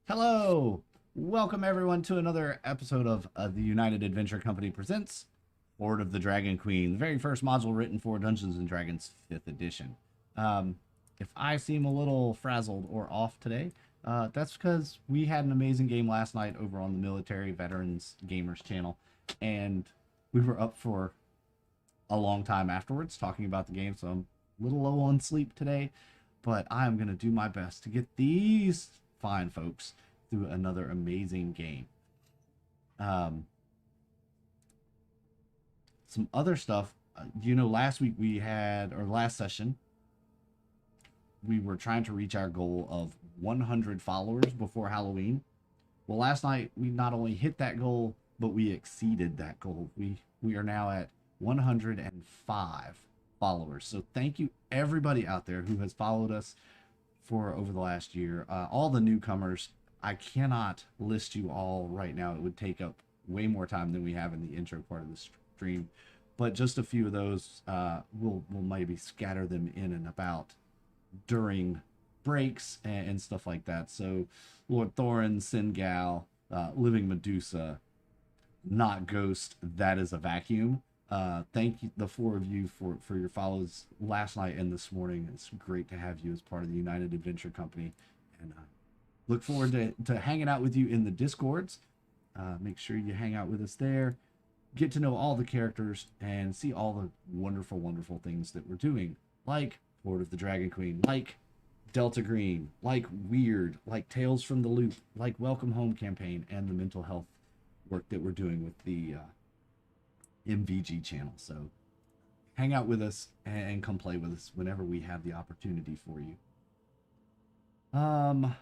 Hello! Welcome everyone to another episode of the United Adventure Company presents Hoard of the Dragon Queen, the very first module written for Dungeons and Dragons 5th edition. Um, if I seem a little frazzled or off today, that's because we had an amazing game last night over on the Military Veterans Gamers channel, and we were up for a long time afterwards talking about the game, so I'm a little low on sleep today, but I am going to do my best to get these fine folks through another amazing game. Um, some other stuff, last week we had, or last session, we were trying to reach our goal of 100 followers before Halloween. Well, last night we not only hit that goal, but we exceeded that goal. We are now at 105 followers. So thank you everybody out there who has followed us for over the last year. All the newcomers, I cannot list you all right now. It would take up way more time than we have in the intro part of the stream. But just a few of those, we'll maybe scatter them in and about during breaks and stuff like that. So Lord Thorin, Singal, Living Medusa, Not Ghost, That Is a Vacuum. Thank you, the four of you, for your follows last night and this morning. It's great to have you as part of the United Adventure Company, and look forward to hanging out with you in the Discords. Make sure you hang out with us there, get to know all the characters, and see all the wonderful, wonderful things that we're doing, like Hoard of the Dragon Queen, like Delta Green, like Weird, like Tales from the Loop, like Welcome Home campaign, and the mental health work that we're doing with the MVG channel. So hang out with us and come play with us whenever we have the opportunity for you. I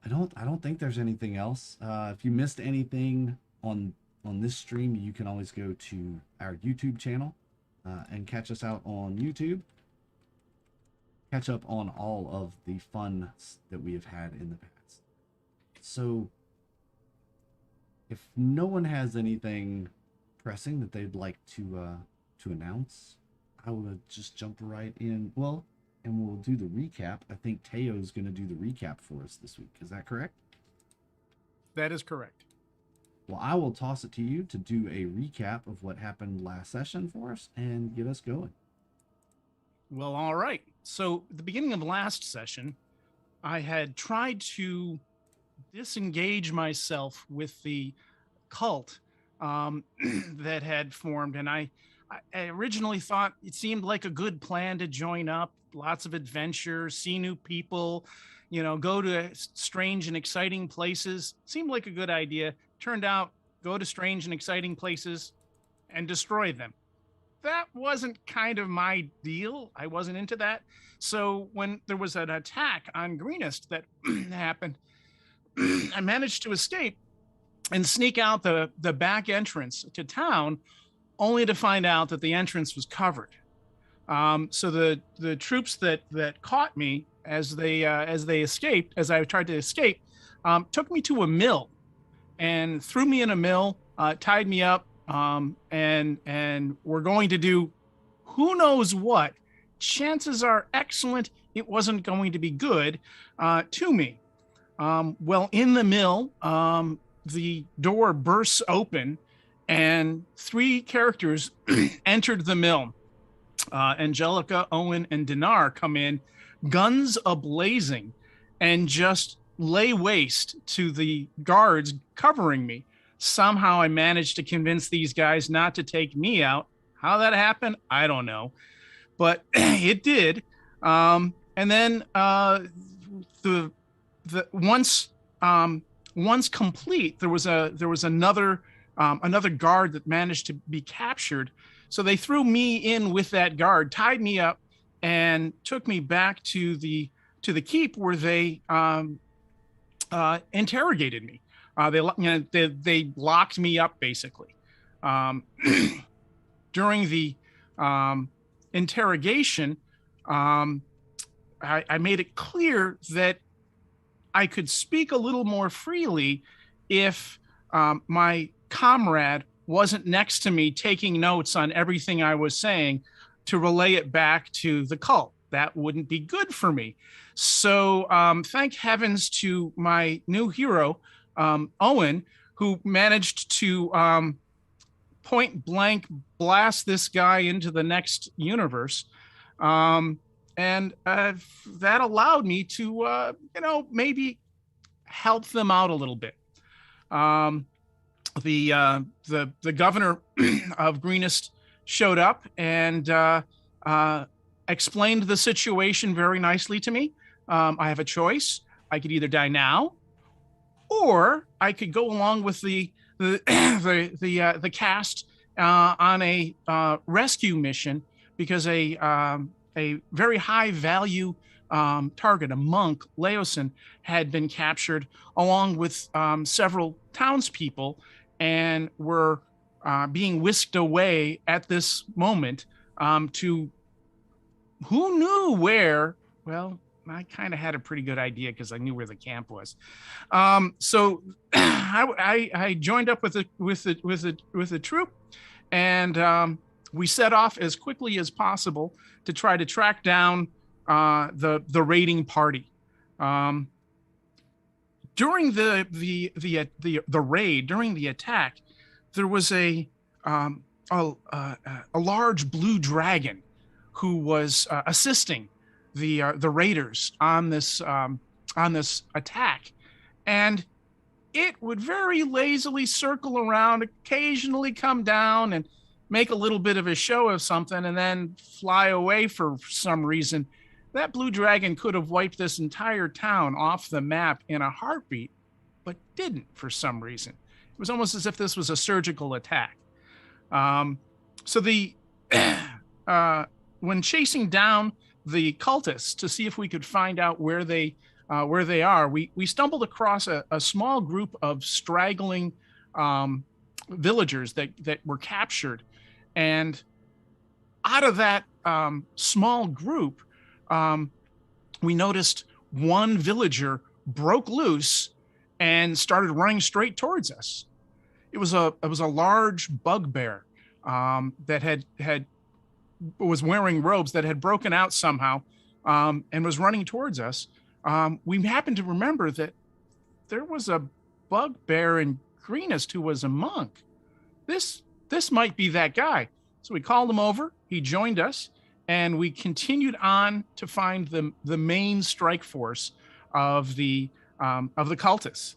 don't think there's anything else. If you missed anything on this stream, you can always go to our YouTube channel and catch us out on YouTube. Catch up on all of the fun that we have had in the past. So if no one has anything pressing that they'd like to announce, I will just jump right in. Well, and we'll do the recap. I think Teo's going to do the recap for us this week. Is that correct? That is correct. Well, I will toss it to you to do a recap of what happened last session for us and get us going. Well, all right. So at the beginning of last session, I had tried to disengage myself with the cult that had formed, and I originally thought it seemed like a good plan to join up. Lots of adventure, see new people, go to strange and exciting places. Seemed like a good idea. Turned out, go to strange and exciting places and destroy them. That wasn't kind of my deal. I wasn't into that. So when there was an attack on Greenest that happened, I managed to escape and sneak out the back entrance to town, only to find out that the entrance was covered. So the troops that caught me as they escaped, as I tried to escape, took me to a mill and threw me in a mill, tied me up, and we're going to do who knows what. Chances are excellent it wasn't going to be good to me. Well, in the mill, the door bursts open and three characters entered the mill. Angelica, Owen, and Dinar come in, guns a-blazing, and just lay waste to the guards covering me. Somehow I managed to convince these guys not to take me out. How that happened, I don't know, but it did. And then the once complete, there was another guard that managed to be captured. So they threw me in with that guard, tied me up, and took me back to the keep where they interrogated me. They locked me up basically. During the interrogation, I made it clear that I could speak a little more freely if my comrade wasn't next to me taking notes on everything I was saying to relay it back to the cult. that wouldn't be good for me. So thank heavens to my new hero, Owen, who managed to point blank blast this guy into the next universe. And that allowed me to, maybe help them out a little bit. The governor of Greenest showed up and explained the situation very nicely to me. I have a choice. I could either die now, or I could go along with the cast on a rescue mission, because a very high value target, a monk, Laosin, had been captured along with several townspeople, and were being whisked away at this moment to who knew where. Well, I kind of had a pretty good idea because I knew where the camp was. So I joined up with the troop, and we set off as quickly as possible to try to track down the raiding party. During the raid, during the attack, there was a large blue dragon who was assisting the raiders on this attack, and it would very lazily circle around, occasionally come down and make a little bit of a show of something, and then fly away for some reason. That blue dragon could have wiped this entire town off the map in a heartbeat, but didn't for some reason. It was almost as if this was a surgical attack. So when chasing down the cultists to see if we could find out where they are, we stumbled across a small group of straggling villagers that were captured. And out of that small group, we noticed one villager broke loose and started running straight towards us. It was a large bugbear that was wearing robes, that had broken out somehow, and was running towards us. We happened to remember that there was a bugbear in Greenest who was a monk. This might be that guy. So we called him over. He joined us, and we continued on to find the main strike force of the cultists.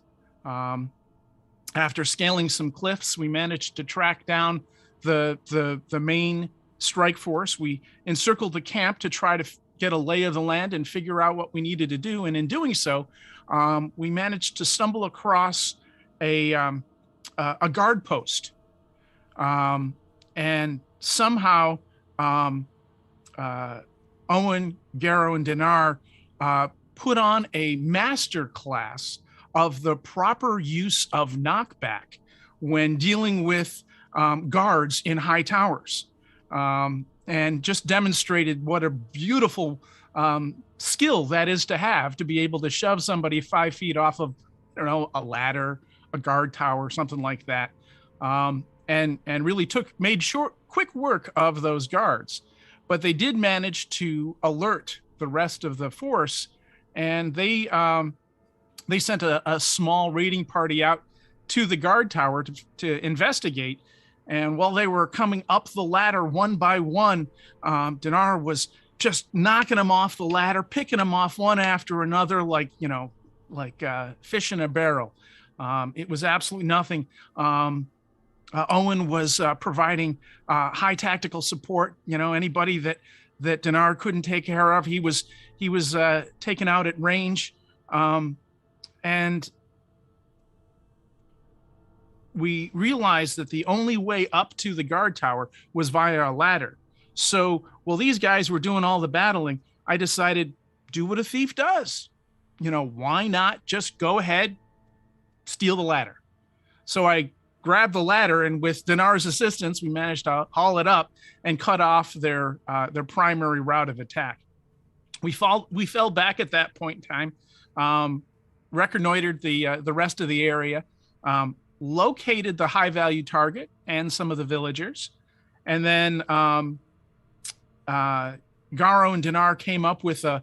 After scaling some cliffs, we managed to track down the main strike force. We encircled the camp to try to get a lay of the land and figure out what we needed to do. And in doing so, we managed to stumble across a guard post. And somehow Owen, Garrow, and Dinar put on a master class of the proper use of knockback when dealing with guards in high towers, and just demonstrated what a beautiful skill that is to be able to shove somebody 5 feet off of, a ladder, a guard tower, something like that, and really made quick work of those guards. But they did manage to alert the rest of the force, and they sent a small raiding party out to the guard tower to investigate. And while they were coming up the ladder one by one, Dinar was just knocking them off the ladder, picking them off one after another, like fish in a barrel. It was absolutely nothing. Owen was providing high tactical support. Anybody that Dinar couldn't take care of, he was taken out at range. And we realized that the only way up to the guard tower was via a ladder. So while these guys were doing all the battling, I decided, do what a thief does. Why not just go ahead, steal the ladder? So I grabbed the ladder, and with Dinar's assistance, we managed to haul it up and cut off their primary route of attack. We fell back at that point in time, reconnoitered the rest of the area, located the high value target and some of the villagers, and then Garo and Dinar came up with a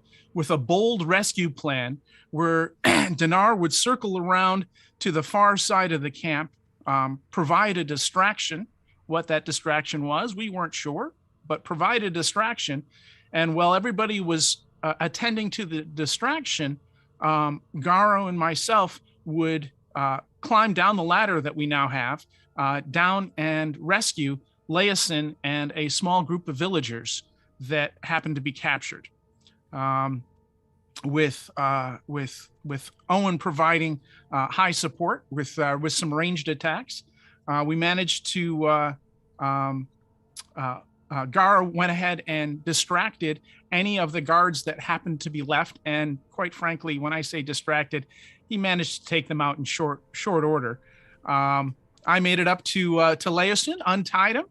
bold rescue plan where Dinar would circle around to the far side of the camp, provide a distraction. What that distraction was, we weren't sure, but provide a distraction. And while everybody was attending to the distraction, Garo and myself would climb down the ladder that we now have, down and rescue Laosin and a small group of villagers that happened to be captured. With Owen providing high support with some ranged attacks, we managed to. Gar went ahead and distracted any of the guards that happened to be left, and quite frankly, when I say distracted, he managed to take them out in short order. I made it up to Laosin, untied him.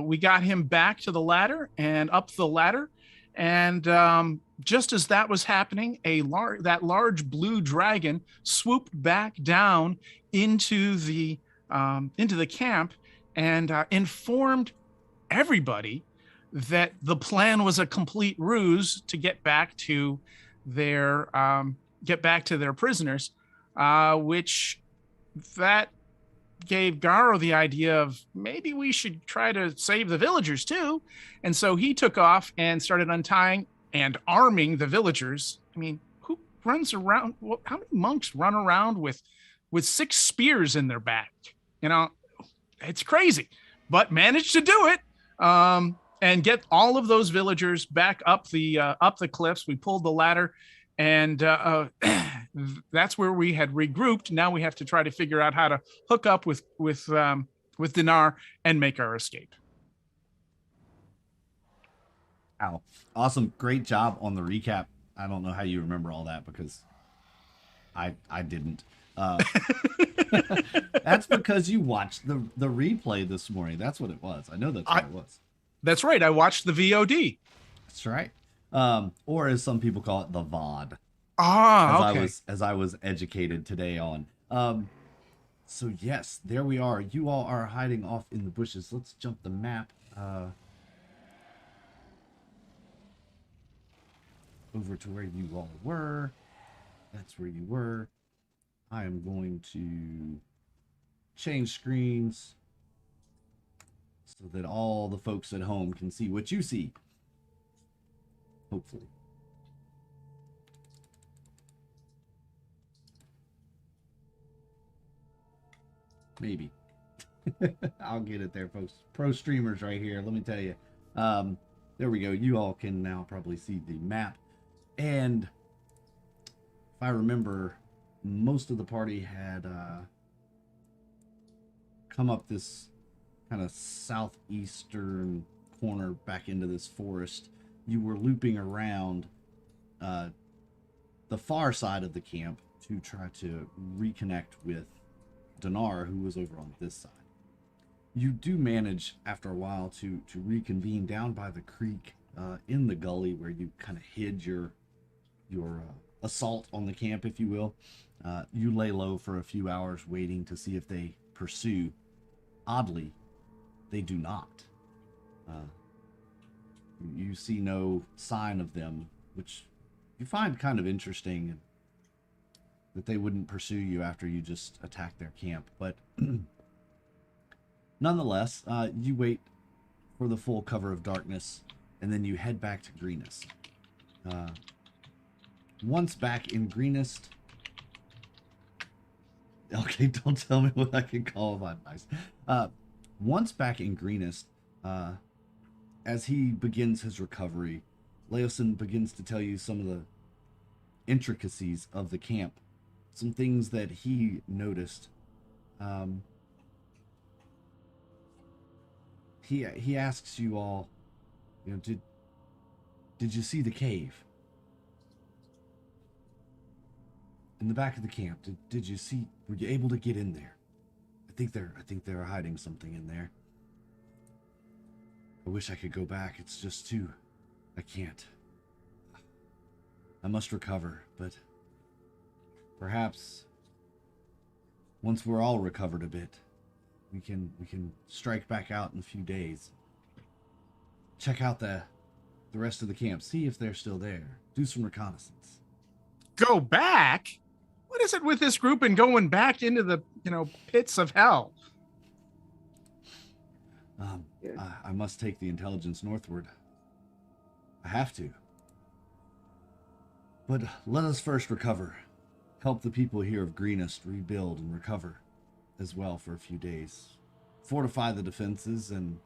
We got him back to the ladder and up the ladder, and just as that was happening, that large blue dragon swooped back down into the camp and informed everybody that the plan was a complete ruse to get back to their prisoners, which that gave Garo the idea of maybe we should try to save the villagers too. And so he took off and started untying and arming the villagers. I mean, who runs around? How many monks run around with 6 spears in their back? You know, it's crazy, but managed to do it. And get all of those villagers back up the cliffs. We pulled the ladder, and that's where we had regrouped. Now we have to try to figure out how to hook up with Dinar and make our escape. Wow. Awesome. Great job on the recap. I don't know how you remember all that because I didn't. That's because you watched the replay this morning. That's what it was. I know that's what it was. That's right. I watched the VOD. That's right. Or as some people call it, the VOD. Okay. As I was educated today on. So yes, there we are. You all are hiding off in the bushes. Let's jump the map over to where you all were. That's where you were. I am going to change screens so that all the folks at home can see what you see. Hopefully. Maybe. I'll get it there, folks. Pro streamers right here. Let me tell you. There we go. You all can now probably see the map. And if I remember, most of the party had come up this kind of southeastern corner back into this forest. You were looping around the far side of the camp to try to reconnect with Dinar, who was over on this side. You do manage after a while to reconvene down by the creek in the gully where you kind of hid your assault on the camp, if you will. You lay low for a few hours waiting to see if they pursue. Oddly, they do not. You see no sign of them, which you find kind of interesting, that they wouldn't pursue you after you just attacked their camp. But nonetheless, you wait for the full cover of darkness, and then you head back to Greenest. Once back in Greenest... Okay, don't tell me what I can call my advice. Once back in Greenest, as he begins his recovery, Laosin begins to tell you some of the intricacies of the camp, some things that he noticed. He asks you all, you know, did you see the cave in the back of the camp? Did you see? Were you able to get in there? I think they're hiding something in there. I wish I could go back. It's just too... I can't. I must recover, but perhaps once we're all recovered a bit, we can strike back out in a few days. Check out the the rest of the camp. See if they're still there. Do some reconnaissance. Go back? What is it with this group and going back into the, pits of hell? I must take the intelligence northward. I have to. But let us first recover. Help the people here of Greenest rebuild and recover as well for a few days. Fortify the defenses and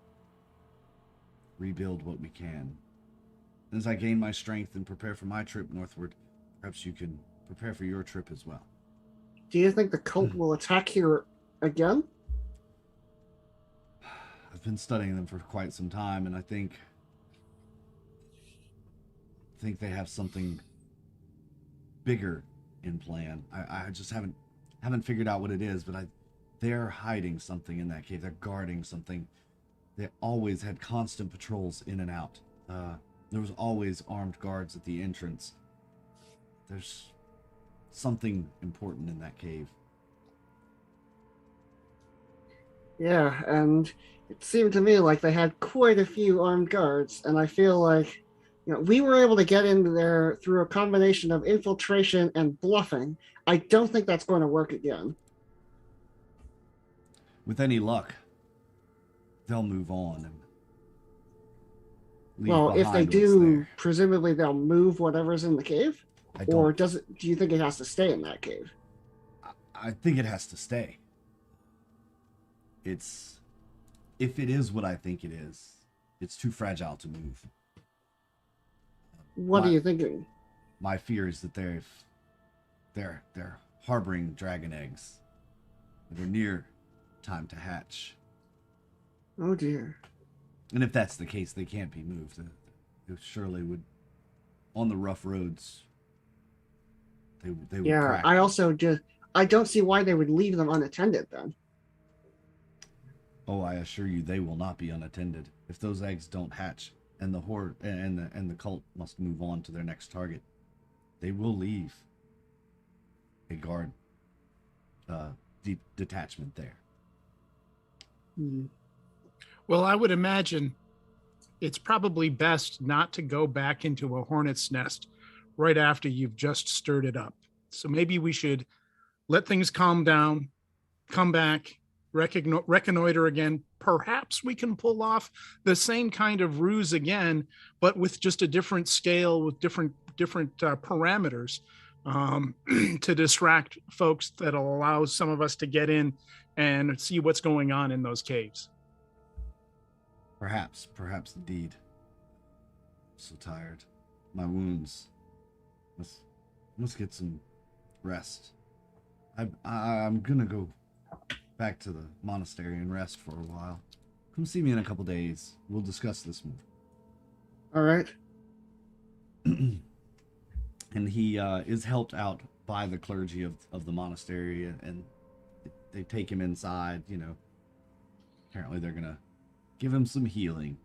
rebuild what we can. As I gain my strength and prepare for my trip northward, perhaps you can prepare for your trip as well. Do you think the cult will attack here again? I've been studying them for quite some time, and I think they have something bigger in plan. I just haven't figured out what it is, but they're hiding something in that cave. They're guarding something. They always had constant patrols in and out. There was always armed guards at the entrance. There's something important in that cave. Yeah, and it seemed to me like they had quite a few armed guards, and I feel like we were able to get in there through a combination of infiltration and bluffing. I don't think that's going to work again. With any luck, they'll move on and leave Well, if they behind what's do, there. presumably they'll move whatever's in the cave? Or do you think it has to stay in that cave? I think it has to stay. If it is what I think it is, it's too fragile to move. What are you thinking? My fear is that they're harboring dragon eggs. They're near time to hatch. Oh dear. And if that's the case, they can't be moved. They surely would, on the rough roads, they would crack. I don't see why they would leave them unattended then. Oh, I assure you, they will not be unattended. If those eggs don't hatch, and the horde and the cult must move on to their next target, they will leave a guard detachment there. Well, I would imagine it's probably best not to go back into a hornet's nest right after you've just stirred it up. So maybe we should let things calm down, come back, reconnoiter again. Perhaps we can pull off the same kind of ruse again, but with just a different scale, with different parameters, to distract folks that'll allow some of us to get in and see what's going on in those caves. Perhaps indeed. I'm so tired. My wounds. Must get some rest. I'm gonna go back to the monastery and rest for a while. Come see me in a couple days. We'll discuss this more. All right. And he is helped out by the clergy of the monastery, and they take him inside. Apparently they're gonna give him some healing.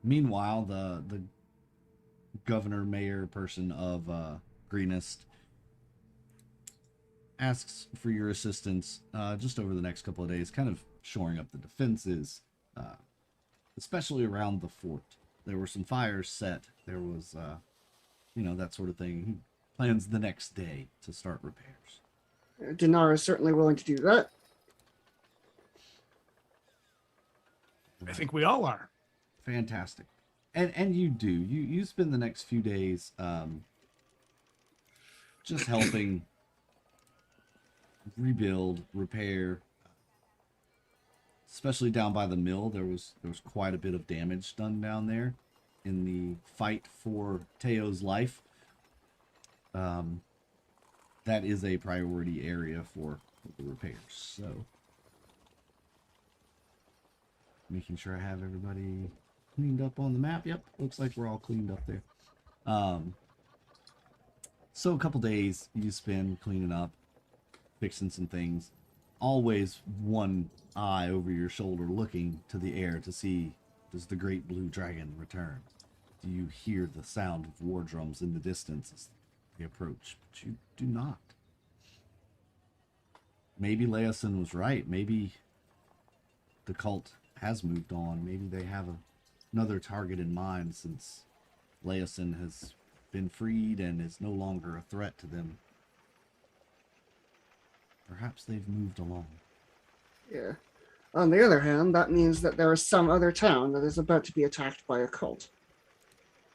Meanwhile, the governor, mayor person of Greenest asks for your assistance just over the next couple of days, kind of shoring up the defenses, especially around the fort. There were some fires set. There was, that sort of thing. He plans the next day to start repairs. Dinar is certainly willing to do that. I think we all are. Fantastic. And you do. You spend the next few days just helping rebuild, repair, especially down by the mill. There was quite a bit of damage done down there in the fight for Teo's life. That is a priority area for the repairs. So making sure I have everybody cleaned up on the map. Yep, looks like we're all cleaned up there. So a couple days you spend cleaning up, fixing some things. Always one eye over your shoulder looking to the air to see, does the great blue dragon return? Do you hear the sound of war drums in the distance as they approach? But you do not. Maybe Leosin was right. Maybe the cult has moved on. Maybe they have another target in mind since Leosin has been freed and is no longer a threat to them. Perhaps they've moved along. Yeah. On the other hand, that means that there is some other town that is about to be attacked by a cult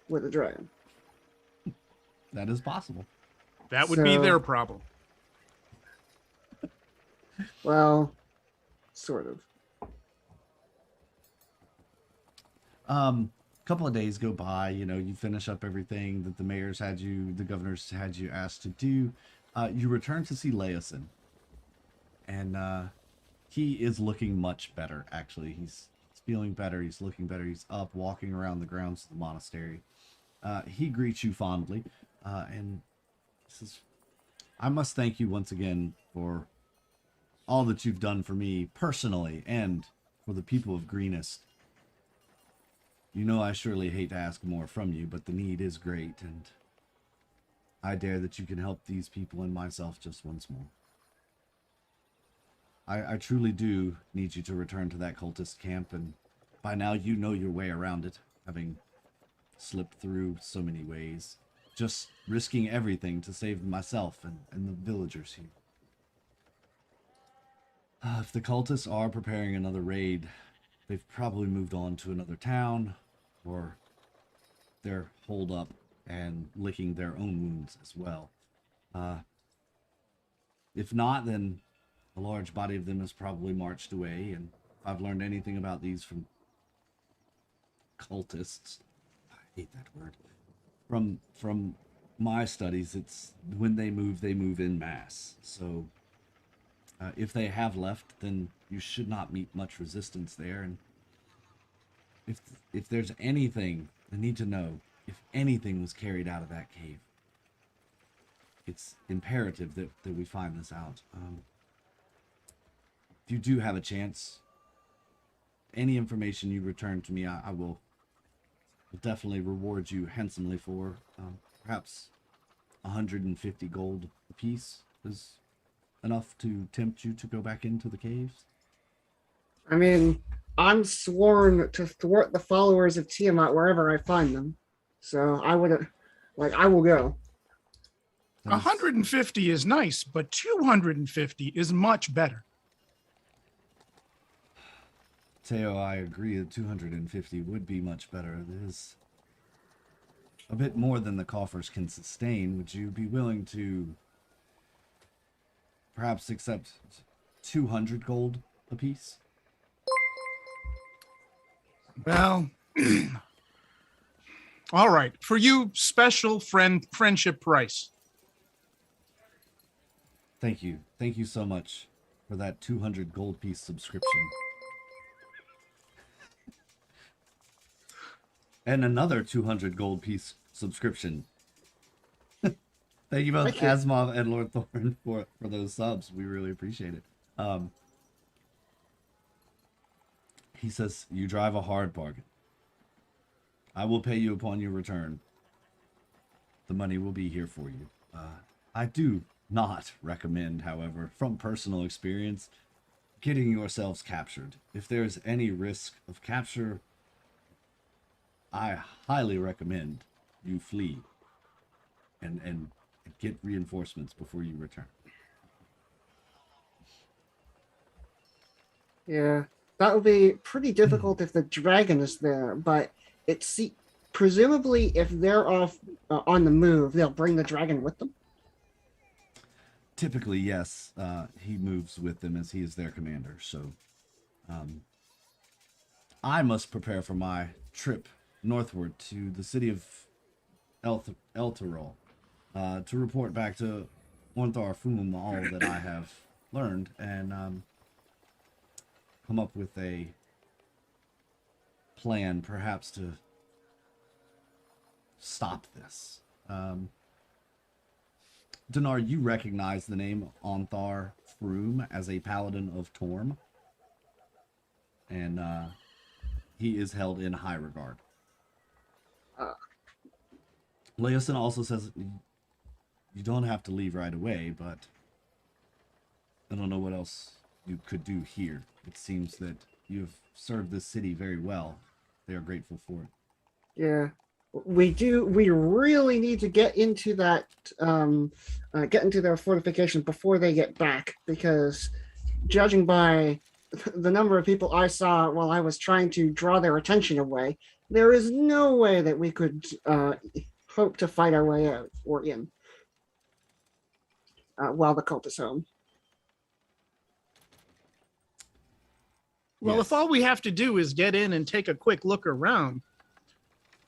with a dragon. That is possible. That would be So- their problem. Well, sort of. Couple of days go by, you finish up everything that the the governors had you asked to do. You return to see Leosin. And he is looking much better, actually. He's feeling better, he's looking better, he's up, walking around the grounds of the monastery. He greets you fondly, and says, I must thank you once again for all that you've done for me personally and for the people of Greenest. You know I surely hate to ask more from you, but the need is great, and I dare that you can help these people and myself just once more. I truly do need you to return to that cultist camp, and by now you know your way around it, having slipped through so many ways, just risking everything to save myself and the villagers here. If the cultists are preparing another raid, they've probably moved on to another town, or they're holed up and licking their own wounds as well. If not, then a large body of them has probably marched away, and if I've learned anything about these from cultists, I hate that word, from my studies, it's when they move en masse. So if they have left, then you should not meet much resistance there. And if there's anything, I need to know if anything was carried out of that cave. It's imperative that we find this out. If you do have a chance, any information you return to me, I will definitely reward you handsomely for. Perhaps 150 gold apiece is enough to tempt you to go back into the caves. I mean, I'm sworn to thwart the followers of Tiamat wherever I find them. So I will go. 150 is nice, but 250 is much better. Teo, I agree that 250 would be much better. It is a bit more than the coffers can sustain. Would you be willing to perhaps accept 200 gold apiece? Well, all right. For you, special friendship price. Thank you. Thank you so much for that 200 gold piece subscription. And another 200 gold piece subscription. Thank you both, Asimov and Lord Thorn, for those subs. We really appreciate it. He says, you drive a hard bargain. I will pay you upon your return. The money will be here for you. I do not recommend, however, from personal experience, getting yourselves captured. If there's any risk of capture, I highly recommend you flee and get reinforcements before you return. Yeah, that would be pretty difficult if the dragon is there, but presumably if they're off on the move, they'll bring the dragon with them. Typically, yes. He moves with them as he is their commander. So I must prepare for my trip northward to the city of Elturol to report back to Ornthar Fum all that I have learned and come up with a plan perhaps to stop this. Dinar, you recognize the name Ornthar Fum as a paladin of Torm, and he is held in high regard. Leosin also says you don't have to leave right away, but I don't know what else you could do here. It seems that you've served this city very well, they are grateful for it. Yeah, we do. We really need to get into that, get into their fortification before they get back, because judging by the number of people I saw while I was trying to draw their attention away, there is no way that we could hope to fight our way out or in while the cult is home. Well, if Yes. all we have to do is get in and take a quick look around,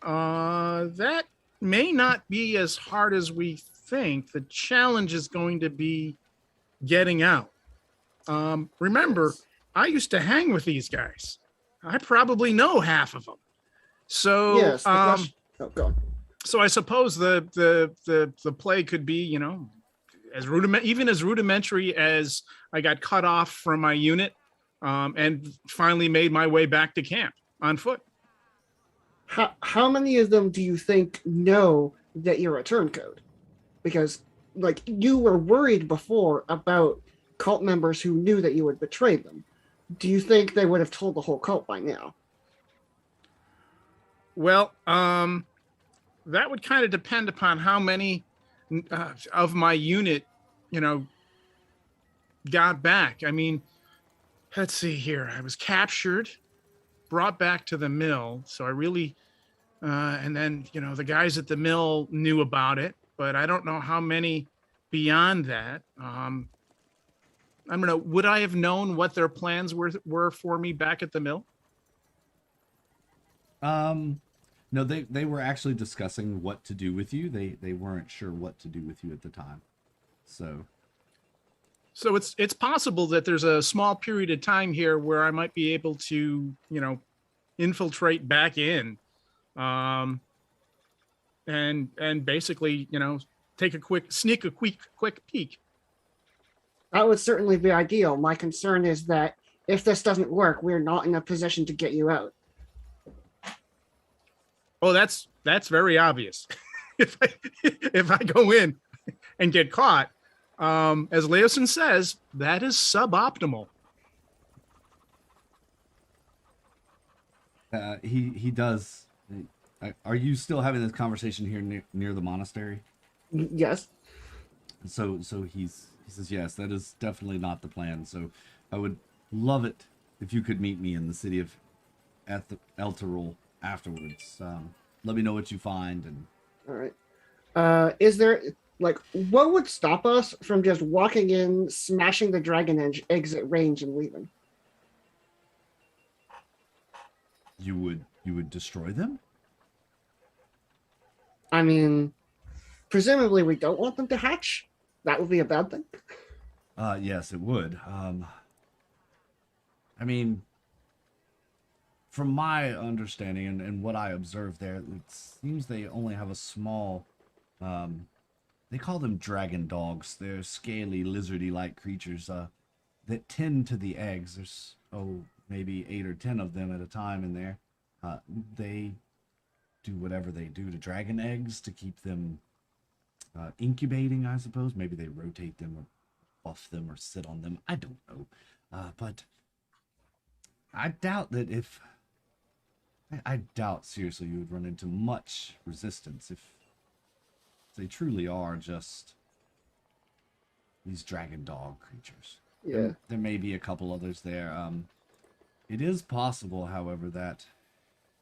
that may not be as hard as we think. The challenge is going to be getting out. Remember, I used to hang with these guys. I probably know half of them. So, Yes. The question. Oh, go on. so I suppose the play could be, you know, as rudimentary as I got cut off from my unit, and finally made my way back to camp on foot. How many of them do you think know that you're a turncoat? Because, like, you were worried before about cult members who knew that you had betrayed them. Do you think they would have told the whole cult by now? Well, that would kind of depend upon how many of my unit, you know, got back. I mean, let's see here. I was captured, brought back to the mill. So I really, and then, you know, the guys at the mill knew about it, but I don't know how many beyond that. I don't know. Would I have known what their plans were for me back at the mill? No, they were actually discussing what to do with you. They weren't sure what to do with you at the time. So it's possible that there's a small period of time here where I might be able to, you know, infiltrate back in, and basically, you know, sneak a quick peek. That would certainly be ideal. My concern is that if this doesn't work, we're not in a position to get you out. Oh, that's very obvious. if I go in and get caught, as Leosin says, that is suboptimal. He does. Are you still having this conversation here near the monastery? Yes. So he says, yes, that is definitely not the plan. So I would love it if you could meet me in the city of Elturul afterwards. Let me know what you find. And All right. Is there, like, what would stop us from just walking in, smashing the dragon exit range and leaving? you would destroy them? I mean, presumably we don't want them to hatch. That would be a bad thing. Yes, it would. I mean, from my understanding and what I observed there, it seems they only have a small, they call them dragon dogs. They're scaly, lizardy-like creatures that tend to the eggs. There's, maybe 8 or 10 of them at a time in there. They do whatever they do to dragon eggs to keep them incubating, I suppose. Maybe they rotate them or buff them or sit on them. I don't know. But I doubt that I doubt seriously you would run into much resistance if they truly are just these dragon dog creatures. Yeah. There may be a couple others there. It is possible, however, that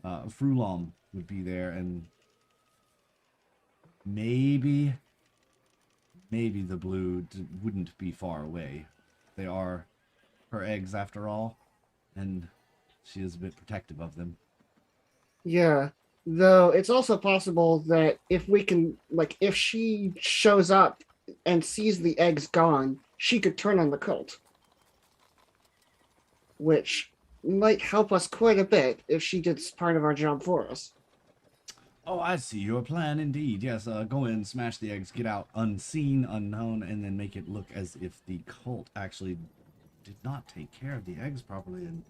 Frulom would be there, and maybe the blue wouldn't be far away. They are her eggs after all, and she is a bit protective of them. Yeah. Though it's also possible that if we can, like, if she shows up and sees the eggs gone, she could turn on the cult. Which might help us quite a bit if she did part of our job for us. Oh, I see your plan indeed. Yes, go in, smash the eggs, get out unseen, unknown, and then make it look as if the cult actually did not take care of the eggs properly. And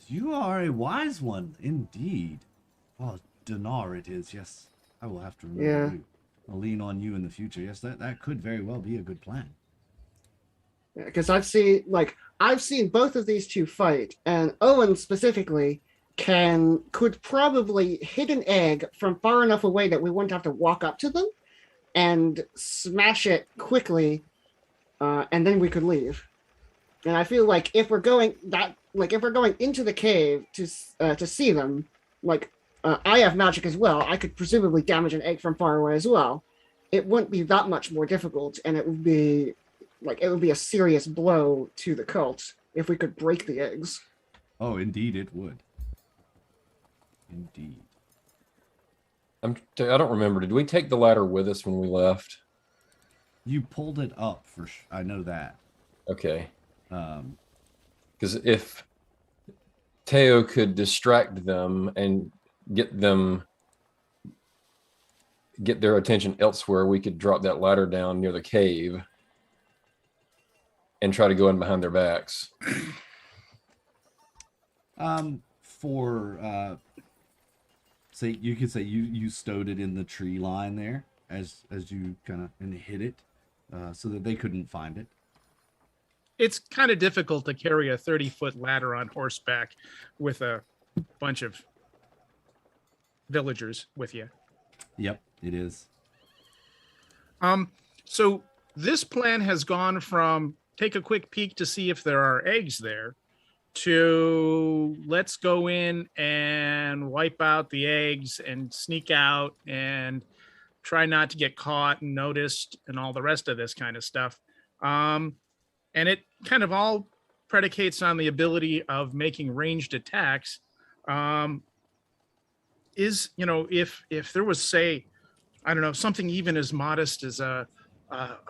you are a wise one indeed. Oh, Dinar it is. Yes, I will have to remember you. I'll lean on you in the future. Yes, that could very well be a good plan. Because I've seen both of these two fight, and Owen specifically could probably hit an egg from far enough away that we wouldn't have to walk up to them and smash it quickly, and then we could leave. And I feel like if we're going into the cave to see them, I have magic as well. I could presumably damage an egg from far away as well. It wouldn't be that much more difficult, and it would be a serious blow to the cult if we could break the eggs. Oh, indeed, it would. Indeed. I don't remember. Did we take the ladder with us when we left? You pulled it up I know that. Okay. Because if Teo could distract them and get their attention elsewhere, we could drop that ladder down near the cave and try to go in behind their backs. Say you could say you stowed it in the tree line there as you kind of and hit it, so that they couldn't find it. It's kind of difficult to carry a 30-foot ladder on horseback with a bunch of villagers with you. Yep, it is. So this plan has gone from take a quick peek to see if there are eggs there to let's go in and wipe out the eggs and sneak out and try not to get caught and noticed and all the rest of this kind of stuff. And it kind of all predicates on the ability of making ranged attacks. If there was, say, I don't know, something even as modest as a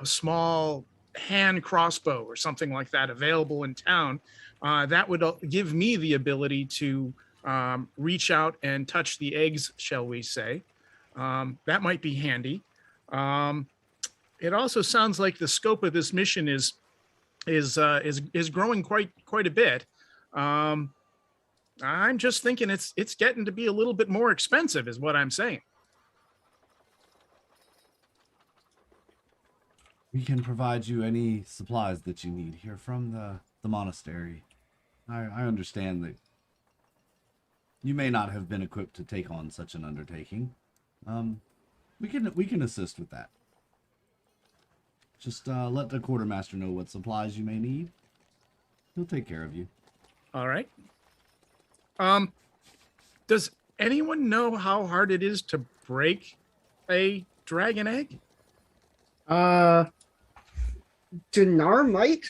small hand crossbow or something like that available in town, that would give me the ability to reach out and touch the eggs, shall we say. That might be handy. It also sounds like the scope of this mission is growing quite a bit. I'm just thinking it's getting to be a little bit more expensive, is what I'm saying. We can provide you any supplies that you need here from the monastery. I understand that you may not have been equipped to take on such an undertaking. We can assist with that. Just let the quartermaster know what supplies you may need. He'll take care of you. All right. Does anyone know how hard it is to break a dragon egg? Dinar might.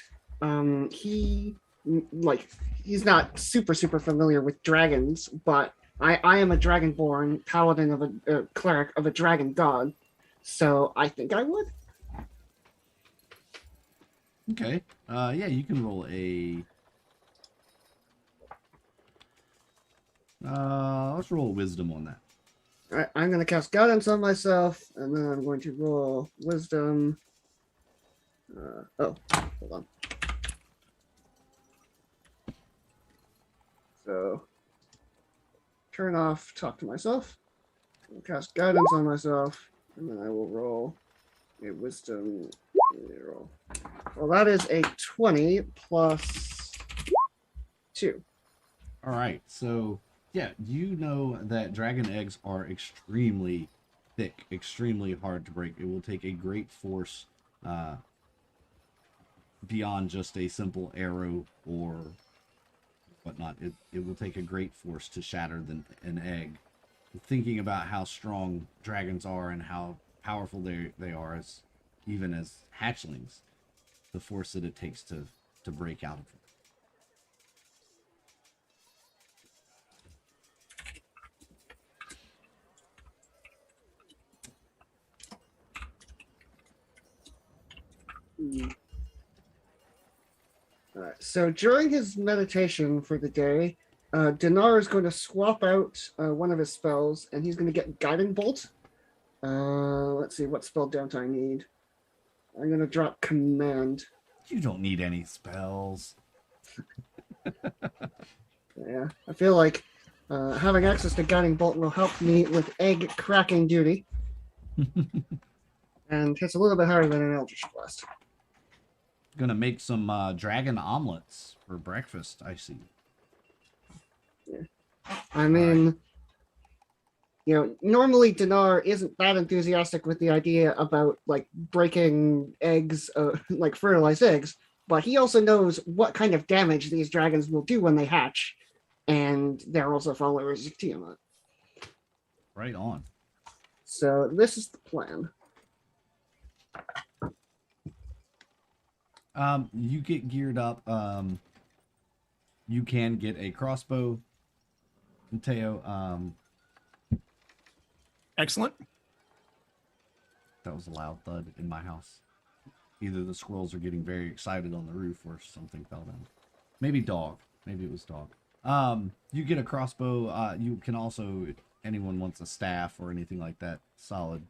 He's not super familiar with dragons, but I am a dragonborn paladin of a cleric of a dragon god, so I think I would. Okay. Yeah, you can roll a. Let's roll wisdom on that. All right, I'm going to cast guidance on myself, and then I'm going to roll wisdom. Hold on. So, turn off talk to myself. I'll cast guidance on myself, and then I will roll a wisdom roll. Well, that is a 20 plus 2. All right. So, yeah, you know that dragon eggs are extremely thick, extremely hard to break. It will take a great force beyond just a simple arrow or whatnot. It will take a great force to shatter an egg. Thinking about how strong dragons are and how powerful they are as even as hatchlings, the force that it takes to break out of them. All right. So during his meditation for the day, Dinar is going to swap out one of his spells, and he's going to get Guiding Bolt. Let's see, what spell don't I need? I'm going to drop Command. You don't need any spells. Yeah, I feel like having access to Guiding Bolt will help me with egg cracking duty. And it's a little bit harder than an Eldritch Blast. Gonna make some dragon omelets for breakfast, I see. Yeah. I mean, normally Dinar isn't that enthusiastic with the idea about like breaking eggs, like fertilized eggs, but he also knows what kind of damage these dragons will do when they hatch, and they're also followers of Tiamat. Right on. So this is the plan. You get geared up. You can get a crossbow, Mateo. Excellent. That was a loud thud in my house. Either the squirrels are getting very excited on the roof or something fell down. Maybe dog. Maybe it was dog. You get a crossbow. You can also, anyone wants a staff or anything like that, solid.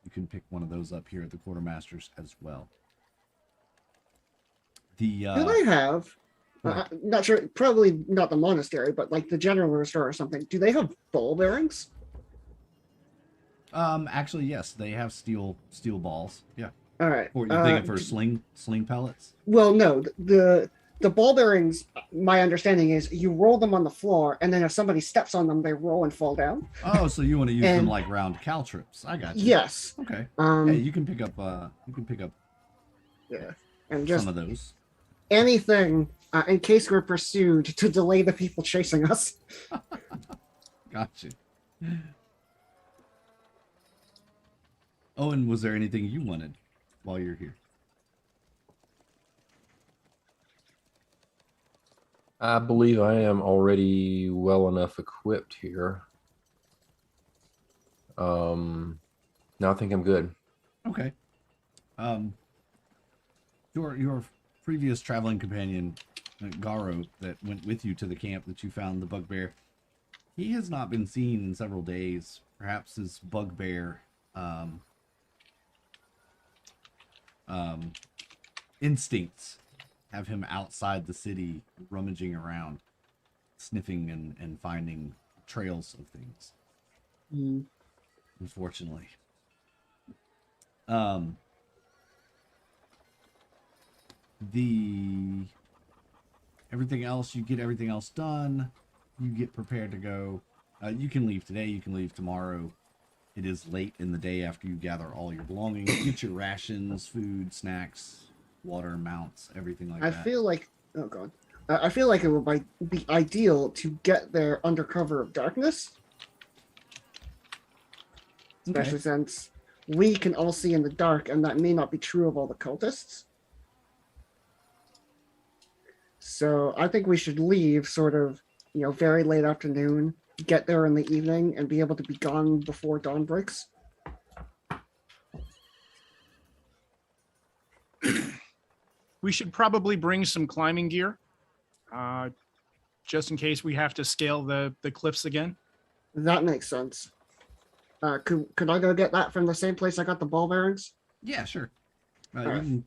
You can pick one of those up here at the quartermaster's as well. Do they have? Not sure. Probably not the monastery, but like the general store or something. Do they have ball bearings? Actually, yes, they have steel balls. Yeah. All right. Or you think for sling pellets? Well, no. The ball bearings, my understanding is you roll them on the floor, and then if somebody steps on them, they roll and fall down. Oh, so you want to use them like round caltrips? I got you. Yes. Okay. Hey, you can pick up. Yeah, and just some of those. Anything in case we're pursued to delay the people chasing us. Gotcha. Oh, and was there anything you wanted while you're here? I believe I am already well enough equipped here. No, I think I'm good. Okay. Your previous traveling companion, Garo, that went with you to the camp that you found the bugbear, he has not been seen in several days. Perhaps his bugbear instincts have him outside the city, rummaging around, sniffing and finding trails of things. Unfortunately. Everything else, you get everything else done. You get prepared to go. You can leave today. You can leave tomorrow. It is late in the day after you gather all your belongings. Get your rations, food, snacks, water, mounts, everything like that. I feel like, oh god, I feel like it would be ideal to get there under cover of darkness, especially since we can all see in the dark, and that may not be true of all the cultists. So I think we should leave sort of, very late afternoon, get there in the evening, and be able to be gone before dawn breaks. We should probably bring some climbing gear, just in case we have to scale the cliffs again. That makes sense. Could I go get that from the same place I got the ball bearings? Yeah, sure. You can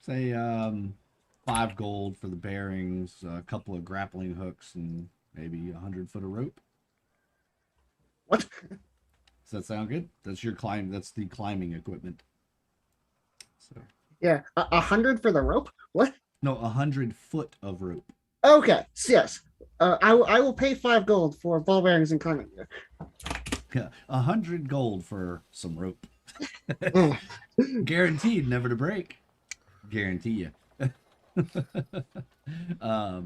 say 5 gold for the bearings, a couple of grappling hooks, and maybe 100 foot of rope. What? Does that sound good? That's your That's the climbing equipment. So. Yeah, 100 for the rope. What? No, 100 foot of rope. Okay. So yes. I will pay 5 gold for ball bearings and climbing gear. Yeah, 100 gold for some rope. Guaranteed never to break. Guarantee you. I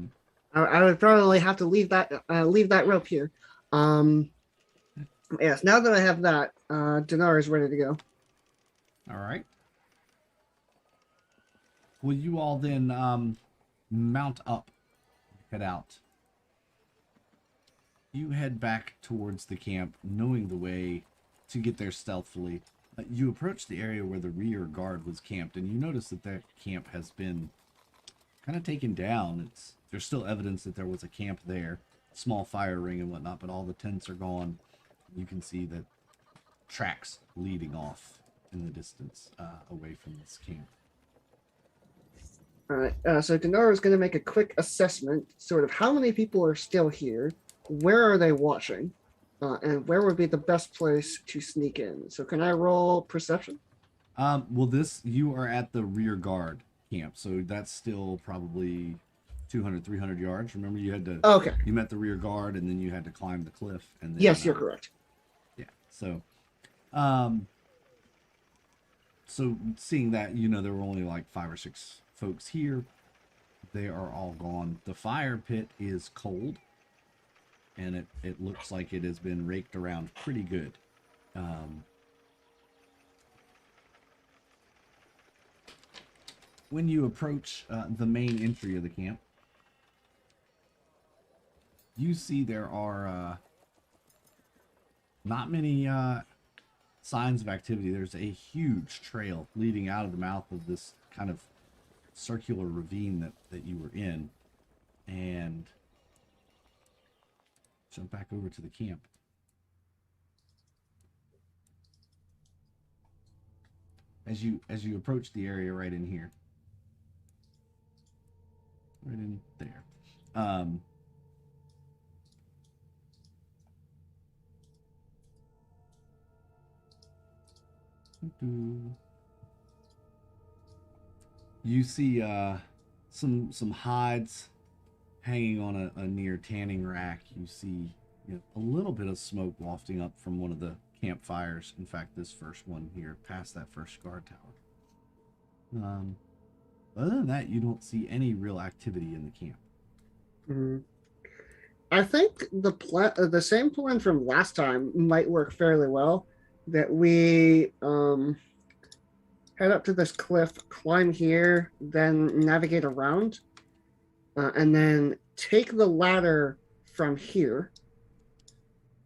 would probably have to leave that rope here. Yes. Now that I have that, Dinar is ready to go. All right. Will you all then mount up, head out? You head back towards the camp, knowing the way to get there stealthily. You approach the area where the rear guard was camped, and you notice that that camp has been kind of taken down. There's still evidence that there was a camp there, small fire ring and whatnot, but all the tents are gone. You can see that tracks leading off in the distance away from this camp. All right. So Dinar is going to make a quick assessment, sort of how many people are still here, where are they watching, and where would be the best place to sneak in. So can I roll perception? Well, you are at the rear guard camp, so that's still probably 200, 300 yards. Remember, you had to. Okay. You met the rear guard, and then you had to climb the cliff. And then, Yes, you're correct. Yeah. So, so seeing that, there were only like 5 or 6 folks here. They are all gone. The fire pit is cold, and it looks like it has been raked around pretty good. When you approach the main entry of the camp, you see there are not many signs of activity. There's a huge trail leading out of the mouth of this kind of circular ravine that you were in, and jump back over to the camp. As you approach the area right in here, right in there, you see some hides hanging on a near tanning rack. You see a little bit of smoke wafting up from one of the campfires. In fact, this first one here, past that first guard tower. Other than that, you don't see any real activity in the camp. Mm-hmm. I think the same plan from last time might work fairly well. That we head up to this cliff, climb here, then navigate around, and then take the ladder from here,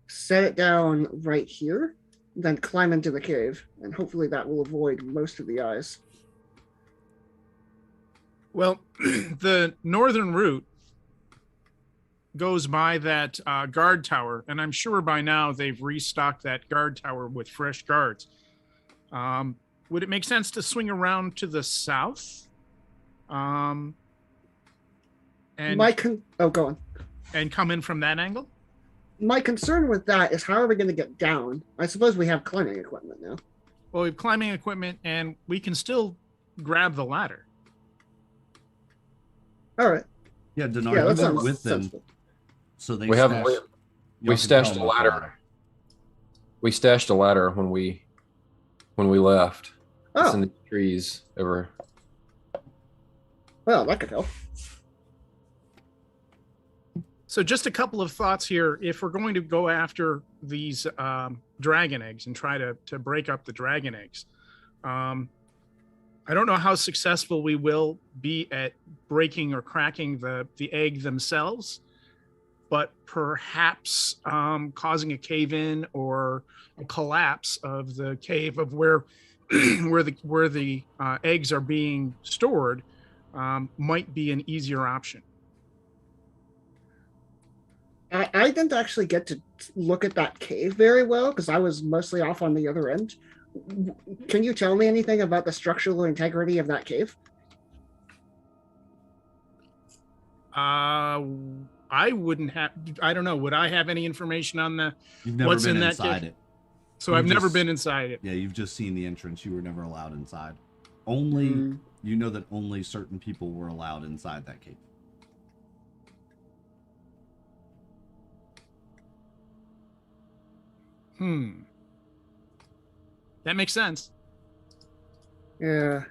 set it down right here, then climb into the cave, and hopefully that will avoid most of the eyes. Well, the northern route goes by that guard tower, and I'm sure by now they've restocked that guard tower with fresh guards. Would it make sense to swing around to the south? And go on. And come in from that angle? My concern with that is how are we going to get down? I suppose we have climbing equipment now. Well, we have climbing equipment, and we can still grab the ladder. All right. Yeah, Denard, you went with them. Sensible. So they we stashed a ladder. We stashed a ladder when we left. Oh. It's in the trees over. Well, that could help. So just a couple of thoughts here. If we're going to go after these dragon eggs and try to break up the dragon eggs, I don't know how successful we will be at breaking or cracking the egg themselves, but perhaps causing a cave-in or a collapse of the cave of where the eggs are being stored might be an easier option. I didn't actually get to look at that cave very well because I was mostly off on the other end. Can you tell me anything about the structural integrity of that cave? I wouldn't have. I don't know. Would I have any information on You've never what's been in that inside cave? it. So I've never been inside it. Yeah, you've just seen the entrance. You were never allowed inside. Only you know that only certain people were allowed inside that cave. That makes sense. Yeah.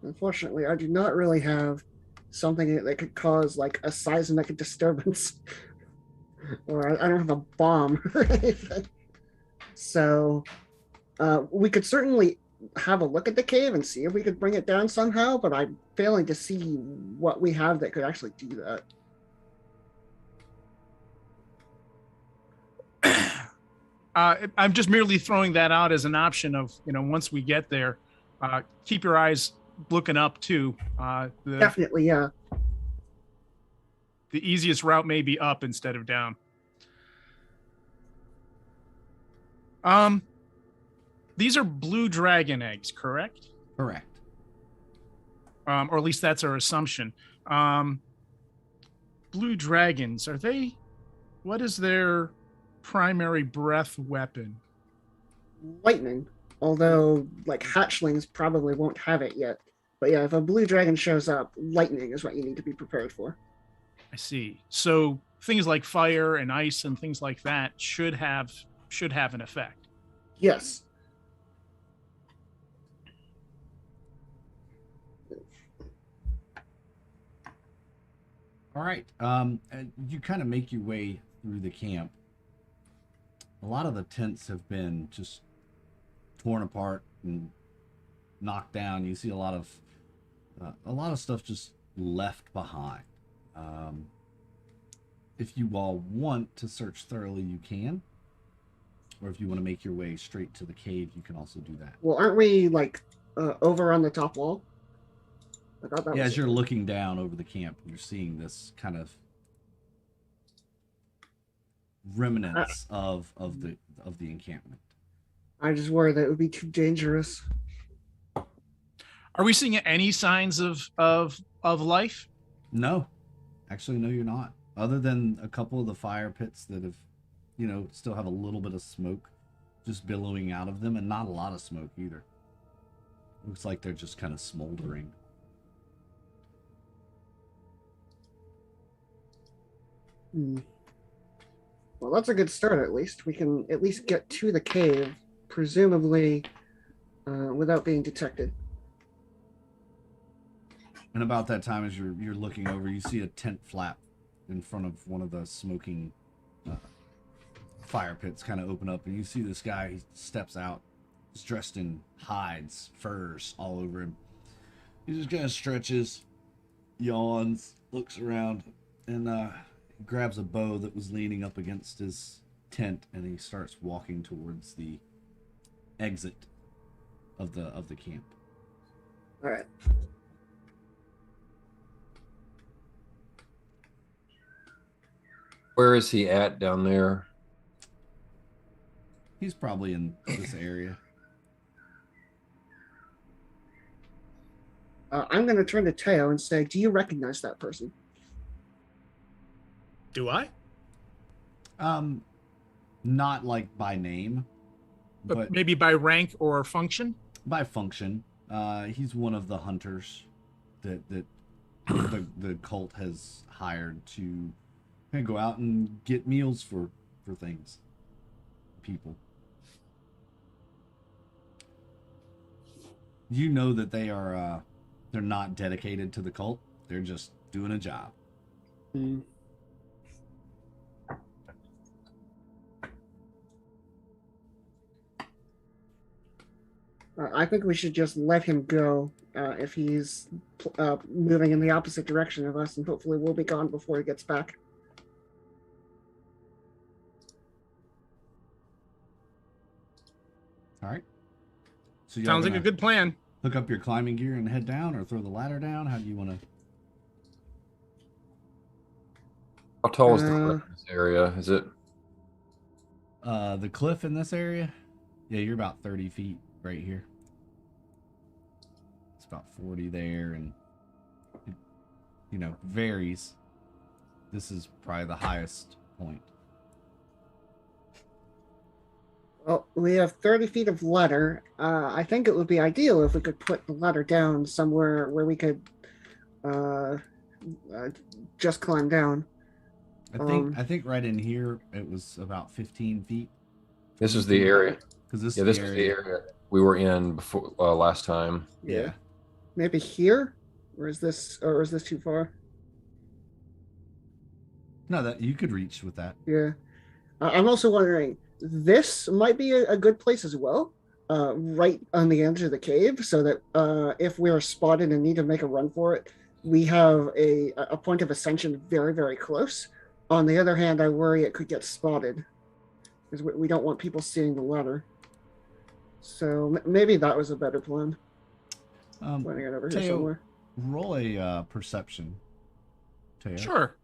Unfortunately, I do not really have something that could cause like a seismic disturbance. Or I don't have a bomb or anything. So we could certainly have a look at the cave and see if we could bring it down somehow, but I'm failing to see what we have that could actually do that. I'm just merely throwing that out as an option of, once we get there, keep your eyes looking up too. Definitely, yeah. The easiest route may be up instead of down. These are blue dragon eggs, correct? Correct. Or at least that's our assumption. Blue dragons, what is their primary breath weapon? Lightning, although like hatchlings probably won't have it yet. But yeah, if a blue dragon shows up, lightning is what you need to be prepared for. I see. So things like fire and ice and things like that should have an effect. Yes. All right. And you kind of make your way through the camp. A lot of the tents have been just torn apart and knocked down. You see a lot of stuff just left behind. If you all want to search thoroughly, you can. Or if you want to make your way straight to the cave, you can also do that. Well, aren't we like over on the top wall? I thought that Yeah, was as you're looking down over the camp, you're seeing this kind of remnants of the encampment. I just worry that it would be too dangerous. Are we seeing any signs of life? No, actually, no, you're not. Other than a couple of the fire pits that have, still have a little bit of smoke just billowing out of them, and not a lot of smoke either. Looks like they're just kind of smoldering. Well, that's a good start, at least. We can at least get to the cave, presumably without being detected. And about that time, as you're looking over, you see a tent flap in front of one of the smoking fire pits kind of open up, and you see this guy. He steps out. He's dressed in hides, furs all over him. He just kind of stretches, yawns, looks around, and he grabs a bow that was leaning up against his tent, and he starts walking towards the exit of the camp. All right. Where is he at down there? He's probably in this area. I'm going to turn to Teo and say, do you recognize that person? Do I? Not like by name, But maybe by rank or function? by function. He's one of the hunters that the cult has hired to go out and get meals for things, people. You know that they're not dedicated to the cult. They're just doing a job. I think we should just let him go if he's moving in the opposite direction of us, and hopefully we'll be gone before he gets back. All right. So Sounds like a good plan. Hook up your climbing gear and head down, or throw the ladder down. How do you want to? How tall is the cliff in this area? Is it? The cliff in this area? Yeah, you're about 30 feet right here. It's about 40 there, and it, varies. This is probably the highest point. Well, we have 30 feet of ladder. I think it would be ideal if we could put the ladder down somewhere where we could just climb down. I think right in here it was about 15 feet. This is the area. Because this is the area we were in before last time. Yeah. Maybe here, or is this too far? No, that you could reach with that. Yeah. I'm also wondering, this might be a good place as well, right on the edge of the cave, so that if we're spotted and need to make a run for it, we have a point of ascension very, very close. On the other hand, I worry it could get spotted, because we don't want people seeing the ladder. So maybe that was a better plan. Pointing it over here Teo, somewhere. roll a perception. Teo. Sure.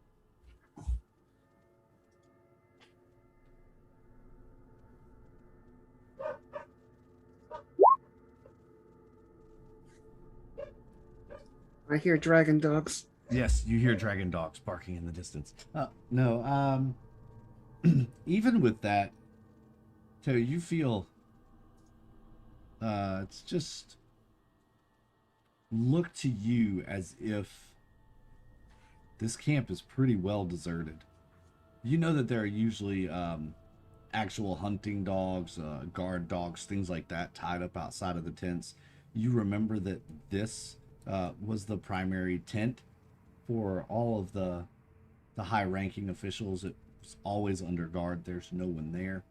I hear dragon dogs. Yes, you hear dragon dogs barking in the distance. No, even with that, Teo, you feel it's just look to you as if this camp is pretty well deserted. You know that there are usually actual hunting dogs, guard dogs, things like that tied up outside of the tents. You remember that this was the primary tent for all of the high-ranking officials. It was always under guard. There's no one there.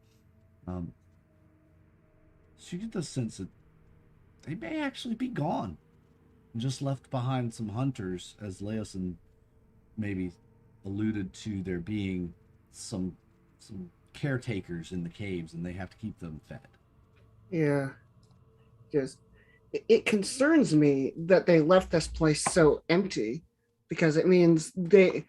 So you get the sense that they may actually be gone. Just left behind some hunters, as Leosin maybe alluded to there being some caretakers in the caves, and they have to keep them fed. Yeah. Just it concerns me that they left this place so empty, because it means to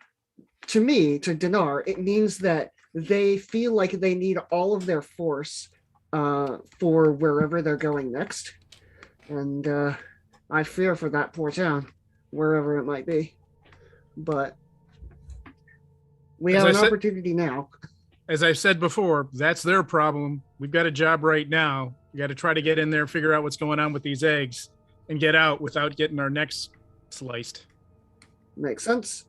Dinar, it means that they feel like they need all of their force for wherever they're going next. And I fear for that poor town, wherever it might be. But we have an opportunity now. As I've said before, that's their problem. We've got a job right now. We got to try to get in there, figure out what's going on with these eggs, and get out without getting our necks sliced. Makes sense.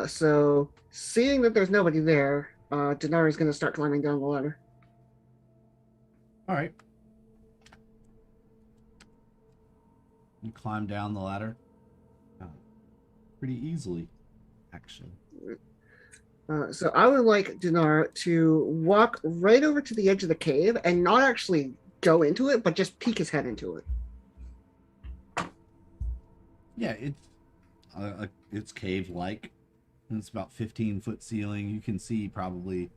So, seeing that there's nobody there, Dinar is going to start climbing down the ladder. All right. You climb down the ladder pretty easily, actually. So I would like Dinar to walk right over to the edge of the cave and not actually go into it, but just peek his head into it. Yeah, it's cave-like. And it's about 15-foot ceiling. You can see probably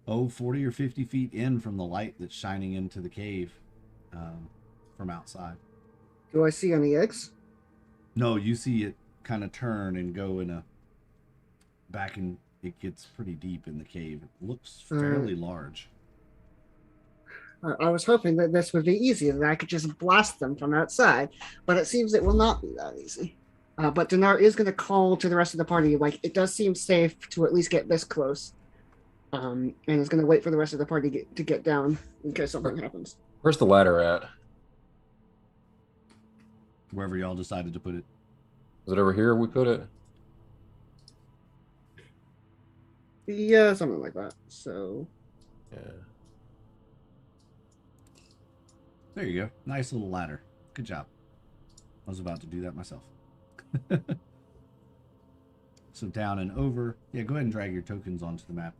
40 or 50 feet in from the light that's shining into the cave from outside. Do I see any eggs? No, you see it kind of turn and go in a back, and it gets pretty deep in the cave. It looks fairly large. I was hoping that this would be easy, that I could just blast them from outside, but it seems it will not be that easy. But Dinar is going to call to the rest of the party, like, it does seem safe to at least get this close. And is going to wait for the rest of the party to get down in case something happens. Where's the ladder at? Wherever y'all decided to put it. Is it over here we put it? Yeah, something like that. So, Yeah. There you go. Nice little ladder. Good job. I was about to do that myself. So down and over. Yeah, go ahead and drag your tokens onto the map.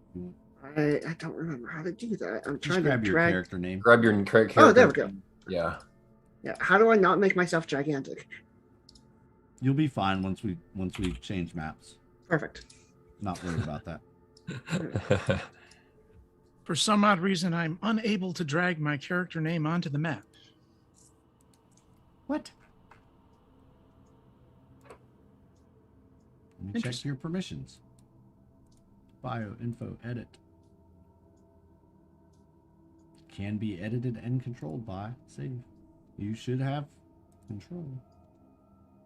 I don't remember how to do that. I'm trying to grab your character name. Grab your character. Oh, there we go. Yeah. Yeah. How do I not make myself gigantic? You'll be fine once we change maps. Perfect. Not worried about that. For some odd reason, I'm unable to drag my character name onto the map. What? Let me check your permissions. Bio, info, edit. Can be edited and controlled by save. You should have control.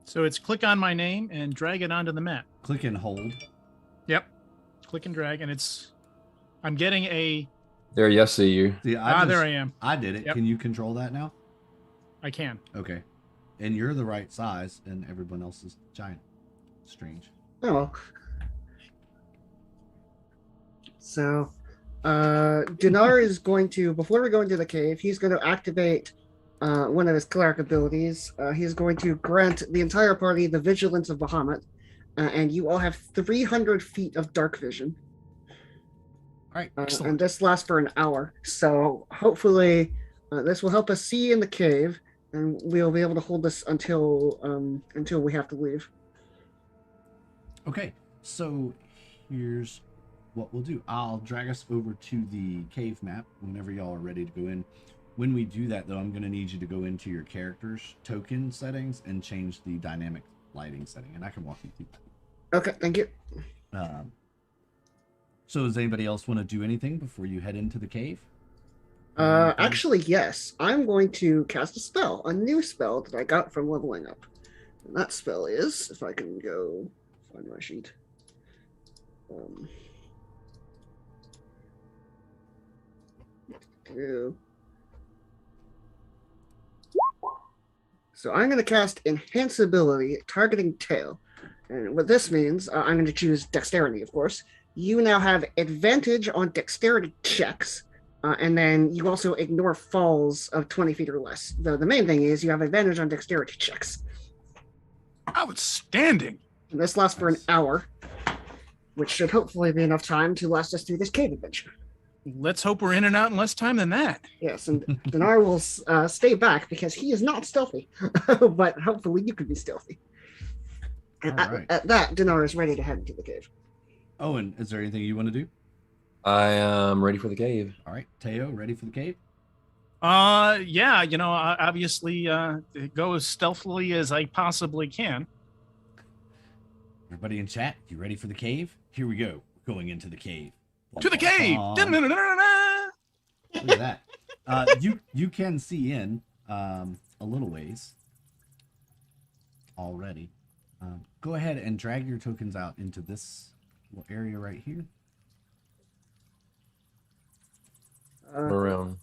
So it's click on my name and drag it onto the map. Click and hold. Yep. Click and drag, and I'm getting a... There, yes, see you. See, there I am. I did it. Yep. Can you control that now? I can. Okay. And you're the right size, and everyone else is giant. Strange. Oh. So, Dinar is going to, before we go into the cave, he's going to activate one of his cleric abilities. He's going to grant the entire party the vigilance of Bahamut, and you all have 300 feet of dark vision. All right. And this lasts for an hour. So hopefully this will help us see in the cave, and we'll be able to hold this until we have to leave. Okay, so here's what we'll do. I'll drag us over to the cave map whenever y'all are ready to go in. When we do that, though, I'm going to need you to go into your character's token settings and change the dynamic lighting setting, and I can walk you through that. Okay, thank you. So does anybody else want to do anything before you head into the cave? Actually, yes. I'm going to cast a spell, a new spell that I got from leveling up. And that spell is, if I can go find my sheet. So I'm going to cast Enhance Ability, targeting tail. And what this means, I'm going to choose Dexterity, of course. You now have advantage on Dexterity checks, and then you also ignore falls of 20 feet or less. The main thing is you have advantage on Dexterity checks. Outstanding. And this lasts for an hour, which should hopefully be enough time to last us through this cave adventure. Let's hope we're in and out in less time than that. Yes, and Dinar will stay back because he is not stealthy, but hopefully you can be stealthy. And at that, Dinar is ready to head into the cave. Owen, is there anything you want to do? I am ready for the cave. All right, Teo, ready for the cave? Yeah, obviously go as stealthily as I possibly can. Everybody in chat, you ready for the cave? Here we go. We're going into the cave. To the cave! Look at that. You can see in a little ways already. Go ahead and drag your tokens out into this little area right here. We're around.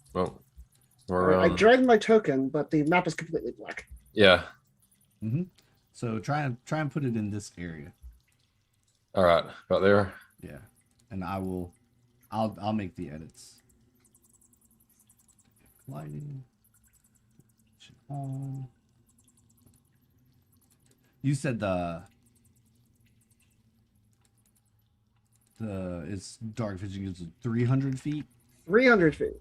I dragged my token, but the map is completely black. Yeah. Mm-hmm. So try and put it in this area. All right, about there. Yeah, and I'll make the edits. Lighting. On. You said it's dark vision is 300 feet. 300 feet.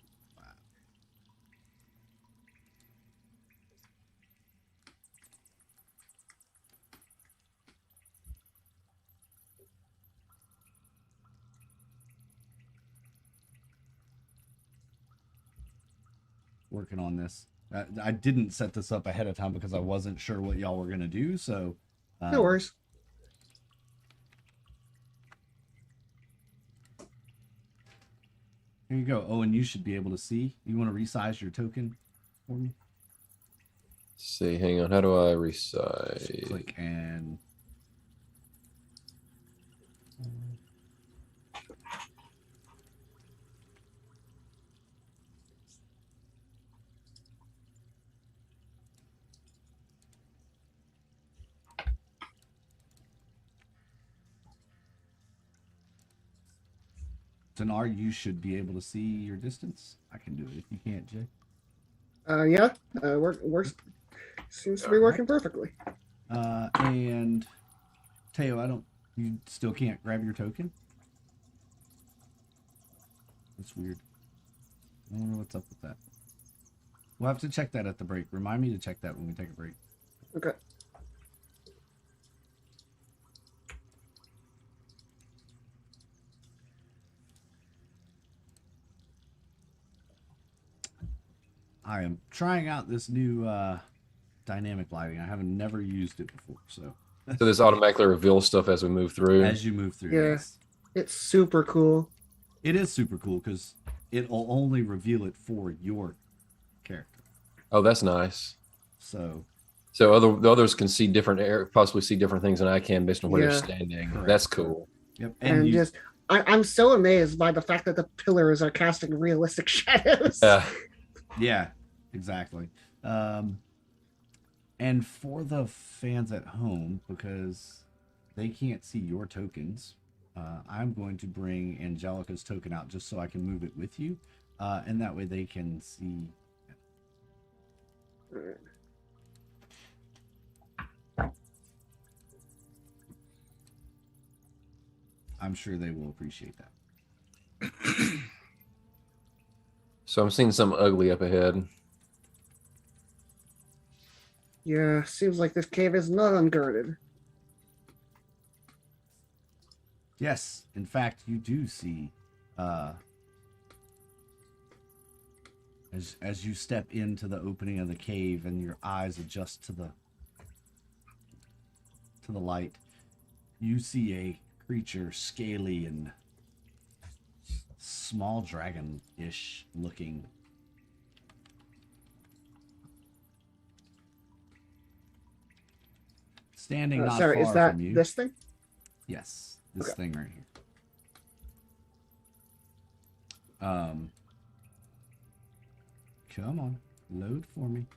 Working on this. I didn't set this up ahead of time because I wasn't sure what y'all were gonna do. So no worries. Here you go. Oh, and you should be able to see. You want to resize your token for me? Let's see, hang on. How do I resize? Just click and. Dinar, you should be able to see your distance. I can do it if you can't, Jay. Yeah, works. Seems to be working perfectly. And Teo, you still can't grab your token? That's weird. I don't know what's up with that. We'll have to check that at the break. Remind me to check that when we take a break. Okay. I am trying out this new dynamic lighting. I haven't never used it before, so this automatically reveals stuff as we move through. As you move through, yeah, yes. It's super cool. It is super cool because it will only reveal it for your character. Oh, that's nice. So the others can see possibly see different things than I can based on where they're standing. Correct. That's cool. Yep, and I'm so amazed by the fact that the pillars are casting realistic shadows. Yeah, exactly. And for the fans at home, because they can't see your tokens, I'm going to bring Angelica's token out just so I can move it with you, and that way they can see. I'm sure they will appreciate that. So I'm seeing something ugly up ahead. Yeah, seems like this cave is not unguarded. Yes, in fact, you do see, as you step into the opening of the cave and your eyes adjust to the light, you see a creature, scaly and small dragon-ish looking. Standing not sorry, far is that from you. this thing? Yes, this Okay. thing right here. Come on, load for me.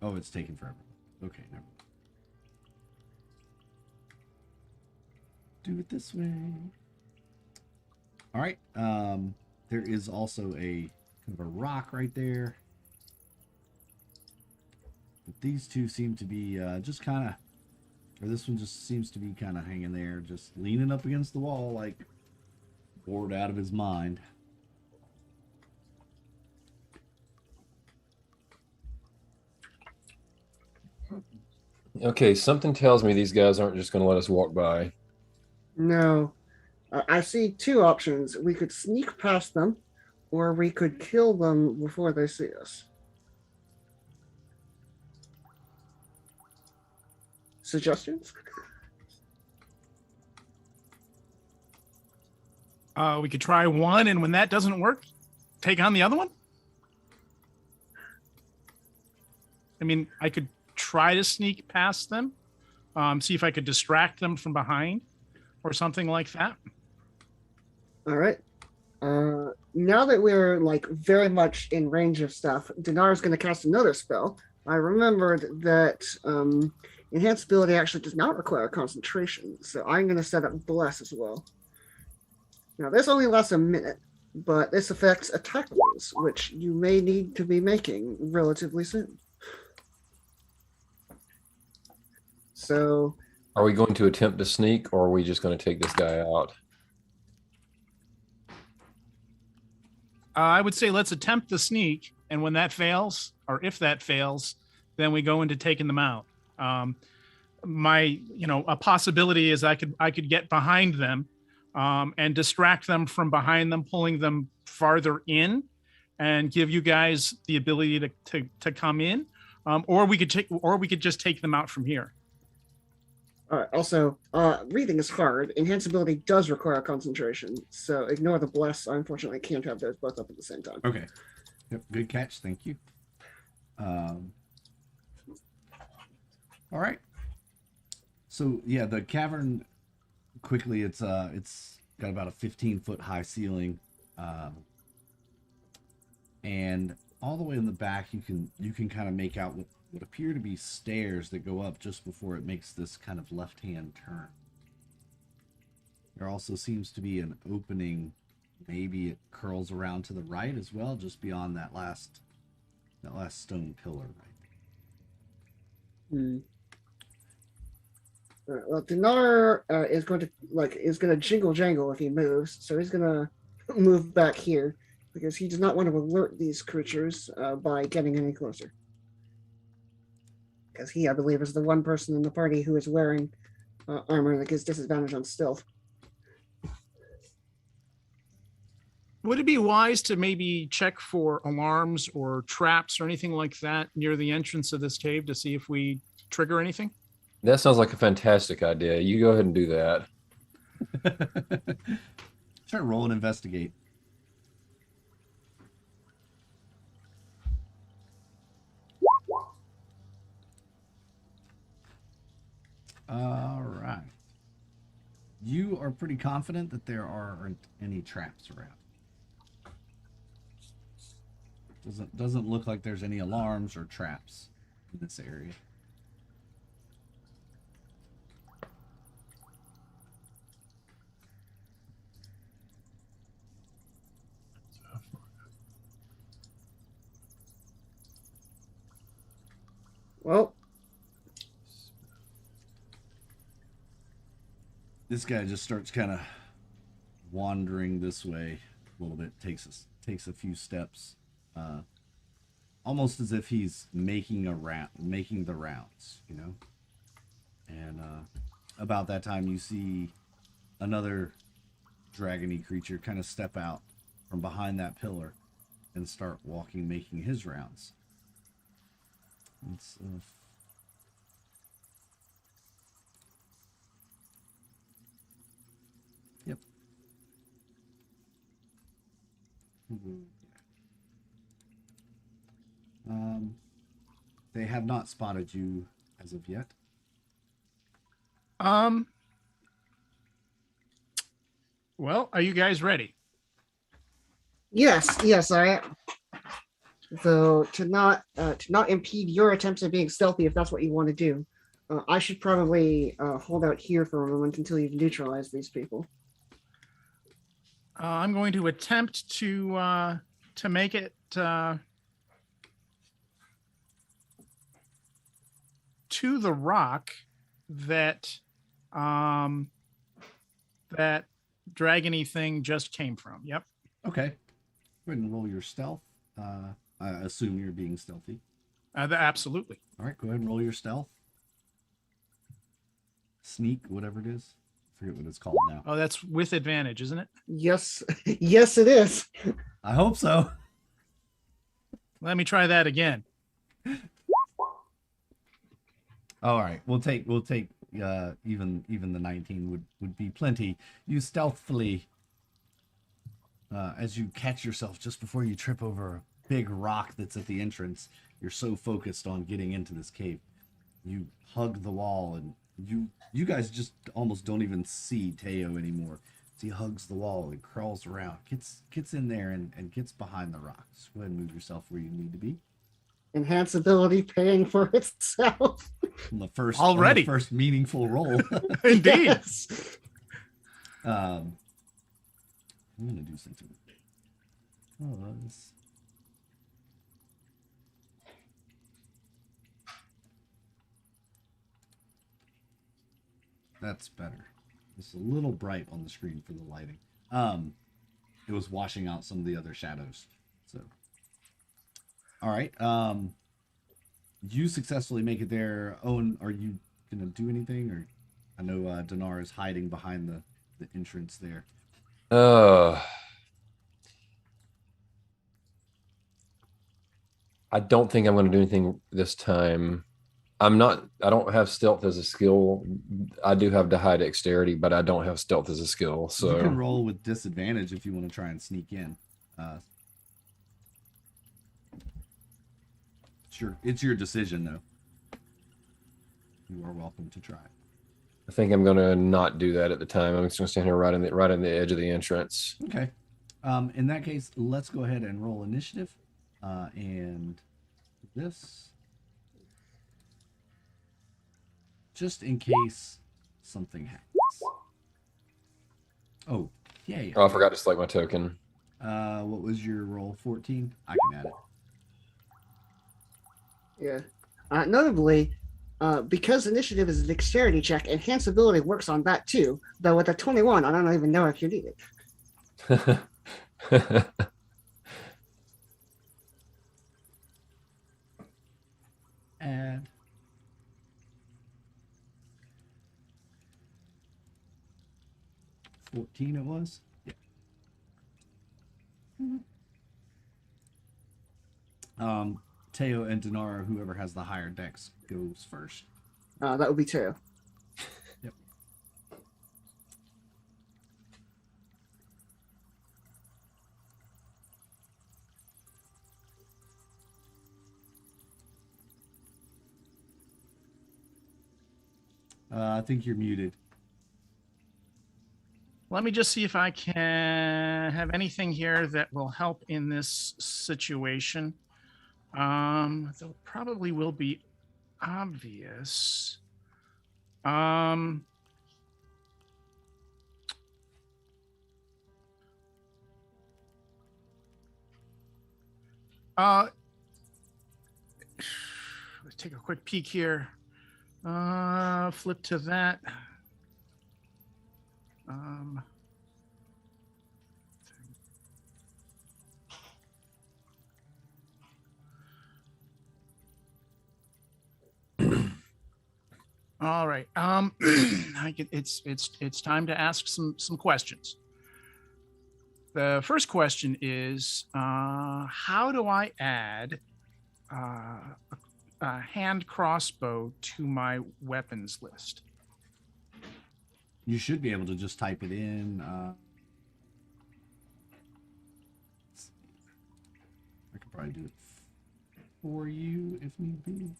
Oh, it's taking forever. Okay, never mind. Do it this way. All right. There is also a kind of a rock right there. But these two seem to be just kind of, or this one just seems to be kind of hanging there, just leaning up against the wall, like bored out of his mind. Okay, something tells me these guys aren't just going to let us walk by. No. I see two options. We could sneak past them, or we could kill them before they see us. Suggestions? We could try one, and when that doesn't work, take on the other one. I mean, I could try to sneak past them, see if I could distract them from behind or something like that. All right. Now that we're like very much in range of stuff, Dinar's going to cast another spell. I remembered that enhanced ability actually does not require concentration, so I'm going to set up Bless as well. Now, this only lasts a minute, but this affects attack rolls, which you may need to be making relatively soon. So, are we going to attempt to sneak, or are we just going to take this guy out? I would say let's attempt the sneak, and when that fails, or if that fails, then we go into taking them out. A possibility is I could get behind them and distract them from behind them, pulling them farther in, and give you guys the ability to come in, or we could just take them out from here. Also, breathing is hard. Enhanced ability does require concentration, so ignore the Bless. I unfortunately can't have those both up at the same time. Okay. Yep. Good catch. Thank you. All right. So yeah, the cavern quickly. It's got about a 15-foot high ceiling, and all the way in the back, you can kind of make out what appear to be stairs that go up just before it makes this kind of left-hand turn. There also seems to be an opening. Maybe it curls around to the right as well, just beyond that last stone pillar right there. Well, Dinar is going to jingle jangle if he moves, so he's going to move back here because he does not want to alert these creatures by getting any closer. Because he, I believe, is the one person in the party who is wearing armor that gives disadvantage on stealth. Would it be wise to maybe check for alarms or traps or anything like that near the entrance of this cave to see if we trigger anything? That sounds like a fantastic idea. You go ahead and do that. Try to roll and investigate. All right. You are pretty confident that there aren't any traps around. Doesn't look like there's any alarms or traps in this area. Well, this guy just starts kind of wandering this way a little bit. Takes a few steps, almost as if he's making the rounds, you know. And about that time, you see another dragony creature kind of step out from behind that pillar and start walking, making his rounds. It's yep. They have not spotted you as of yet. Well, are you guys ready? yes, I am. though to not impede your attempts at being stealthy, if that's what you want to do, I should probably hold out here for a moment until you've neutralized these people. I'm going to attempt to make it to the rock that that dragony thing just came from. Yep. Okay. Go ahead and roll your stealth. I assume you're being stealthy. Absolutely. All right, go ahead and roll your stealth. Sneak, whatever it is. I forget what it's called now. Oh, that's with advantage, isn't it? Yes, yes, it is. I hope so. Let me try that again. All right, we'll take even the 19 would be plenty. You stealthily, as you catch yourself just before you trip over a big rock that's at the entrance. You're so focused on getting into this cave, you hug the wall, and you guys just almost don't even see Teo anymore. So he hugs the wall and crawls around, gets in there and gets behind the rocks. Go ahead and move yourself where you need to be. Enhance ability paying for itself. On the first meaningful roll. Indeed. Yes. I'm gonna do something. That's better. It's a little bright on the screen for the lighting. It was washing out some of the other shadows. So, all right. You successfully make it there. Owen, are you gonna do anything? Or I know Dinar is hiding behind the entrance there. I don't think I'm going to do anything this time. I don't have stealth as a skill. I do have high dexterity, but I don't have stealth as a skill. So you can roll with disadvantage if you want to try and sneak in. Sure, it's your decision though. You are welcome to try. I think I'm going to not do that at the time. I'm just going to stand here right on the edge of the entrance. Okay. In that case, let's go ahead and roll initiative. And this, just in case something happens. Oh, yay. Oh, I forgot to select my token. What was your roll? 14? I can add it. Yeah. Notably, because initiative is a dexterity check, enhance ability works on that too. Though with a 21, I don't even know if you need it. Add. $14 it was? Yeah. Teo and Dinar, whoever has the higher dex, goes first. That would be Teo. Yep. I think you're muted. Let me just see if I can have anything here that will help in this situation. Though probably will be obvious. Let's take a quick peek here. Flip to that. All right. It's time to ask some questions. The first question is, how do I add a hand crossbow to my weapons list? You should be able to just type it in. I could probably do it for you if need be.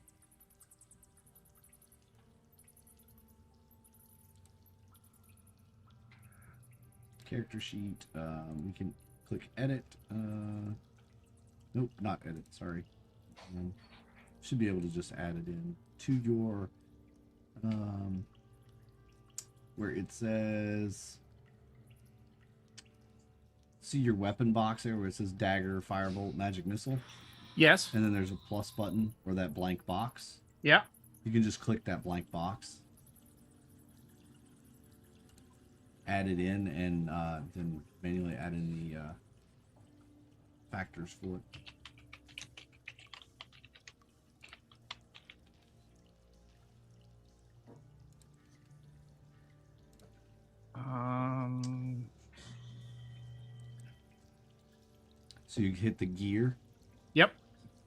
Character sheet. We can click edit. Nope, not edit. Sorry. Should be able to just add it in to your where it says, see your weapon box there where it says dagger, firebolt, magic missile, Yes. and then there's a plus button or that blank box. Yeah. You can just click that blank box, add it in, and then manually add in the factors for it. So you hit the gear. Yep.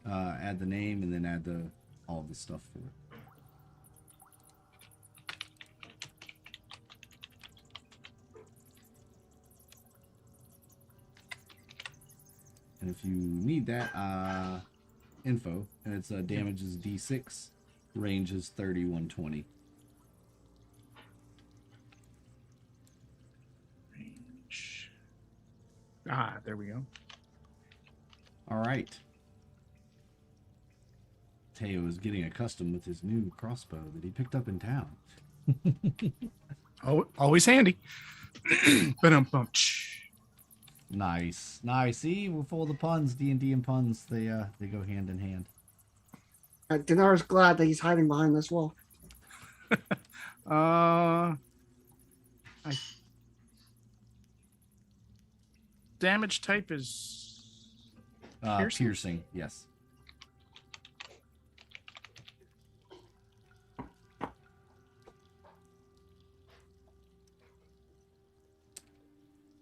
Add the name, and then add all of the stuff for it. And if you need that info, and it's damage is D6, range is 30, 120. Range. There we go. All right. Teo is getting accustomed with his new crossbow that he picked up in town. Oh, always handy. Ba-dum-bum. Nice. See, we're full of the puns. D&D and puns, they go hand in hand. Dinar's glad that he's hiding behind this wall. Damage type is Piercing, yes.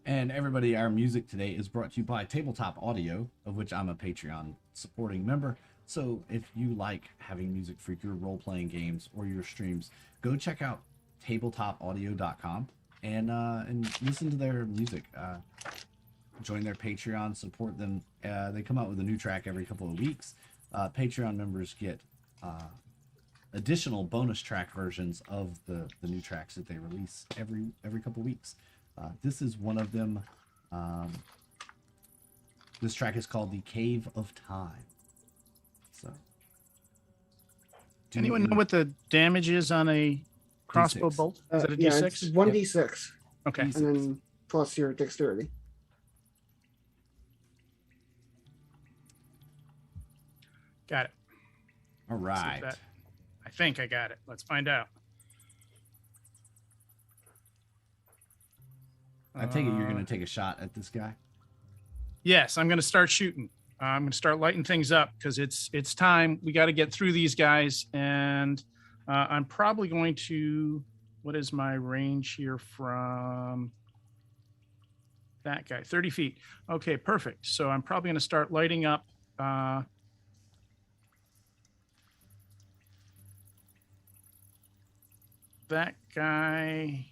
And everybody, our music today is brought to you by Tabletop Audio, of which I'm a Patreon supporting member. So if you like having music for your role-playing games or your streams, go check out tabletopaudio.com and listen to their music. Join their Patreon, support them. They come out with a new track every couple of weeks. Patreon members get additional bonus track versions of the new tracks that they release every couple of weeks. This is one of them. This track is called The Cave of Time. So, anyone know what the damage is on a crossbow D6. bolt? Is it a Yeah, D6? it's 1d6, Okay. and then plus your dexterity. Got it. All Let's see if right. that- I think I got it. Let's find out. I take it you're going to take a shot at this guy. Yes, I'm going to start shooting. I'm going to start lighting things up because it's time. We got to get through these guys, and I'm probably going to. What is my range here from that guy? 30 feet. Okay, perfect. So I'm probably going to start lighting up. That guy.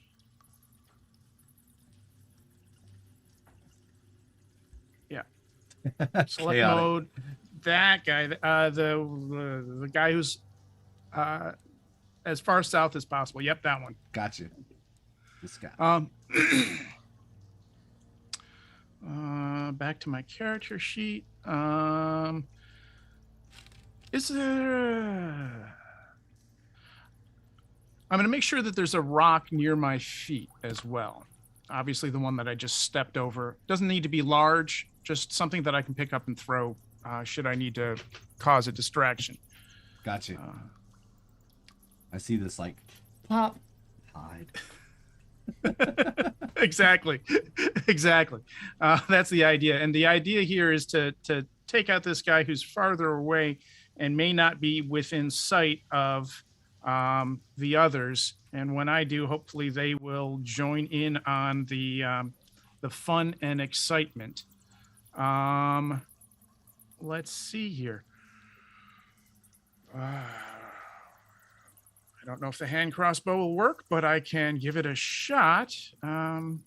Select Chaotic. mode. That guy, the guy who's as far south as possible. Yep, that one. Gotcha. This guy. Back to my character sheet. Is there? I'm going to make sure that there's a rock near my feet as well. Obviously, the one that I just stepped over doesn't need to be large. Just something that I can pick up and throw should I need to cause a distraction. Gotcha. I see this like pop, hide. Exactly. That's the idea. And the idea here is to take out this guy who's farther away and may not be within sight of the others. And when I do, hopefully they will join in on the fun and excitement. Let's see here. I don't know if the hand crossbow will work, but I can give it a shot. Oh,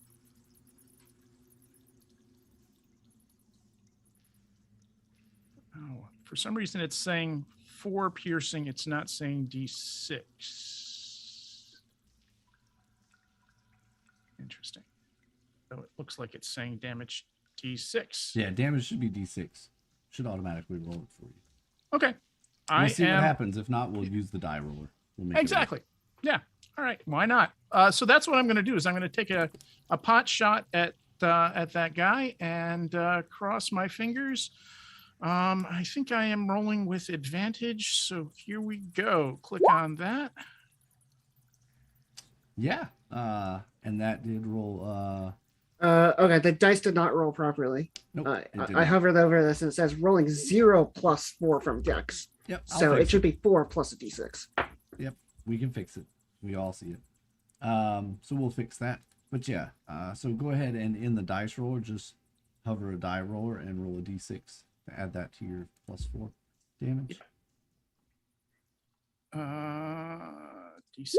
for some reason it's saying 4 piercing. It's not saying D6. Interesting. So it looks like it's saying damage D6. Yeah, damage should be D6. should automatically roll it for you. Okay. We'll see what happens. If not, we'll use the die roller. We'll make Exactly. Yeah. All right. Why not? So that's what I'm going to do. Is I'm going to take a pot shot at that guy and cross my fingers. I think I am rolling with advantage. So here we go. Click on that. Yeah. And that did roll. Okay, the dice did not roll properly. Nope. I hovered over this and it says rolling 0 plus 4 from Dex. Yep. So it should be 4 plus a d6. Yep. We can fix it. We all see it. So we'll fix that. But yeah. So go ahead and in the dice roller, just hover a die roller and roll a d6 to add that to your +4 damage. D6.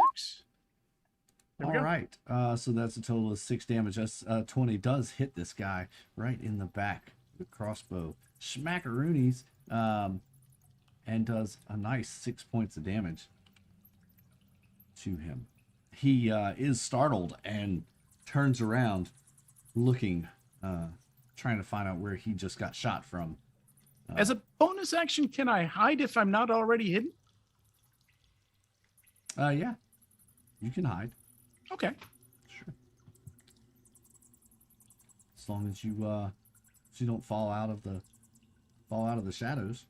All right. So that's a total of 6 damage. That's 20 does hit this guy right in the back with crossbow. Schmackaroonies. And does a nice 6 points of damage to him. He is startled and turns around looking, trying to find out where he just got shot from. As a bonus action, can I hide if I'm not already hidden? Yeah, you can hide. Okay. Sure. As long as you don't fall out of the shadows.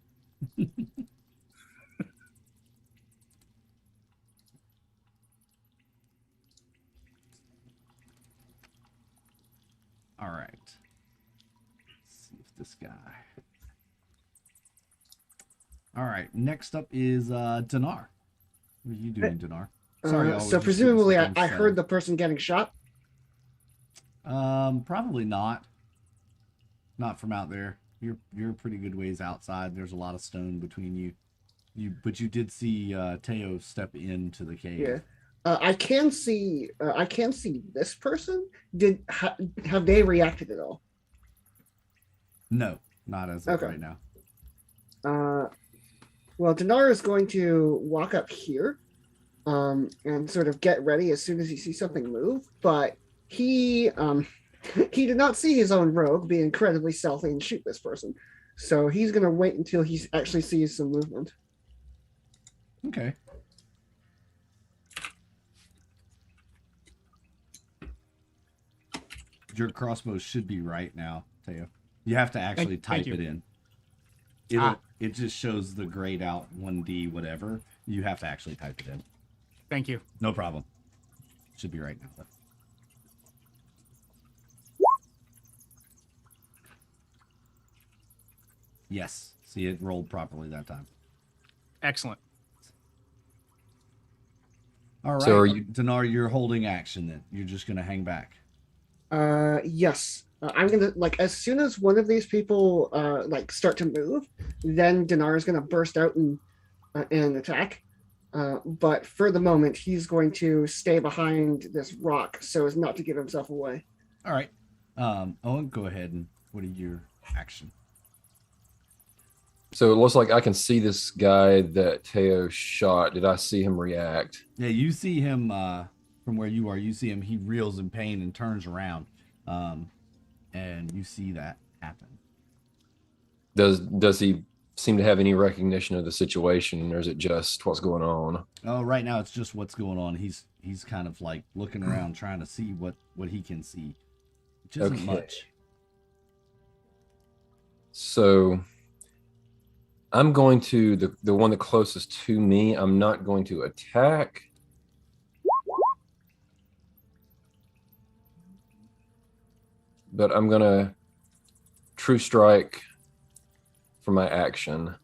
All right. Let's see if this guy. All right. Next up is Dinar. What are you doing, Dinar? Sorry. So presumably, I heard the person getting shot. Probably not. Not from out there. You're a pretty good ways outside. There's a lot of stone between you. But you did see Teo step into the cave. Yeah. I can see this person. Have they reacted at all? No, not as of right now. Well, Dinar is going to walk up here, and sort of get ready as soon as he sees something move. But he did not see his own rogue be incredibly stealthy and shoot this person, so he's going to wait until he actually sees some movement. Okay. Your crossbow should be right now, Teo. You have to actually type it in. It just shows the grayed out 1D whatever. You have to actually type it in. Thank you. No problem. Should be right now. Though. Yes. See, it rolled properly that time. Excellent. All right. So Dinar, you're holding action then. You're just going to hang back. Yes. I'm gonna as soon as one of these people start to move, then Dinar is gonna burst out and attack. But for the moment, he's going to stay behind this rock so as not to give himself away. All right. Owen, go ahead and what are your action? So it looks like I can see this guy that Teo shot. Did I see him react? Yeah, you see him from where you are. You see him. He reels in pain and turns around. And you see that happen. Does he seem to have any recognition of the situation, or is it just what's going on? Oh, right now it's just what's going on. He's kind of like looking around trying to see what he can see, which isn't much. So I'm going to the one the closest to me. I'm not going to attack. But I'm gonna true strike for my action.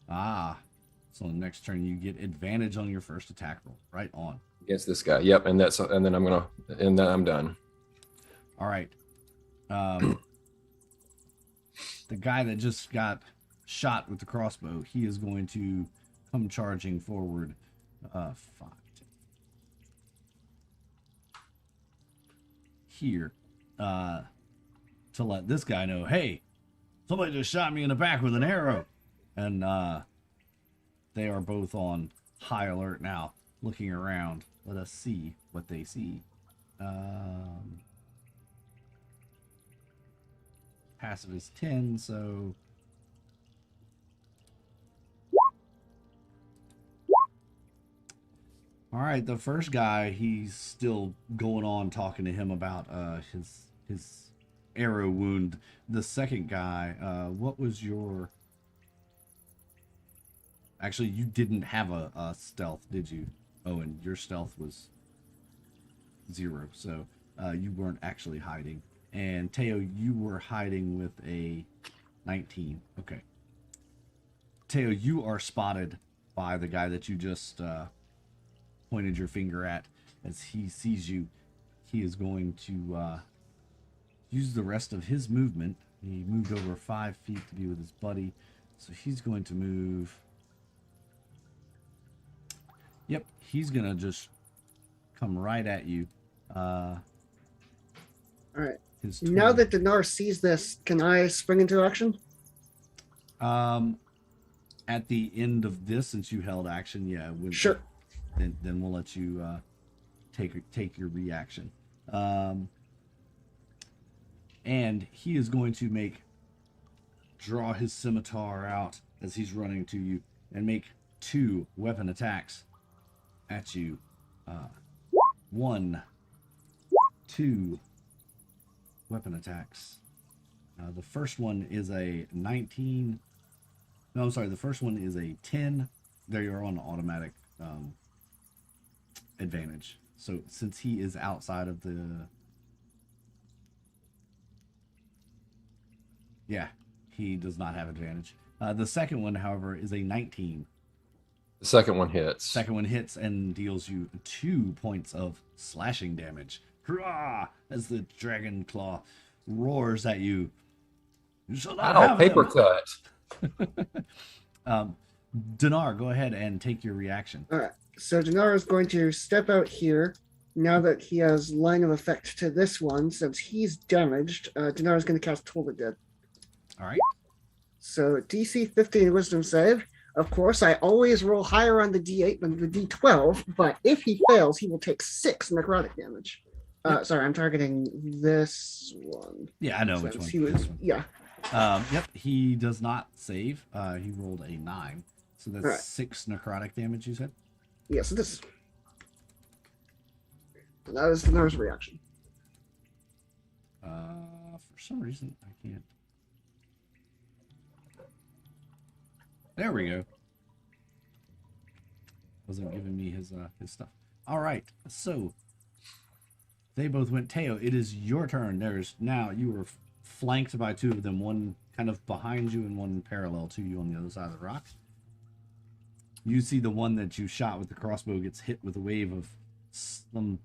So the next turn you get advantage on your first attack roll. Right on. Against this guy. Yep, and then I'm done. All right. The guy that just got shot with the crossbow, he is going to come charging forward 5. Here. To let this guy know, hey, somebody just shot me in the back with an arrow. And they are both on high alert now, looking around. Let us see what they see. Passive is 10, so All right, the first guy, he's still going on talking to him about his arrow wound. The second guy, what was your? Actually, you didn't have a stealth, did you? Oh, and your stealth was 0, so you weren't actually hiding. And Teo, you were hiding with a 19. Okay. Teo, you are spotted by the guy that you just pointed your finger at. As he sees you, he is going to use the rest of his movement. He moved over 5 feet to be with his buddy, so he's going to move. Yep, he's gonna just come right at you. All right. His Now that Dinar sees this, can I spring into action? At the end of this, since you held action, yeah, Sure. Then we'll let you take your reaction. And he is going to draw his scimitar out as he's running to you and make 2 weapon attacks at you. 1, 2 weapon attacks. The first one is a 19. No, I'm sorry. The first one is a 10. There you're on automatic advantage. So since he is outside of the... Yeah, he does not have advantage. The second one, however, is a 19. The second one hits. Second one hits and deals you 2 points of slashing damage. Hurrah! As the dragon claw roars at you. You shall not have paper them. cut. Dinar, go ahead and take your reaction. All right. So Dinar is going to step out here. Now that he has line of effect to this one, since he's damaged, Dinar is going to cast Toll the Dead. All right. So DC 15 Wisdom save. Of course, I always roll higher on the D8 than the D12, but if he fails, he will take 6 necrotic damage. Sorry, I'm targeting this one. Yeah, I know which one. This one. Yeah. Yep, he does not save. He rolled a 9. So that's right. 6 necrotic damage, you said? Yes, it is. And that is Dinar's reaction. For some reason, I can't. There we go. Wasn't giving me his stuff. All right, so they both went. Teo, it is your turn. Now you were flanked by 2 of them, one kind of behind you and one parallel to you on the other side of the rock. You see the one that you shot with the crossbow gets hit with a wave of some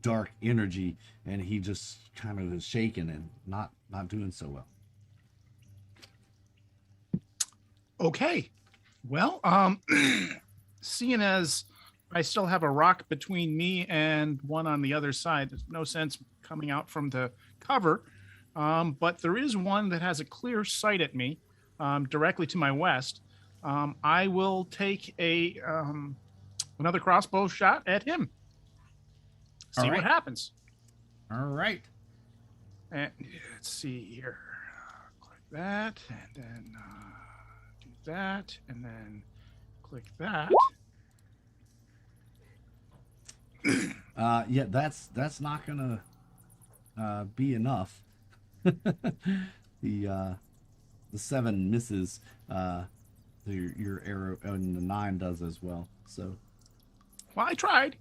dark energy, and he just kind of is shaken and not doing so well. Okay. Well, seeing as I still have a rock between me and one on the other side, there's no sense coming out from the cover. But there is one that has a clear sight at me, directly to my west. I will take another crossbow shot at him. See what happens. All right. And let's see here. Click that, and then do that, and then click that. Yeah, that's not gonna be enough. The 7 misses. Your arrow, and the 9 does as well. So, Well, I tried.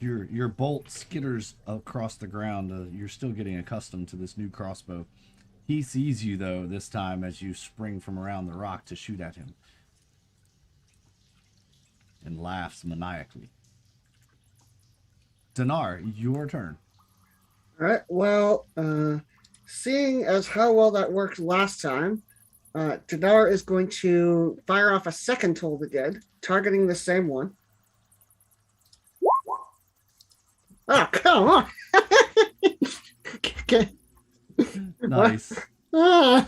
your bolt skitters across the ground. You're still getting accustomed to this new crossbow. He sees you though this time as you spring from around the rock to shoot at him, and laughs maniacally. Dinar, your turn. All right. Well, seeing as how well that worked last time, Dinar is going to fire off a second Toll the Dead, targeting the same one. Oh, come on! Okay. Nice. This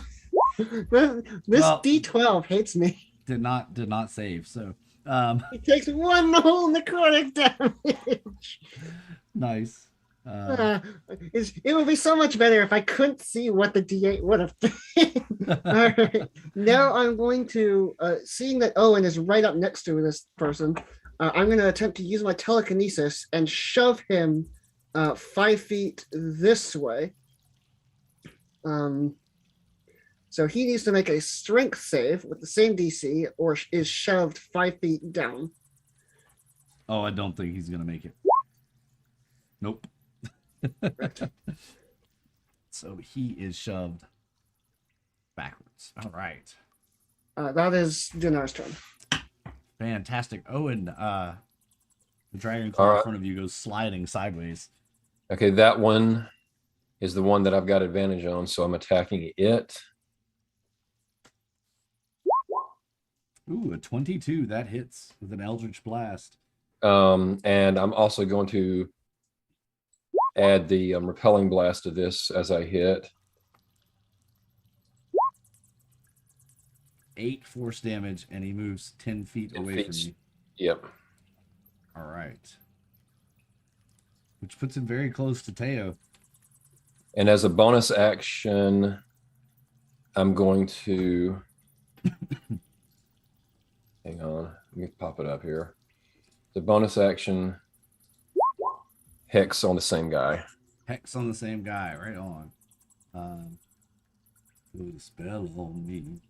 D12 hates me. Did not save. So, It takes 1 whole necrotic damage. nice. It would be so much better if I couldn't see what the D8 would have been. All right. Now I'm going to, seeing that Owen is right up next to this person, I'm going to attempt to use my telekinesis and shove him 5 feet this way. So he needs to make a strength save with the same DC or is shoved 5 feet down. Oh, I don't think he's going to make it. Nope. So he is shoved backwards. All right. That is Dinar's turn. Fantastic. Oh, and the dragon claw in front of you goes sliding sideways. Okay, that one is the one that I've got advantage on, so I'm attacking it. Ooh, a 22. That hits with an Eldritch Blast. And I'm also going to add the repelling blast to this as I hit. 8 force damage, and he moves 10 feet away from you. Yep. All right. Which puts him very close to Teo. And as a bonus action, I'm going to... Hang on. Let me pop it up here. The bonus action, Hex on the same guy. Hex on the same guy. Right on. Put a spell on me.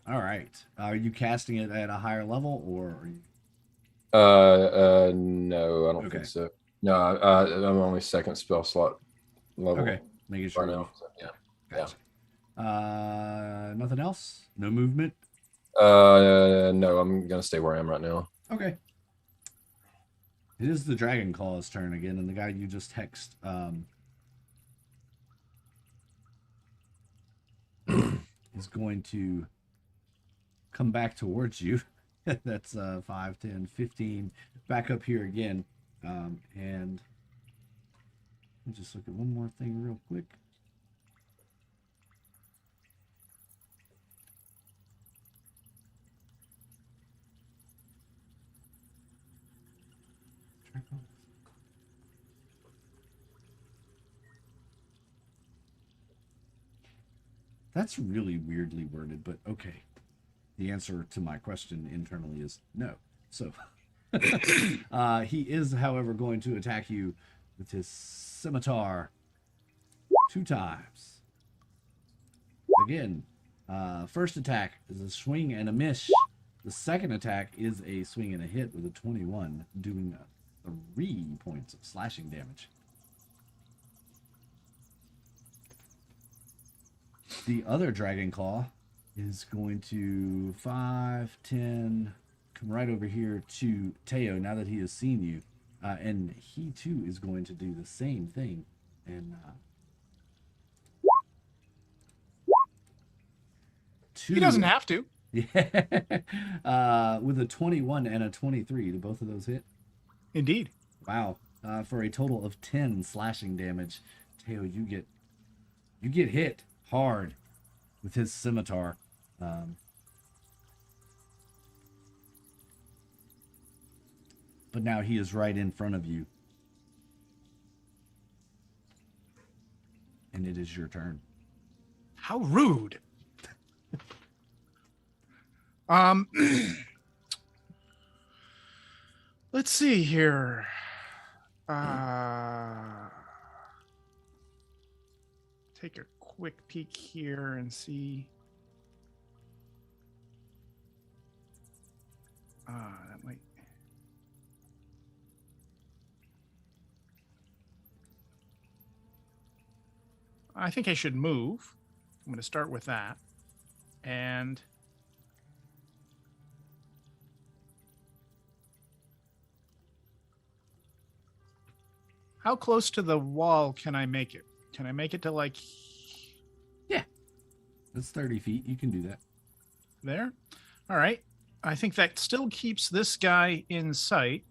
All right. Are you casting it at a higher level, or are you... No, I don't think so. No, I'm only second spell slot level. Okay, making sure. Right now. So, yeah. Gotcha. Nothing else? No movement? No, I'm gonna stay where I am right now. Okay. It is the Dragon Claw's turn again, and the guy you just hexed is going to come back towards you. That's 5, 10, 15. Back up here again. And let me just look at one more thing real quick. That's really weirdly worded, but okay. The answer to my question internally is no. So he is, however, going to attack you with his scimitar 2 times. Again, first attack is a swing and a miss. The second attack is a swing and a hit with a 21, doing 3 points of slashing damage. The other Dragon Claw is going to 5, 10, come right over here to Teo now that he has seen you. And he too is going to do the same thing. And he doesn't have to. Yeah. With a 21 and a 23. Do both of those hit? Indeed. Wow. For a total of 10 slashing damage. Teo, you get hit hard with his scimitar. But now he is right in front of you. And it is your turn. How rude. Let's see here. Take a quick peek here and see. That might. I think I should move. I'm going to start with that. And how close to the wall can I make it? Can I make it to like... Yeah. That's 30 feet. You can do that. There? All right. I think that still keeps this guy in sight.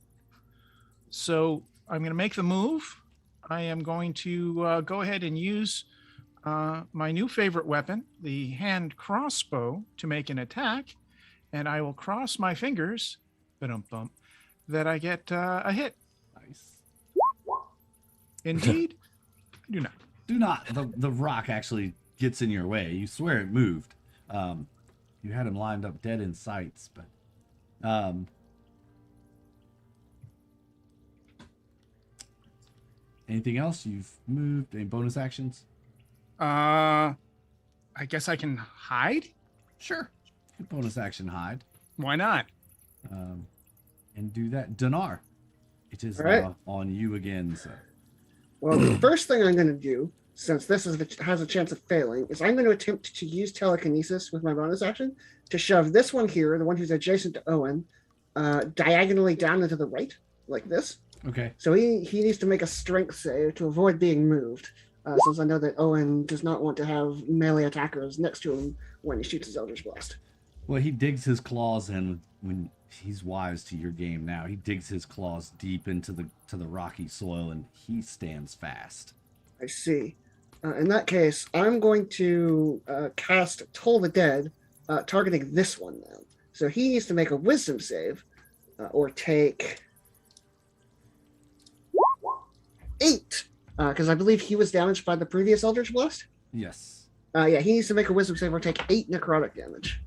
So I'm going to make the move. I am going to go ahead and use my new favorite weapon, the hand crossbow, to make an attack. And I will cross my fingers, ba-dum-bum, that I get a hit. Nice. Indeed. Do not. Do not. The rock actually gets in your way. You swear it moved. You had him lined up dead in sights, but Anything else? You've moved. Any bonus actions? I guess I can hide. Sure. Good bonus action hide. Why not? And do that. Dinar, it is All right. now on you again, sir. Well, the first thing I'm going to do, since this has a chance of failing, is I'm going to attempt to use telekinesis with my bonus action to shove this one here, the one who's adjacent to Owen, diagonally down into the right, like this. Okay. So he needs to make a strength save to avoid being moved, since I know that Owen does not want to have melee attackers next to him when he shoots his Eldritch Blast. Well, he digs his claws in when he's wise to your game now. He digs his claws deep into the rocky soil, and he stands fast. I see. In that case, I'm going to cast Toll the Dead, targeting this one now. So he needs to make a Wisdom save, or take 8, because I believe he was damaged by the previous Eldritch Blast. Yes. Yeah, he needs to make a Wisdom save or take 8 necrotic damage.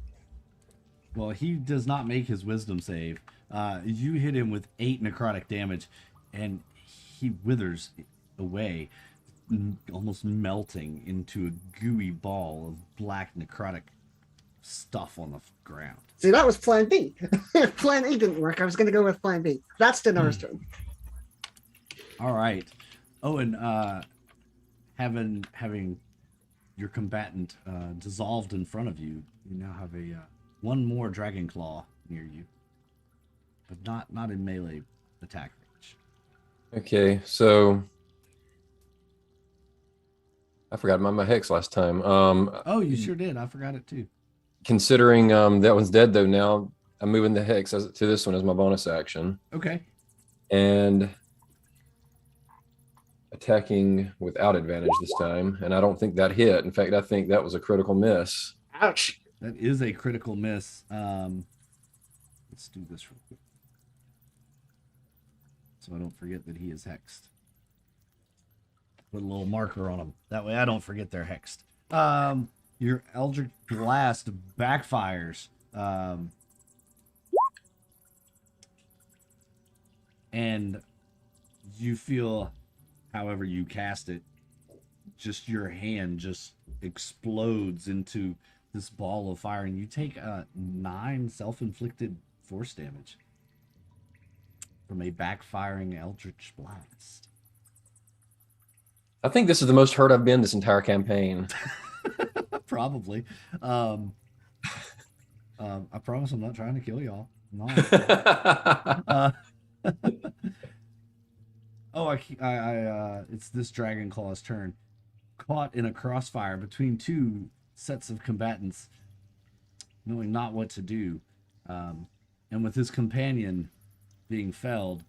Well, he does not make his wisdom save. You hit him with 8 necrotic damage, and he withers away, almost melting into a gooey ball of black necrotic stuff on the ground. See, that was Plan B. Plan A didn't work. I was going to go with Plan B. That's Dinar's turn. All right. Oh, and having your combatant dissolved in front of you, you now have a one more dragon claw near you, but not in melee attack range. Okay, so I forgot my hex last time. Oh, you sure did. I forgot it too. Considering that one's dead though, now I'm moving the hex to this one as my bonus action. Okay. And attacking without advantage this time, and I don't think that hit. In fact, I think that was a critical miss. Ouch. That is a critical miss. Let's do this real quick, so I don't forget that he is hexed. Put a little marker on him. That way I don't forget they're hexed. Your Eldritch Blast backfires. And you feel, however you cast it, just your hand just explodes into this ball of fire, and you take 9 self-inflicted force damage from a backfiring Eldritch Blast. I think this is the most hurt I've been this entire campaign. Probably. I promise I'm not trying to kill y'all. I'm not. It's this Dragon Claw's turn. Caught in a crossfire between 2 sets of combatants, knowing not what to do, and with his companion being felled.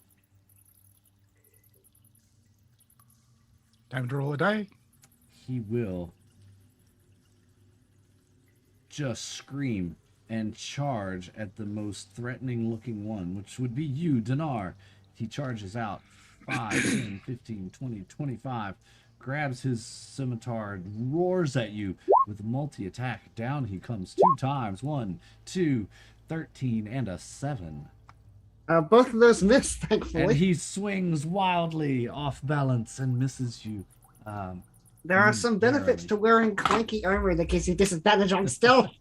Time to roll a die. He will just scream and charge at the most threatening looking one, which would be you, Dinar. He charges out 5, 10, 15, 20, 25, grabs his scimitar, roars at you with a multi-attack. Down he comes 2 times. 1, 2, 13, and a 7. Both of those miss, thankfully. And he swings wildly off balance and misses you. There are some benefits to wearing clanky armor that gives you disadvantage on stealth.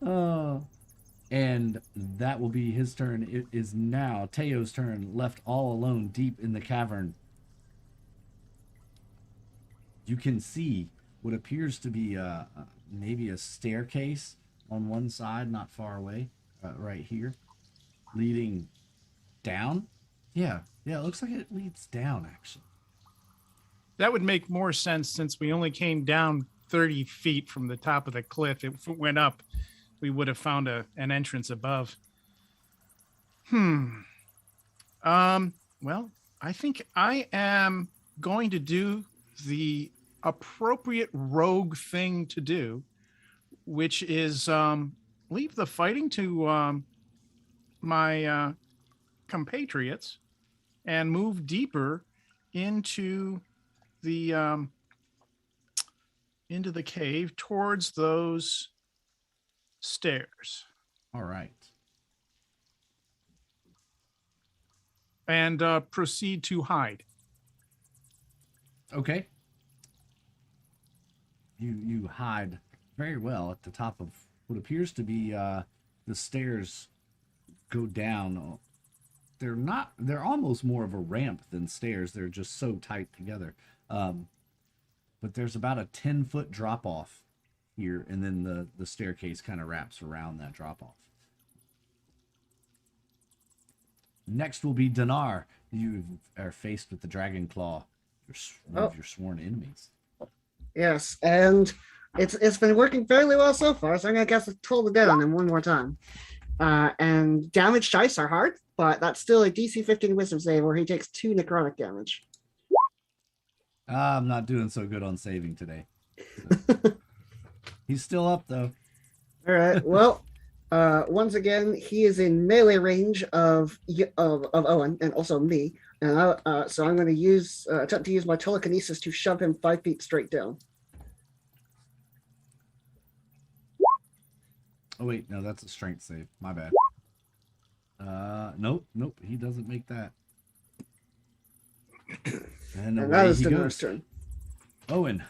And that will be his turn. It is now Teo's turn, left all alone deep in the cavern. You can see what appears to be maybe a staircase on one side, not far away, right here, leading down. Yeah, it looks like it leads down, actually. That would make more sense since we only came down 30 feet from the top of the cliff. If it went up, we would have found an entrance above. Well, I think I am going to do the appropriate rogue thing to do, which is leave the fighting to my compatriots and move deeper into the cave towards those stairs. All right. and proceed to hide. Okay. You hide very well at the top of what appears to be the stairs go down. They're almost more of a ramp than stairs. They're just so tight together. But there's about a 10-foot drop off here, and then the staircase kind of wraps around that drop off. Next will be Dinar. You are faced with the Dragon Claw, one of your sworn enemies. Yes, and it's been working fairly well so far, so I'm gonna guess Toll the Dead on him one more time. And damage dice are hard, but that's still a DC 15 Wisdom save where he takes 2 necrotic damage. I'm not doing so good on saving today. So. He's still up though. All right. Well, once again, he is in melee range of Owen and also me, and so I'm going to attempt to use my telekinesis to shove him 5 feet straight down. Oh wait, no, that's a strength save. My bad. Nope, he doesn't make that. And that away is he Dinar's goes. turn. Owen,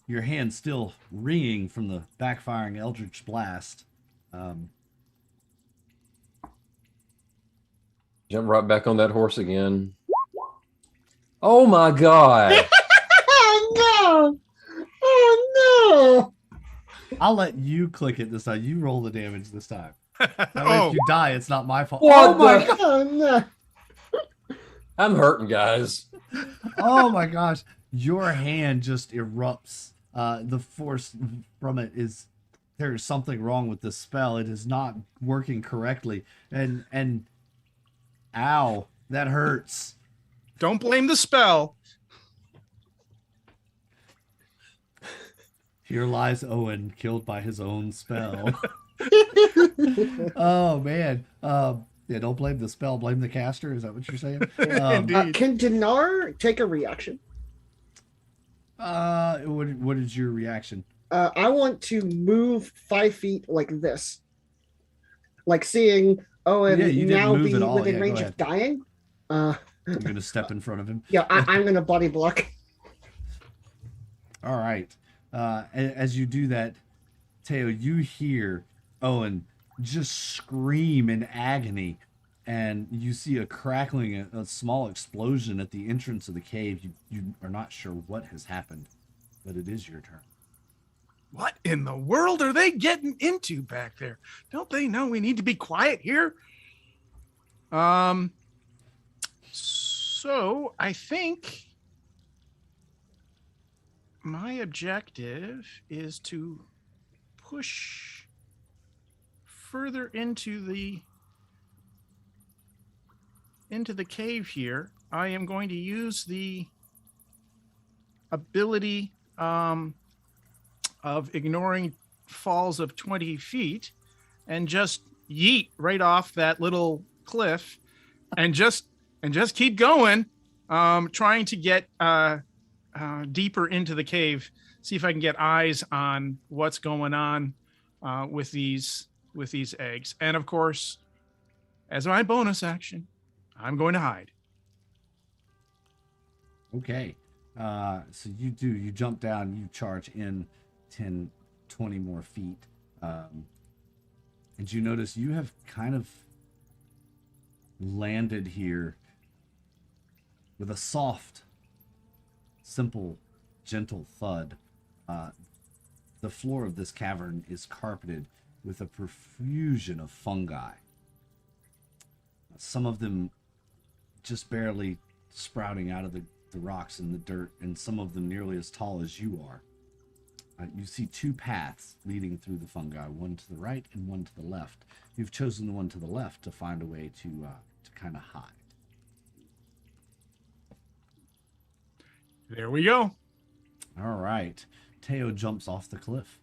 your hand still ringing from the backfiring Eldritch Blast. Jump right back on that horse again. Oh my god! Oh no! Oh no! I'll let you click it this time. You roll the damage this time. That way Oh, if you die, it's not my fault. What Oh my the- god! Oh no! I'm hurting, guys. Oh my gosh! Your hand just erupts. The force from it is there's something wrong with the spell. It is not working correctly. And ow, that hurts. don't blame the spell. Here lies Owen, killed by his own spell. Oh man. Yeah, don't blame the spell, blame the caster. Is that what you're saying? Indeed. Can Dinar take a reaction? What is your reaction? I want to move 5 feet like this, like seeing Owen Yeah, you didn't now move be at all. within Yeah, go range ahead. of dying. You're gonna step in front of him. Yeah, I'm gonna body block. All right. As you do that, Teo, you hear Owen just scream in agony, and you see a crackling, a small explosion at the entrance of the cave. You are not sure what has happened, but it is your turn. What in the world are they getting into back there? Don't they know we need to be quiet here? So I think my objective is to push further into the cave here. I am going to use the ability of ignoring falls of 20 feet and just yeet right off that little cliff and just keep going, trying to get deeper into the cave, see if I can get eyes on what's going on with these eggs. And of course, as my bonus action, I'm going to hide. Okay. So you jump down, you charge in 10, 20 more feet. And you notice you have kind of landed here with a soft, simple, gentle thud. The floor of this cavern is carpeted with a profusion of fungi. Some of them just barely sprouting out of the rocks and the dirt, and some of them nearly as tall as you are. You see 2 paths leading through the fungi, one to the right and one to the left. You've chosen the one to the left to find a way to kind of hide. There we go. All right. Teo jumps off the cliff.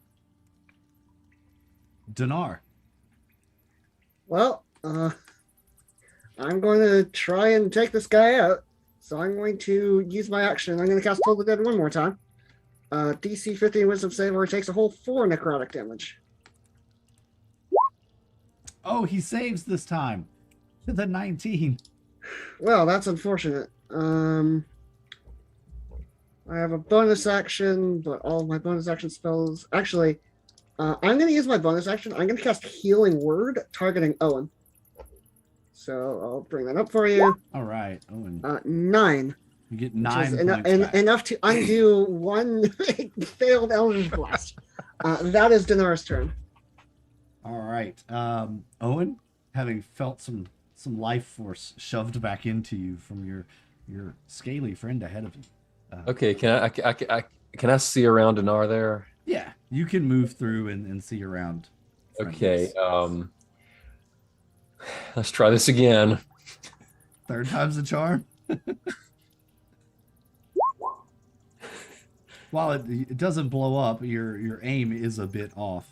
Dinar. Well, I'm going to try and take this guy out. So I'm going to use my action. I'm going to cast Toll the Dead one more time. DC 15 Wisdom save where he takes a whole 4 necrotic damage. Oh, he saves this time. To the 19. Well, that's unfortunate. I have a bonus action, but all of my bonus action spells. Actually, I'm going to use my bonus action. I'm going to cast Healing Word targeting Owen. So I'll bring that up for you. All right, Owen. 9. You get Which is 9 points back. enough to undo one failed Eldritch Blast. That is Dinar's turn. All right, Owen, having felt some life force shoved back into you from your scaly friend ahead of you. Okay, can I see around Dinar there? Yeah, you can move through and see around. Okay, friendlies. let's try this again. Third time's the charm. While it doesn't blow up, your aim is a bit off.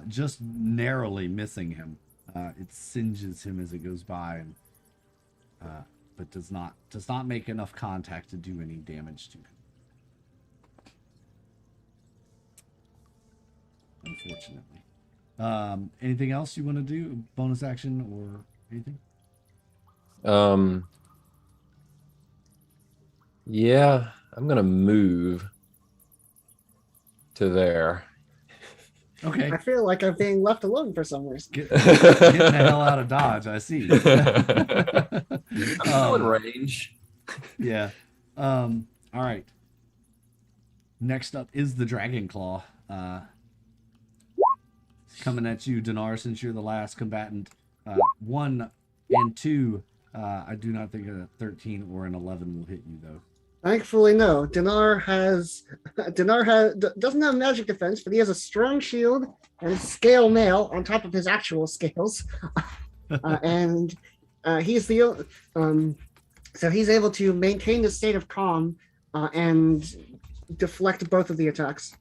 Just narrowly missing him. It singes him as it goes by, and but does not make enough contact to do any damage to him. Unfortunately. Anything else you want to do? Bonus action or anything? Yeah, I'm gonna move to there. Okay. I feel like I'm being left alone for some reason. Getting the hell out of Dodge, I see. I'm still in range. Yeah. All right. Next up is the Dragon Claw. Coming at you, Dinar, since you're the last combatant. 1 and 2, I do not think a 13 or an 11 will hit you, though. Thankfully, no. Dinar doesn't have magic defense, but he has a strong shield and scale mail on top of his actual scales, and he's the so he's able to maintain the state of calm and deflect both of the attacks.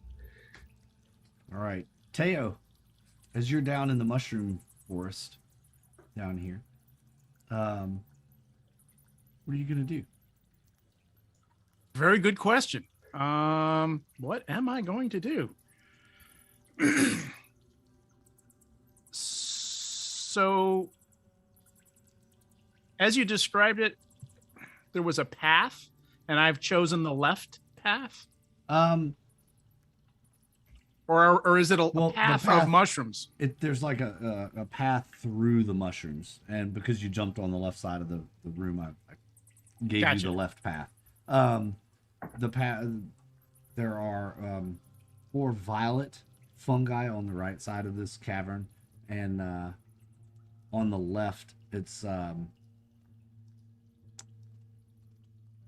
All right, Teo, as you're down in the mushroom forest down here, what are you gonna do? Very good question. What am I going to do? So, as you described it, there was a path, and I've chosen the left path. Or is it a path of mushrooms? There's like a path through the mushrooms, and because you jumped on the left side of the room, I gave you the left path. The path, there are 4 violet fungi on the right side of this cavern, and on the left it's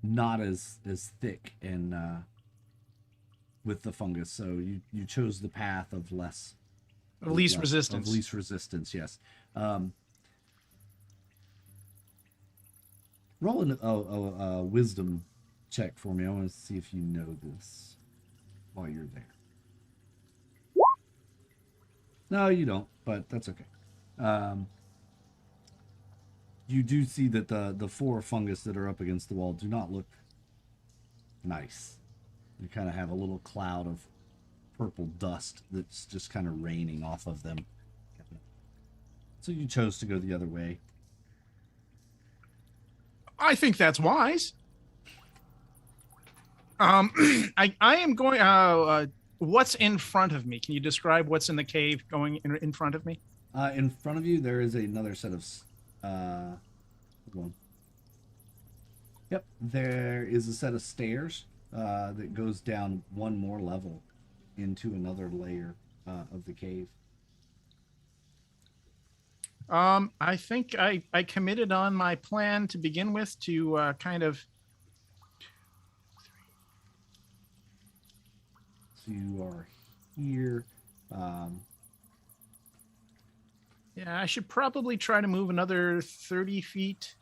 not as thick and with the fungus, so you chose the path of least resistance. Of least resistance, yes. Roll a wisdom check for me. I want to see if you know this while you're there. No, you don't, but that's okay. You do see that the 4 fungus that are up against the wall do not look nice. You kind of have a little cloud of purple dust that's just kind of raining off of them. So you chose to go the other way. I think that's wise. I am going. What's in front of me? Can you describe what's in the cave going in front of me? In front of you, there is another set of. Yep, there is a set of stairs that goes down 1 more level into another layer of the cave. I think I committed on my plan to begin with to kind of. So you are here. Yeah, I should probably try to move another 30 feet.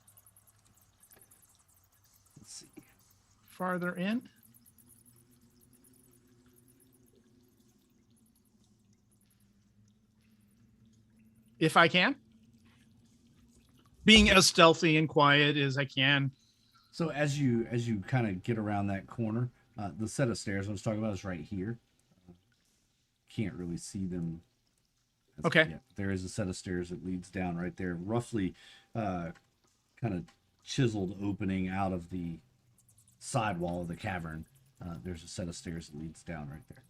Let's see. Farther in. If I can. Being as stealthy and quiet as I can. So as you kind of get around that corner, the set of stairs I was talking about is right here. Can't really see them. Okay. There is a set of stairs that leads down right there, roughly kind of chiseled opening out of the sidewall of the cavern. There's a set of stairs that leads down right there.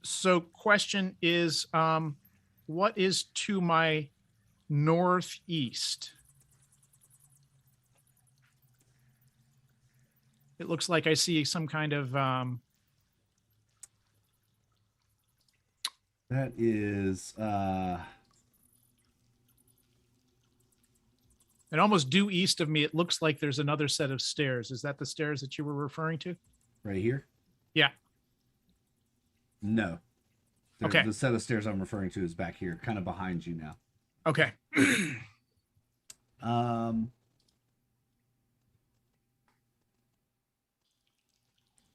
So question is, what is to my northeast? It looks like I see some kind of that is and almost due east of me. It looks like there's another set of stairs. Is that the stairs that you were referring to? right here. Yeah. No. Okay. The set of stairs I'm referring to is back here, kind of behind you now. Okay.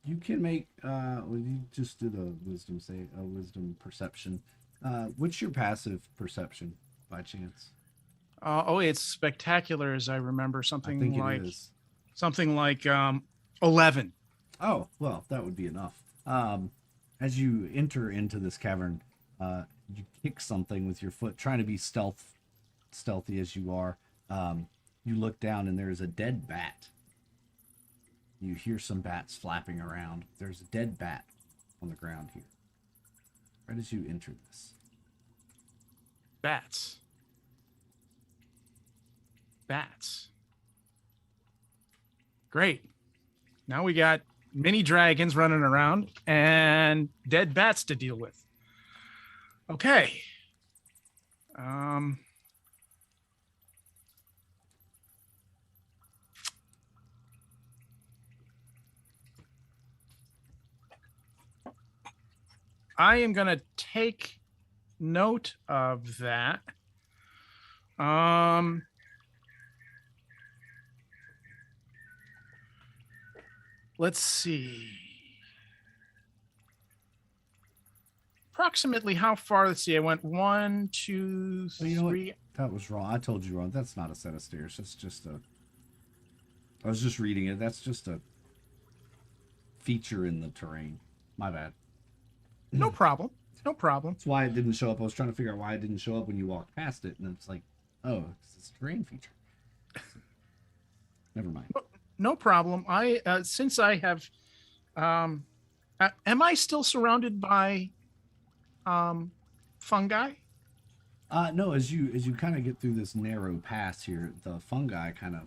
You can make well, you just did a wisdom perception. What's your passive perception by chance? It's spectacular, as I remember. I Something think like it is. 11. Oh, well, that would be enough. As you enter into this cavern, you kick something with your foot, trying to be stealthy as you are. You look down and there is a dead bat. You hear some bats flapping around. There's a dead bat on the ground here. Right as you enter this. Bats. Bats. Great. Now we got mini dragons running around and dead bats to deal with. Okay. I am going to take note of that. Let's see. Approximately how far? Let's see. I went 1, 2, 3. You know what? That was wrong. I told you wrong. That's not a set of stairs. That's just a. I was just reading it. That's just a feature in the terrain. My bad. No problem. No problem. That's why it didn't show up. I was trying to figure out why it didn't show up when you walked past it, and it's like, oh, it's a terrain feature. Never mind. No problem. I since I have, am I still surrounded by fungi? No. As you kind of get through this narrow pass here, the fungi kind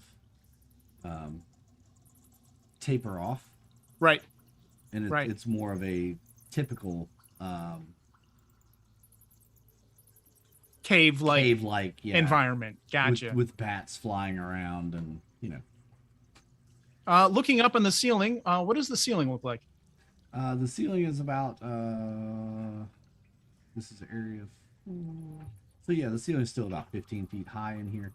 of taper off, Right. and Right. it's more of a typical Cave-like yeah, environment. Gotcha. with bats flying around, and Looking up on the ceiling, what does the ceiling look like? the ceiling is about this is area 4. So yeah, the ceiling is still about 15 feet high in here.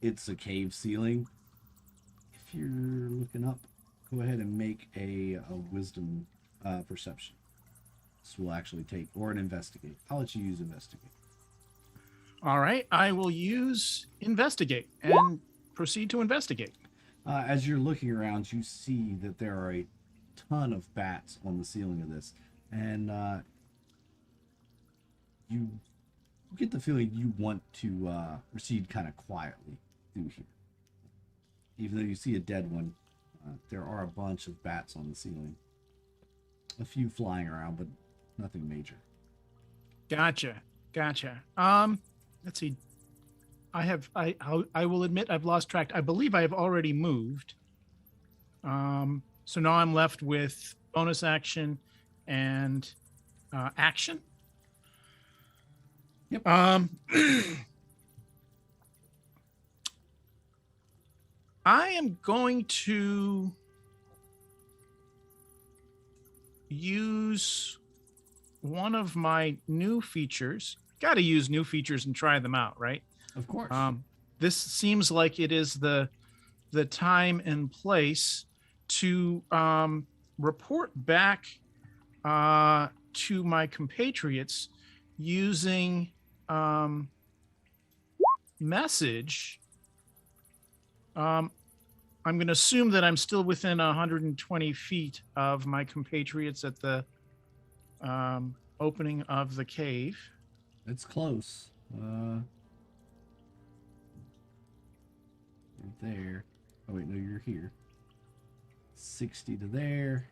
It's a cave ceiling. If you're looking up, go ahead and make a wisdom perception. This will actually take, or an investigate. I'll let you use investigate. All right. I will use investigate and proceed to investigate. As you're looking around, you see that there are a ton of bats on the ceiling of this, and you get the feeling you want to proceed kind of quietly through here. Even though you see a dead one, there are a bunch of bats on the ceiling. A few flying around, but nothing major. Gotcha. Let's see. I will admit I've lost track. I believe I have already moved. So now I'm left with bonus action and action. Yep. I am going to use one of my new features. Got to use new features and try them out, right? Of course. This seems like it is the time and place to report back to my compatriots using message. I'm going to assume that I'm still within 120 feet of my compatriots at the opening of the cave. It's close. there. Oh wait, no, you're here. 60 to there.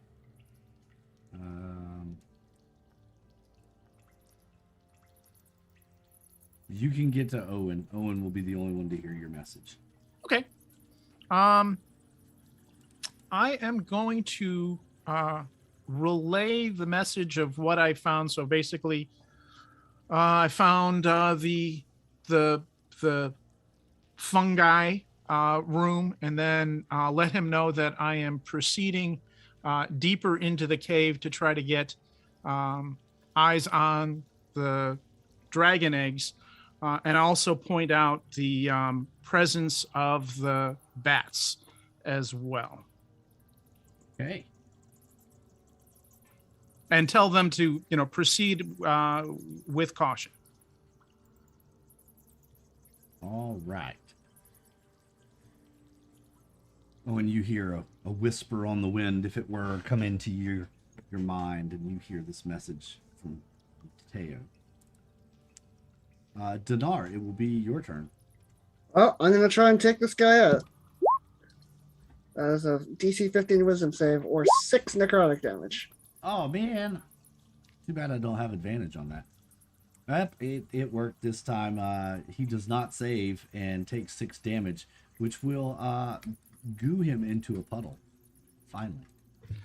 You can get to Owen. Owen will be the only one to hear your message. Okay. I am going to relay the message of what I found. So basically, I found the fungi room, and then let him know that I am proceeding deeper into the cave to try to get eyes on the dragon eggs, and also point out the presence of the bats as well. Okay. And tell them to, proceed with caution. All right. Oh, and you hear a whisper on the wind, if it were come into your mind, and you hear this message from Teo. Dinar, it will be your turn. Oh, I'm gonna try and take this guy out. As a DC 15 Wisdom save or 6 necrotic damage. Oh man, too bad I don't have advantage on that. Yep, it worked this time. He does not save and takes 6 damage, which will goo him into a puddle. Finally.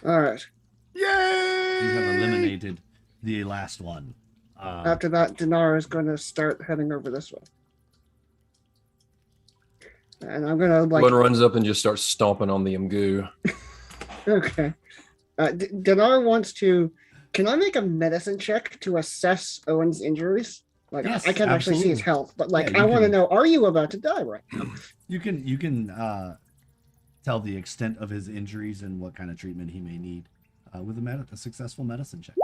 All right. Yay! You have eliminated the last one. After that, Dinar is going to start heading over this way. And I'm going to One runs up and just starts stomping on the goo. Okay. Dinar wants to... Can I make a medicine check to assess Owen's injuries? Like, yes, I can't actually see his absolutely. health, but like, Yeah, I want to know, are you about to die right now? You can tell the extent of his injuries and what kind of treatment he may need with a successful medicine check.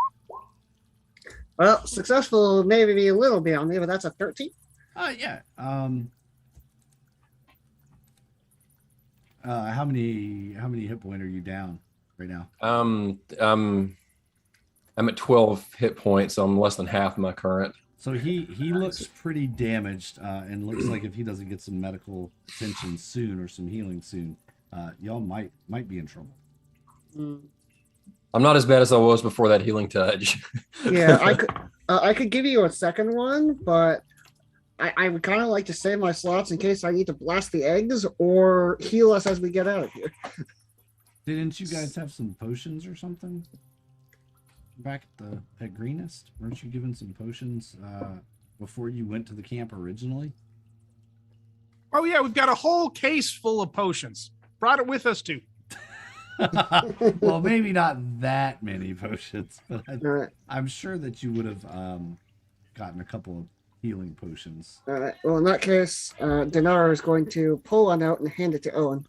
Well, successful maybe be a little bit on me, but that's a 13. Yeah. How many hit point are you down right now? I'm at 12 hit points, so I'm less than half my current. So he looks pretty damaged, and looks like if he doesn't get some medical attention soon or some healing soon, y'all might be in trouble. I'm not as bad as I was before that healing touch. Yeah, I could give you a second one, but I would kind of like to save my slots in case I need to blast the eggs or heal us as we get out of here. Didn't you guys have some potions or something back at Greenest? Weren't you given some potions before you went to the camp originally? Oh, yeah, we've got a whole case full of potions. Brought it with us, too. Well, maybe not that many potions, but All right. I'm sure that you would have gotten a couple of healing potions. All right. Well, in that case, Dinar is going to pull one out and hand it to Owen.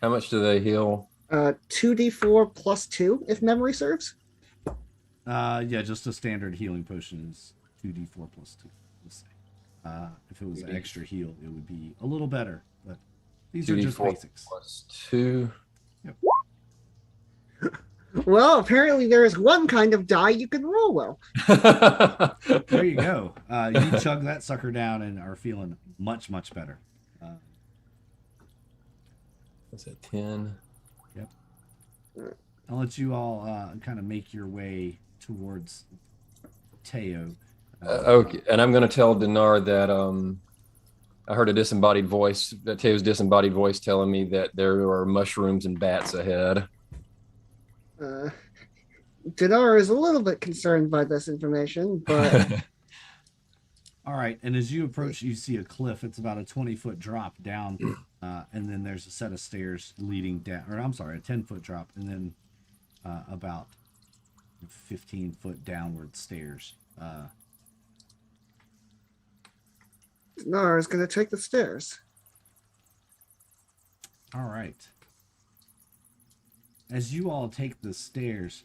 How much do they heal? 2d4 plus 2, if memory serves. Yeah, just a standard healing potion is 2d4 plus 2. We'll say. If it was an extra heal, it would be a little better, but these are just 2d4 basics. plus 2. Yep. Well, apparently there is one kind of die you can roll well. There you go. You chug that sucker down and are feeling much, much better. What's that, 10? Yep. I'll let you all kind of make your way towards Teo. Okay, and I'm going to tell Dinar that I heard a disembodied voice, that Teo's disembodied voice telling me that there are mushrooms and bats ahead. Dinar is a little bit concerned by this information, but... All right, and as you approach, you see a cliff. It's about a 20-foot drop down, and then there's a set of stairs leading down, or I'm sorry, a 10-foot drop, and then about 15-foot downward stairs. Dinar is going to take the stairs. All right. As you all take the stairs,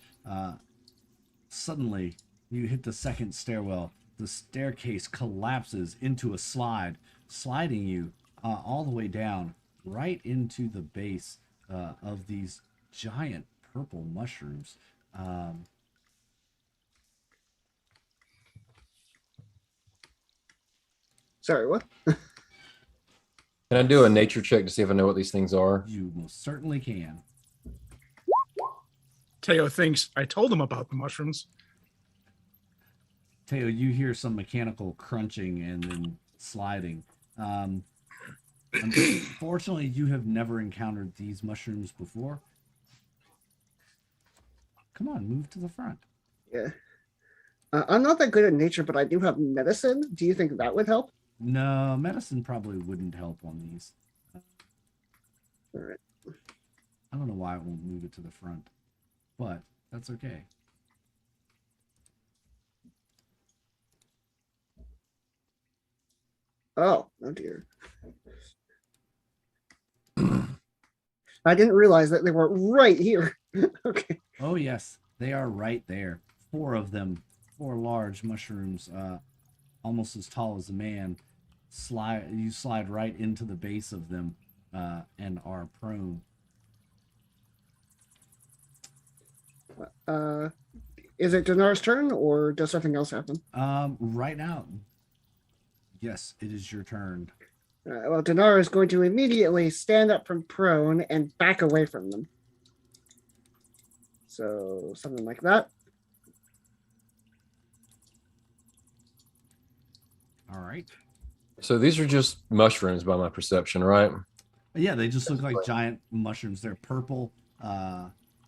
suddenly you hit the second stairwell. The staircase collapses into a slide, sliding you all the way down right into the base of these giant purple mushrooms. Sorry, what? Can I do a nature check to see if I know what these things are? You most certainly can. Teo thinks I told him about the mushrooms. Teo, you hear some mechanical crunching and then sliding. Unfortunately, you have never encountered these mushrooms before. Come on, move to the front. Yeah. I'm not that good at nature, but I do have medicine. Do you think that would help? No, medicine probably wouldn't help on these. All right. I don't know why I won't move it to the front, but that's okay. Oh dear. I didn't realize that they were right here. Okay. Oh yes, they are right there. 4 of them, 4 large mushrooms, almost as tall as a man. You slide right into the base of them, and are prone. Is it Dinar's turn, or does something else happen? Right now, yes, it is your turn. Well, Dinar is going to immediately stand up from prone and back away from them. So something like that. All right. So these are just mushrooms by my perception, right? Yeah, they just look like giant mushrooms. They're purple.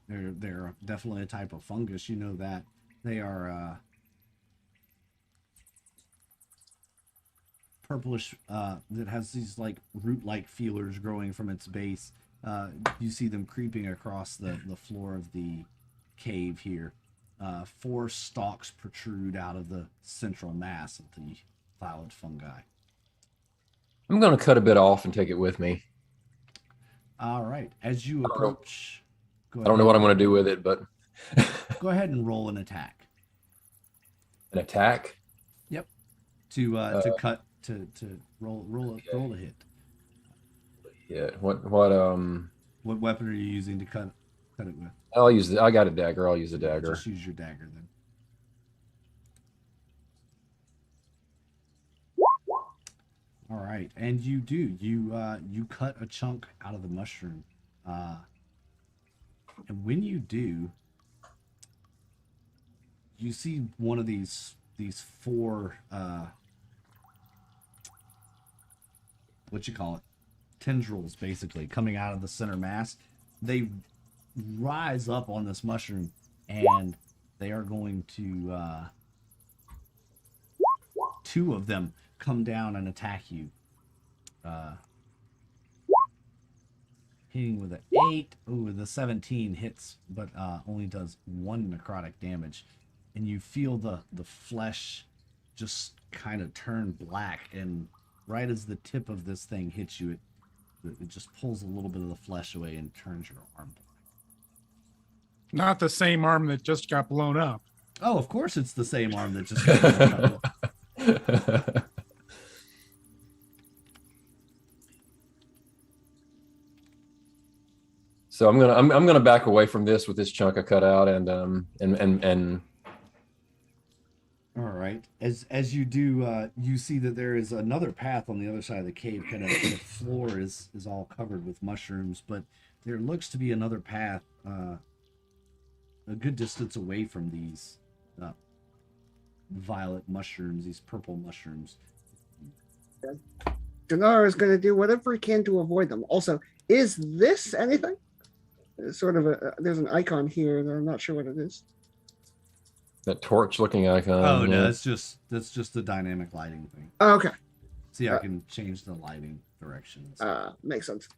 They're definitely a type of fungus. You know that. They are purplish, that has these like root-like feelers growing from its base. You see them creeping across the floor of the cave here. 4 stalks protrude out of the central mass of the violet fungi. I'm going to cut a bit off and take it with me. All right. As you approach, I don't know what I'm going to do with it, but go ahead and roll an attack. An attack? Yep. To cut to roll a hit. Yeah. What weapon are you using to cut it with? I got a dagger. I'll use a dagger. Just use your dagger then. All right, and you do. You cut a chunk out of the mushroom, and when you do, you see one of these 4 what you call it, tendrils, basically coming out of the center mass. They rise up on this mushroom, and they are going to 2 of them come down and attack you. Hitting with an 8. Ooh, the 17 hits, but only does 1 necrotic damage. And you feel the flesh just kind of turn black, and right as the tip of this thing hits you, it just pulls a little bit of the flesh away and turns your arm black. Not the same arm that just got blown up. Oh, of course it's the same arm that just got blown up. So I'm gonna back away from this with this chunk I cut out, and all right. As you do, you see that there is another path on the other side of the cave. Kind of the floor is all covered with mushrooms, but there looks to be another path a good distance away from these violet mushrooms, these purple mushrooms. Dinar is going to do whatever he can to avoid them. Also, is this anything? It's sort of there's an icon here, and I'm not sure what it is. that torch-looking icon. Oh no, that's just the dynamic lighting thing. Oh, okay. See, I can change the lighting directions. Makes sense.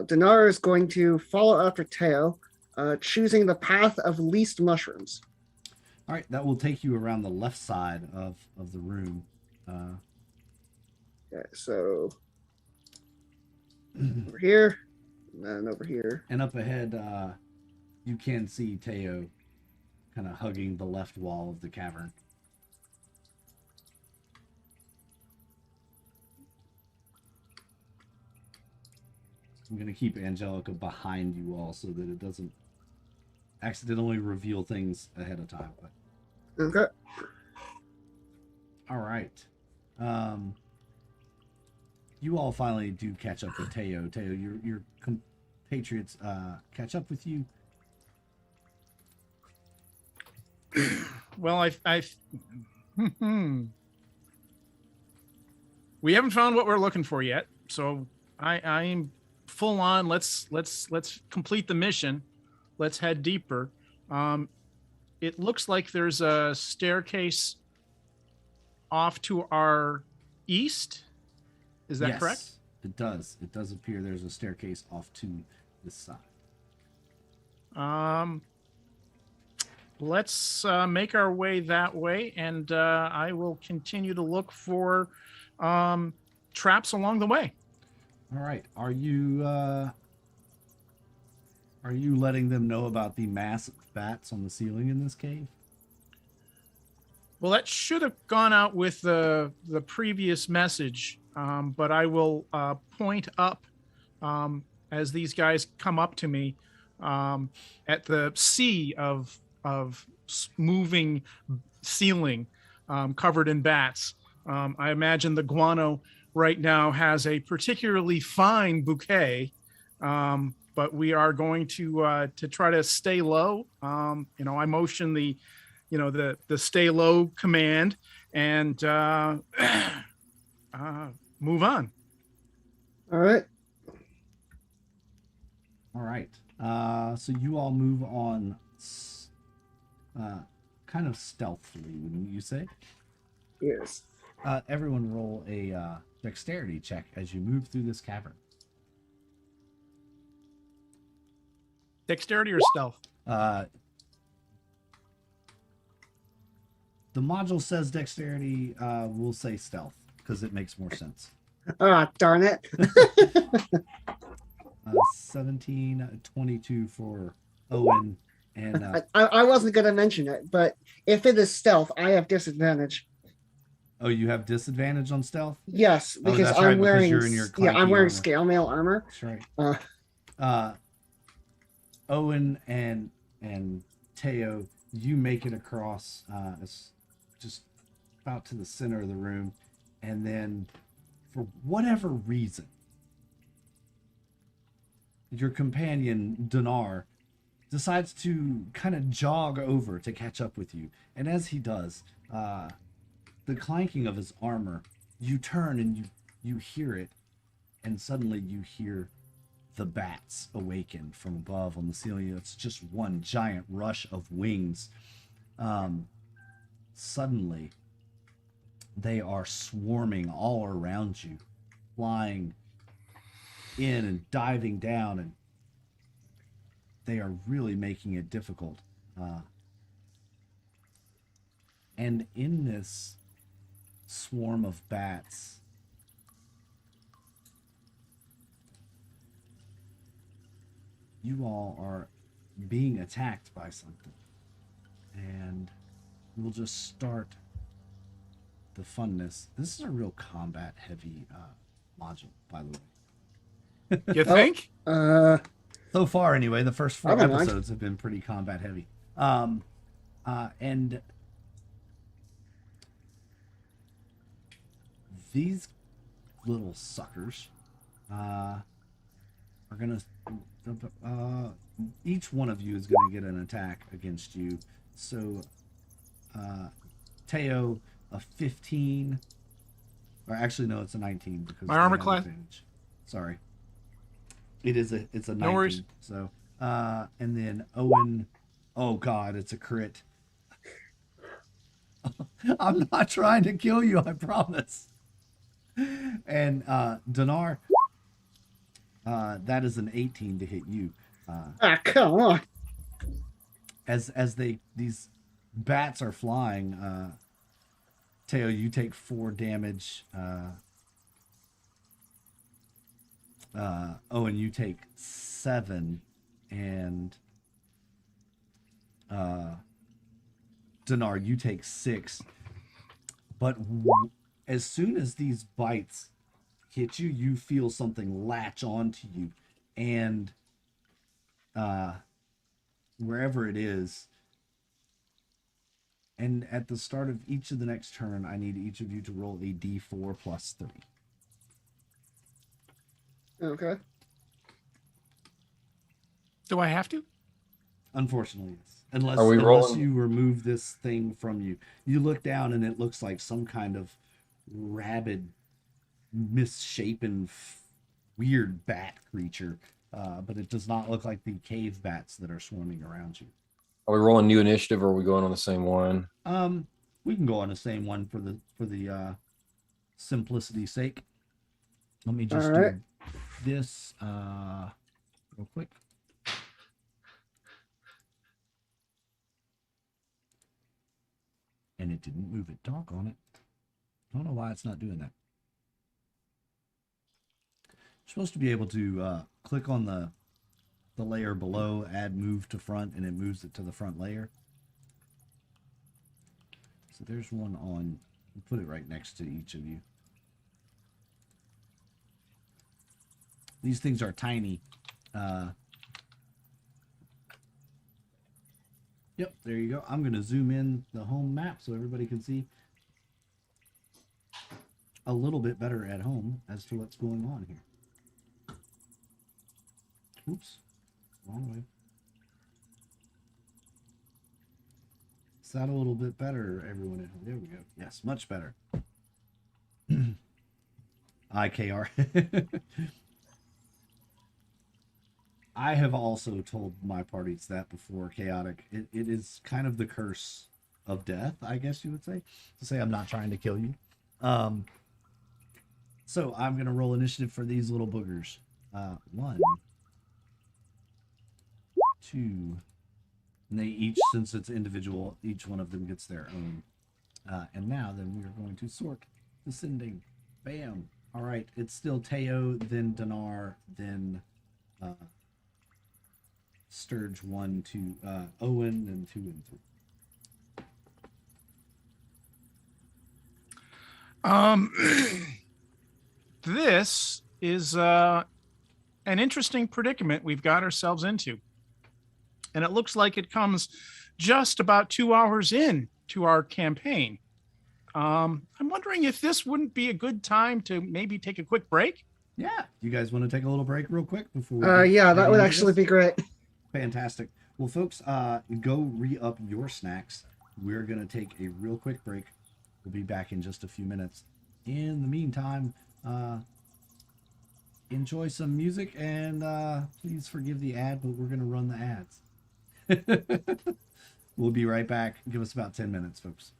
Dinar is going to follow after Teo, choosing the path of least mushrooms. All right, that will take you around the left side of the room. Okay, so over here, and then over here. And up ahead, you can see Teo kind of hugging the left wall of the cavern. I'm going to keep Angelica behind you all so that it doesn't accidentally reveal things ahead of time. But... Okay. All right. You all finally do catch up with Teo. Teo, your compatriots catch up with you. Well, we haven't found what we're looking for yet, so I'm full on. Let's complete the mission. Let's head deeper. It looks like there's a staircase off to our east. Is that correct? It does. It does appear there's a staircase off to this side. Let's make our way that way, and I will continue to look for traps along the way. All right. Are you letting them know about the mass of bats on the ceiling in this cave? Well, that should have gone out with the previous message, but I will point up as these guys come up to me at the sea of moving ceiling covered in bats. I imagine the guano right now has a particularly fine bouquet, but we are going to try to stay low. I motion the stay low command and move on. All right. All right. So you all move on kind of stealthily, wouldn't you say? Yes. Everyone roll a dexterity check as you move through this cavern. Dexterity or stealth? The module says dexterity. We'll say stealth because it makes more sense. Ah, darn it. 17, 22 for Owen. And I wasn't going to mention it, but if it is stealth, I have disadvantage. oh, you have disadvantage on stealth? Yes, because that's I'm right, because wearing you're in your I'm wearing armor. scale mail armor. That's right. Owen and Teo, you make it across just about to the center of the room, and then for whatever reason, your companion Dinar decides to kind of jog over to catch up with you, and as he does, the clanking of his armor, you turn and you hear it, and suddenly you hear the bats awaken from above on the ceiling. It's just one giant rush of wings. Suddenly, they are swarming all around you, flying in and diving down, and they are really making it difficult. And in this swarm of bats, you all are being attacked by something. And we'll just start the funness. This is a real combat heavy module, by the way. You think? So far, anyway, the first 4 I don't mind. episodes have been pretty combat heavy. And these little suckers are gonna. Each one of you is gonna get an attack against you. So, Teo, a 15, or actually no, it's a 19 because My they armor have class? advantage. Sorry. It's a 19. No worries. So, and then Owen, oh God, it's a crit. I'm not trying to kill you, I promise. And Dinar, that is an 18 to hit you. Come on. As these bats are flying, Teo, you take 4 damage. Owen, you take 7, and Dinar, you take 6. But as soon as these bites hit you, you feel something latch onto you, and wherever it is, And at the start of each of the next turn, I need each of you to roll a d4 plus 3. Okay. Do I have to? Unfortunately, yes. Unless Are we rolling? you remove this thing from you. You look down and it looks like some kind of rabid, misshapen, weird bat creature. But it does not look like the cave bats that are swarming around you. Are we rolling new initiative, or are we going on the same one? We can go on the same one for the simplicity's sake. Let me just Alright. do this real quick. And it didn't move it. Doggone it. I don't know why it's not doing that. You're supposed to be able to click on the layer below, add move to front, and it moves it to the front layer. So there's one on, put it right next to each of you. These things are tiny. Yep, there you go. I'm going to zoom in the home map so everybody can see a little bit better at home as to what's going on here. Oops, wrong way. Is that a little bit better, everyone at home? There we go. Yes, much better. IKR. I have also told my parties that before, Chaotic. It is kind of the curse of death, I guess you would say, to say I'm not trying to kill you. So I'm going to roll initiative for these little boogers. 1, 2, and they each, since it's individual, each one of them gets their own. And now then we are going to sort descending. Bam. All right. It's still Teo, then Dinar, then Sturge 1, 2, Owen, and 2 and 3. This is an interesting predicament we've got ourselves into. And it looks like it comes just about 2 hours in to our campaign. I'm wondering if this wouldn't be a good time to maybe take a quick break. Yeah. You guys want to take a little break real quick before we Yeah, that would actually be great. Fantastic. Well, folks, go re-up your snacks. We're going to take a real quick break. We'll be back in just a few minutes. In the meantime, enjoy some music, and please forgive the ad, but we're going to run the ads. We'll be right back. Give us about 10 minutes, folks.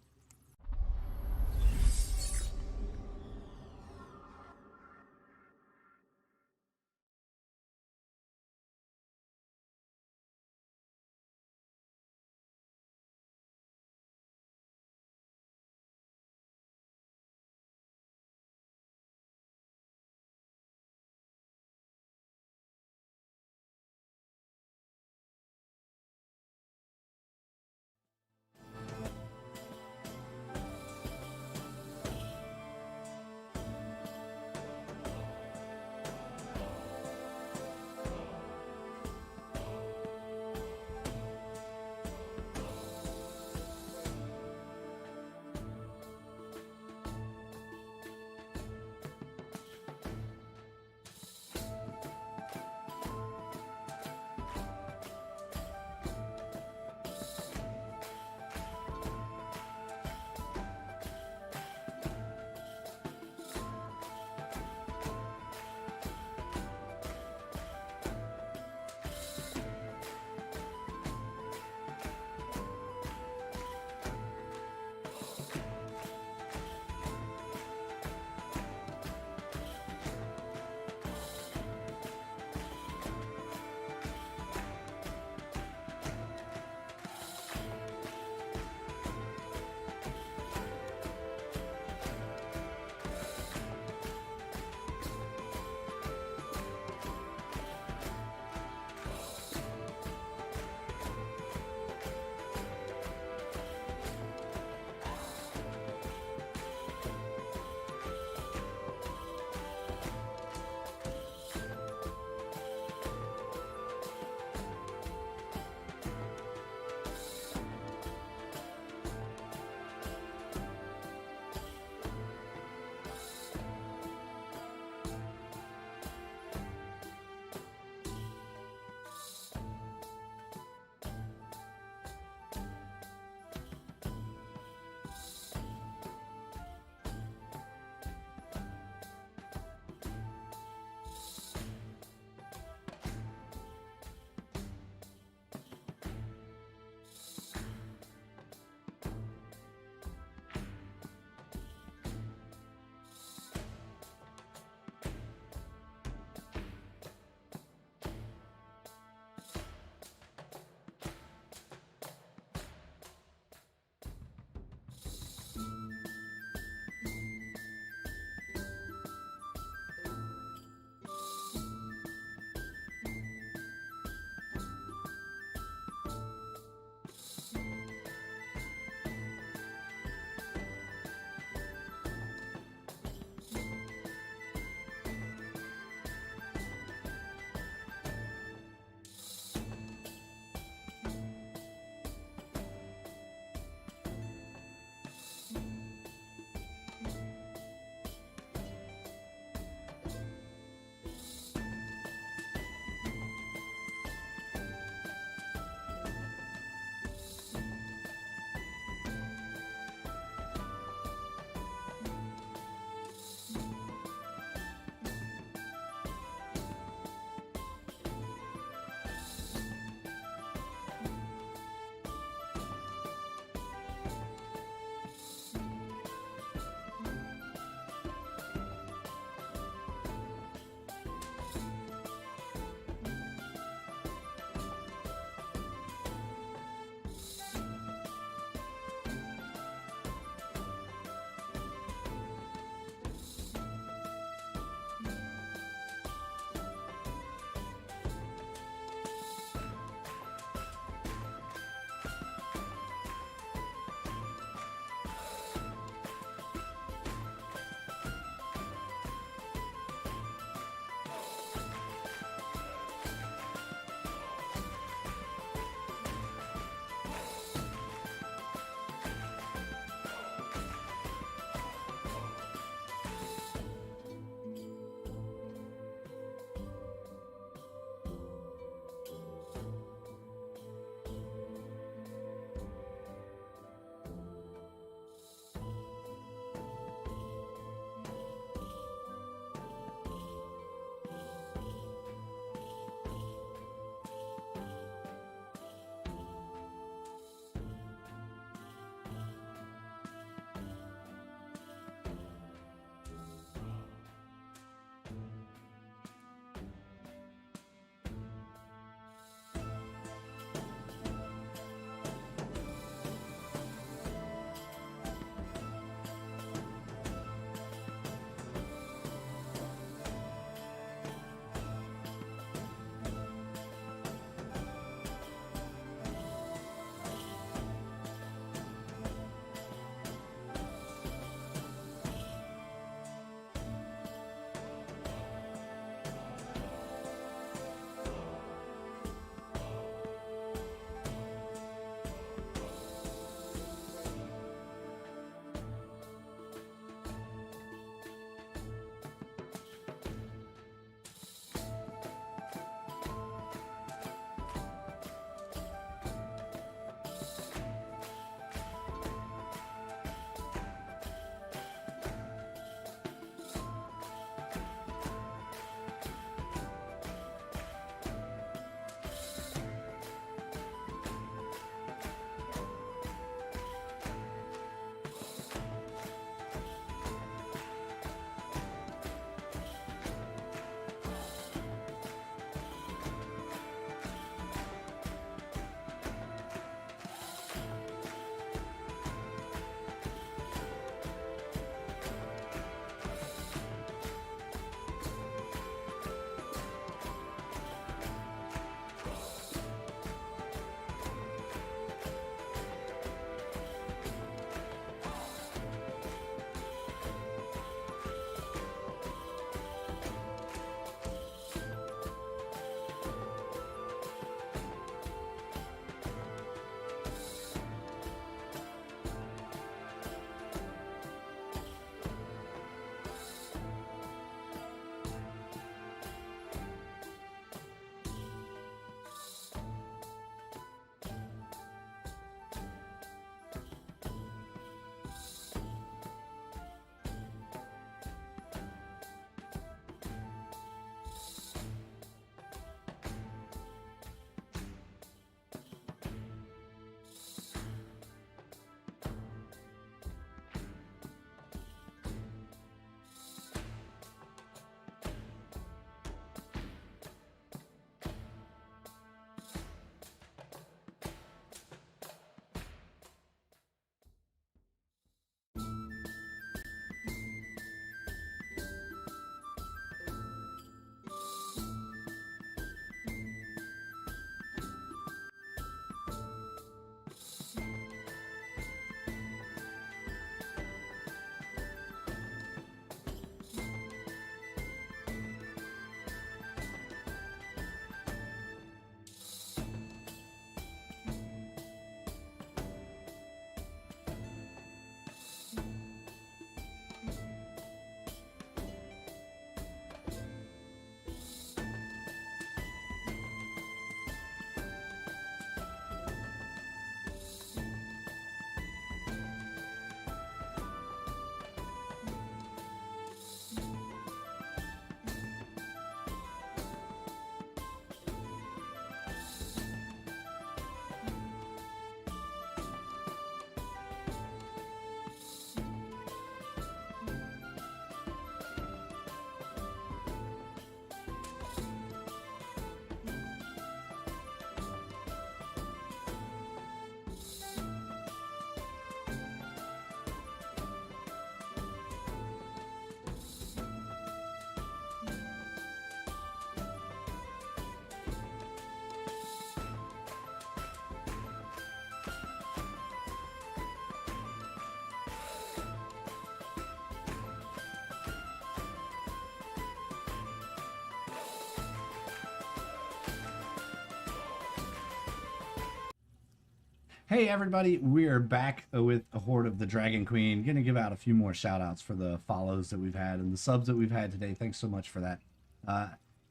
Hey everybody, we are back with a Hoard of the Dragon Queen. Gonna give out a few more shout outs for the follows that we've had and the subs that we've had today. Thanks so much for that.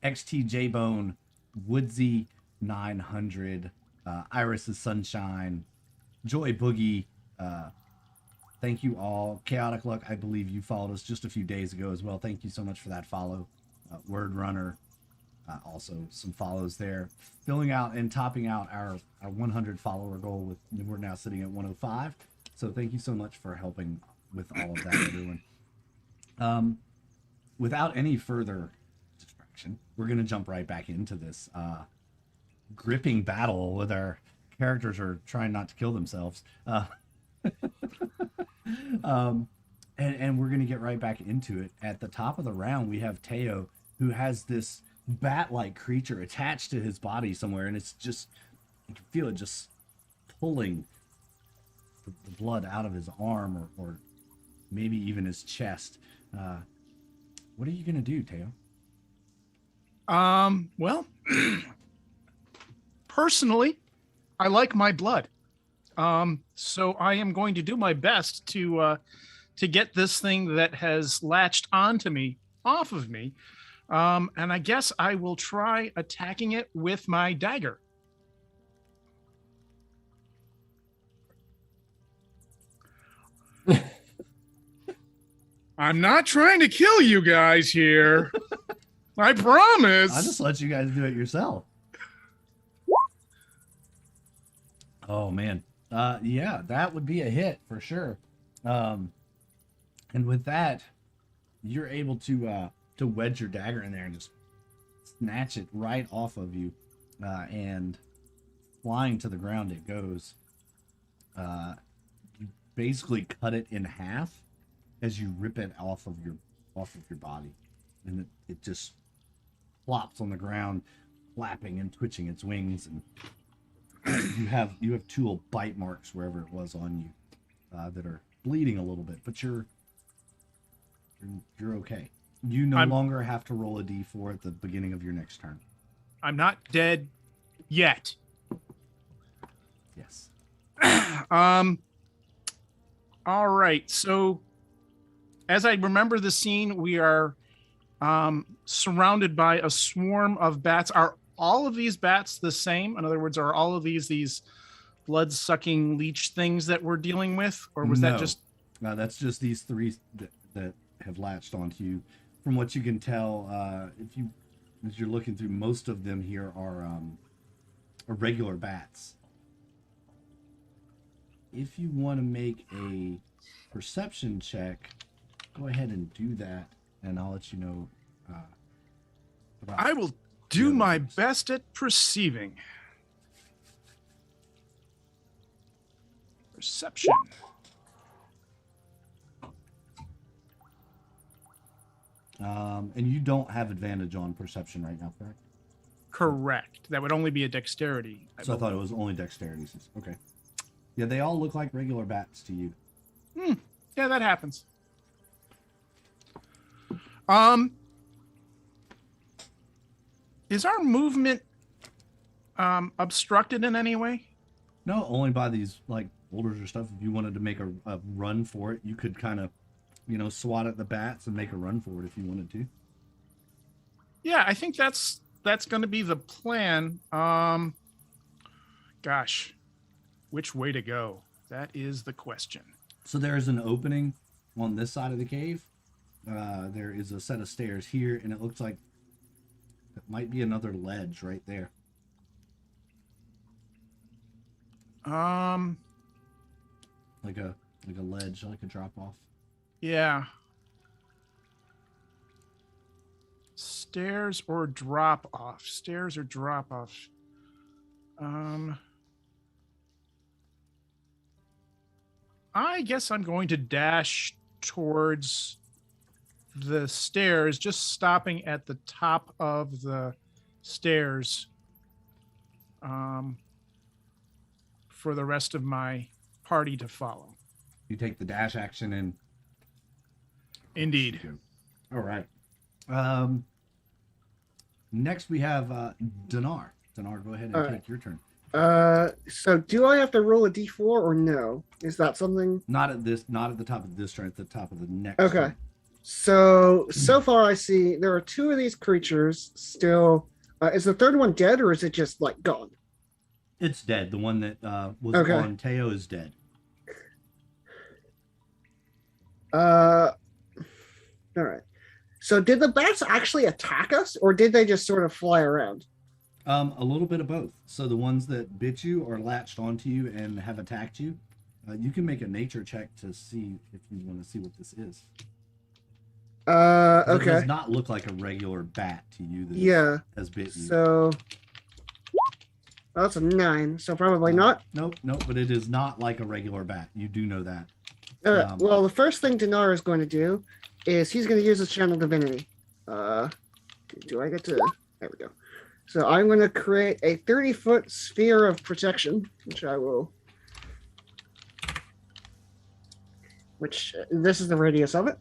XTJ Bone, Woodsy 900, Iris' Sunshine, Joy Boogie, thank you all. Chaotic Luck, I believe you followed us just a few days ago as well. Thank you so much for that follow. Word Runner, also some follows there, filling out and topping out our 100 follower goal. With we're now sitting at 105, so thank you so much for helping with all of that, everyone. Without any further distraction, we're going to jump right back into this gripping battle with our characters are trying not to kill themselves, and we're going to get right back into it. At the top of the round, we have Teo, who has this bat-like creature attached to his body somewhere, and it's just, you can feel it just pulling the blood out of his arm, or maybe even his chest. What are you gonna do, Teo? Well, personally, I like my blood. So I am going to do my best to get this thing that has latched onto me off of me. And I guess I will try attacking it with my dagger. I'm not trying to kill you guys here. I promise. I'll just let you guys do it yourself. Oh, man. Yeah, that would be a hit for sure. And with that, you're able to wedge your dagger in there and just snatch it right off of you, and flying to the ground it goes. You basically cut it in half as you rip it off of your body, and it just flops on the ground, flapping and twitching its wings, and you have 2 little bite marks wherever it was on you, that are bleeding a little bit, but you're okay. You no longer have to roll a d4 at the beginning of your next turn. I'm not dead yet. Yes. All right. So, as I remember the scene, we are surrounded by a swarm of bats. Are all of these bats the same? In other words, are all of these blood-sucking leech things that we're dealing with, or was that just? No, that's just these 3 that have latched onto you. From what you can tell, as you're looking through, most of them here are regular bats. If you want to make a perception check, go ahead and do that, and I'll let you know. I will do my best at perceiving. Perception. And you don't have advantage on perception right now, correct? Correct. That would only be a dexterity. So I thought it was only dexterity. Okay. Yeah, they all look like regular bats to you. Yeah, that happens. Is our movement obstructed in any way? No, only by these like boulders or stuff. If you wanted to make a run for it, you could kind of, swat at the bats and make a run for it if you wanted to. Yeah, I think that's going to be the plan. Gosh, which way to go? That is the question. So there's an opening on this side of the cave. There is a set of stairs here, and it looks like it might be another ledge right there. Like a ledge, like a drop off. Yeah. Stairs or drop off. Stairs or drop off. I guess I'm going to dash towards the stairs, just stopping at the top of the stairs, for the rest of my party to follow. You take the dash action and... Indeed. All right. Next we have Dinar. Dinar, go ahead and take your turn. So do I have to roll a d4 or no? Is that something? Not at the top of this turn, at the top of the next Okay. turn. So far I see there are two of these creatures still. Is the third one dead or is it just like gone? It's dead. The one that was Okay. on Teo is dead. All right. So did the bats actually attack us or did they just sort of fly around? A little bit of both. So the ones that bit you or latched onto you and have attacked you, you can make a nature check to see if you want to see what this is. It Okay. does not look like a regular bat to you that Yeah. has bit you. So that's a 9. So probably not. Nope, but it is not like a regular bat. You do know that. Well, the first thing Dinar is going to do is he's going to use his channel divinity. Do I get to? There we go. So I'm going to create a 30-foot sphere of protection, which I will. This is the radius of it.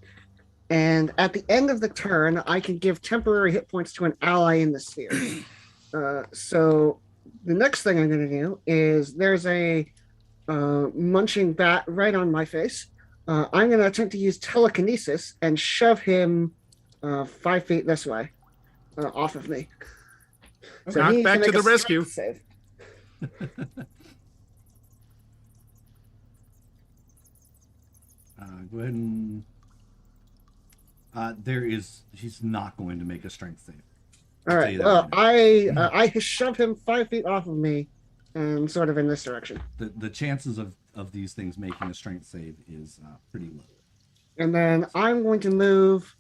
And at the end of the turn, I can give temporary hit points to an ally in the sphere. So the next thing I'm going to do is there's a munching bat right on my face. I'm going to attempt to use telekinesis and shove him 5 feet this way off of me. So knock back to the rescue. Save. Go ahead and he's not going to make a strength save. All right. Well, I shove him 5 feet off of me and sort of in this direction. The chances of these things making a strength save is pretty low. And then I'm going to move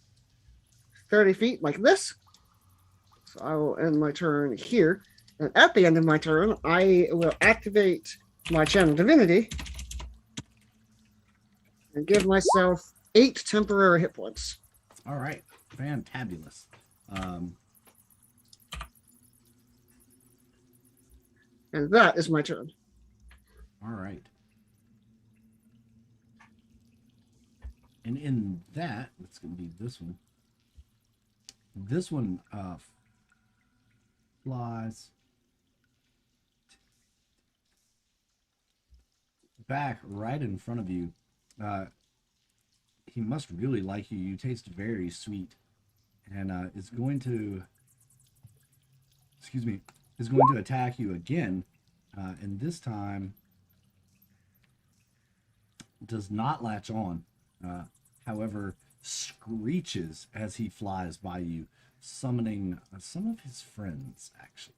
30 feet like this. So I will end my turn here. And at the end of my turn, I will activate my channel divinity and give myself 8 temporary hit points. All right. Fantabulous. And that is my turn. All right. And in that, it's going to be this one. This one flies back right in front of you. He must really like you. You taste very sweet, and is going to attack you again, and this time does not latch on. However, screeches as he flies by you, summoning some of his friends, actually.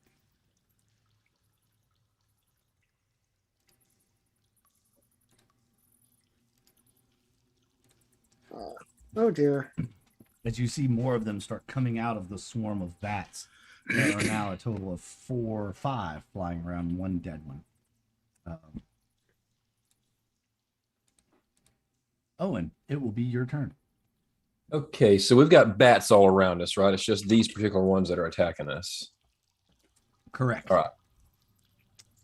Oh dear. As you see more of them start coming out of the swarm of bats, there are now a total of 4 or 5 flying around, one dead one. Owen, it will be your turn. Okay, so we've got bats all around us, right? It's just these particular ones that are attacking us. Correct. All right.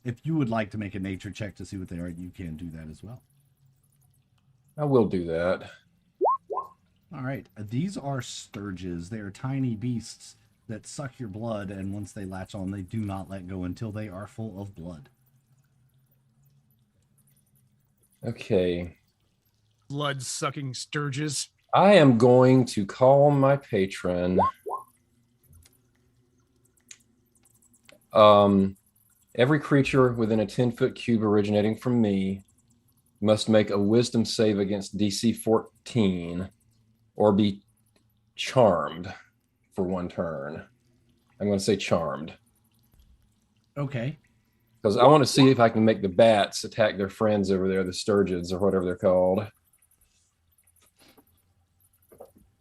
If you would like to make a nature check to see what they are, you can do that as well. I will do that. All right. These are sturges. They are tiny beasts that suck your blood, and once they latch on, they do not let go until they are full of blood. Okay. Blood-sucking sturges. I am going to call my patron. Every creature within a 10-foot cube originating from me must make a wisdom save against DC 14 or be charmed for 1 turn. I'm going to say charmed. Okay. Because I want to see if I can make the bats attack their friends over there, the sturgeons or whatever they're called.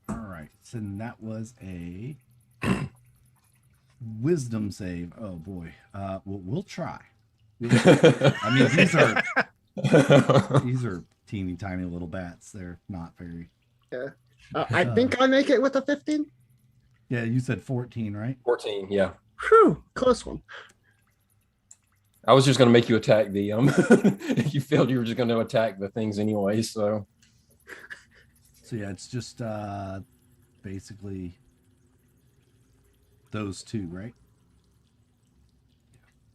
All right. So that was a wisdom save. Oh boy. We'll try. I mean, these are teeny tiny little bats. They're not very. Yeah. I think I make it with a 15. Yeah, you said 14, right? 14, yeah. Whew, close one. I was just going to make you attack the if you failed, you were just going to attack the things anyway. So yeah, it's just basically those two, right?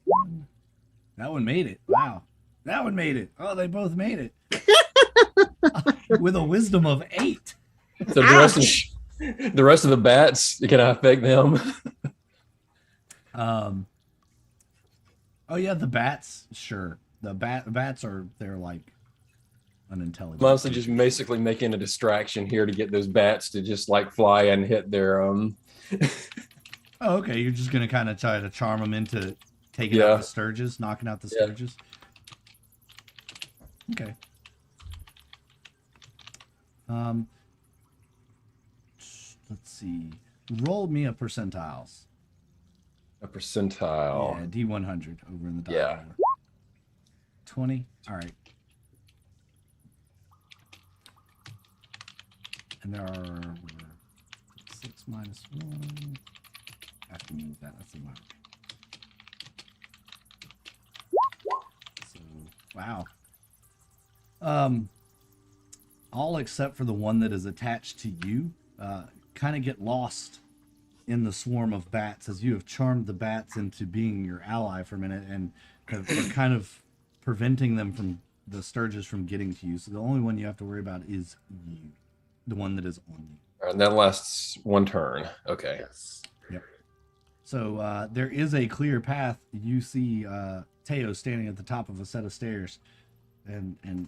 1, That one made it. Wow. That one made it. Oh, they both made it. With a wisdom of 8. So the rest of the bats, can I affect them? Oh yeah, the bats, sure. The bats they're like unintelligent. I'm honestly just basically making a distraction here to get those bats to just like fly and hit their Oh, okay. You're just gonna kind of try to charm them into taking out the sturges, knocking out the sturges. Okay. Let's see. Roll me a percentiles. a percentile. Yeah, D100 over in the die Yeah. roller. 20. All right. And there are 6 minus 1. I have to move that. That's a mark. So, wow. All except for the one that is attached to you kind of get lost in the swarm of bats as you have charmed the bats into being your ally for a minute and are kind of preventing them from the sturges from getting to you. So the only one you have to worry about is you, the one that is on you. All right, and that lasts one turn. Okay. Yes. Yep. So there is a clear path. You see Teo standing at the top of a set of stairs, and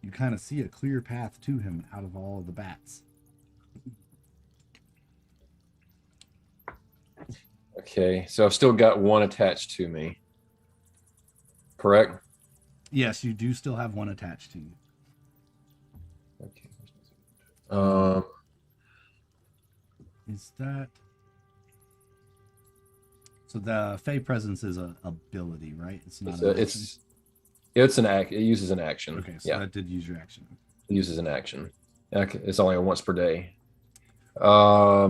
you kind of see a clear path to him out of all of the bats. Okay, so I've still got one attached to me. Correct? Yes, you do still have one attached to you. Okay. Is that... So the Fey Presence is a ability, right? It's not an action? It's an act. It uses an action. Okay, so yeah, that did use your action. it uses an action. It's only a once per day, or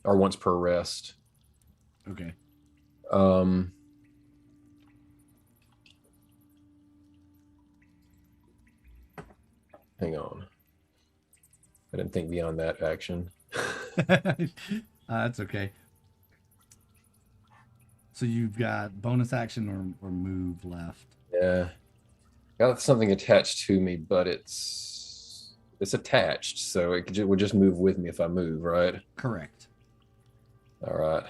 once per rest. Okay. Hang on. I didn't think beyond that action. That's okay. So you've got bonus action or move left. Yeah. Got something attached to me, but it's attached, so it would just move with me if I move, right? Correct. All right.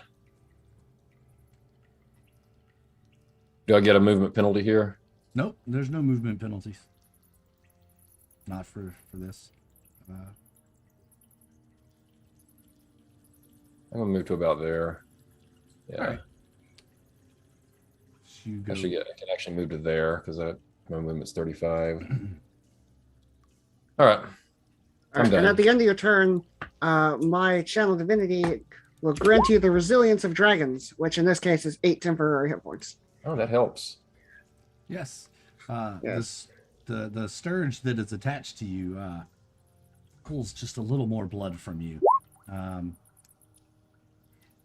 Do I get a movement penalty here? Nope, there's no movement penalties. Not for this. I'm gonna move to about there. Yeah. All right. You go. I can actually move to there because my movement's 35. All right. All right, and at the end of your turn, my channel divinity will grant you the resilience of dragons, which in this case is 8 temporary hit points. Oh, that helps. Yes. Yes. The sturge that is attached to you pulls just a little more blood from you.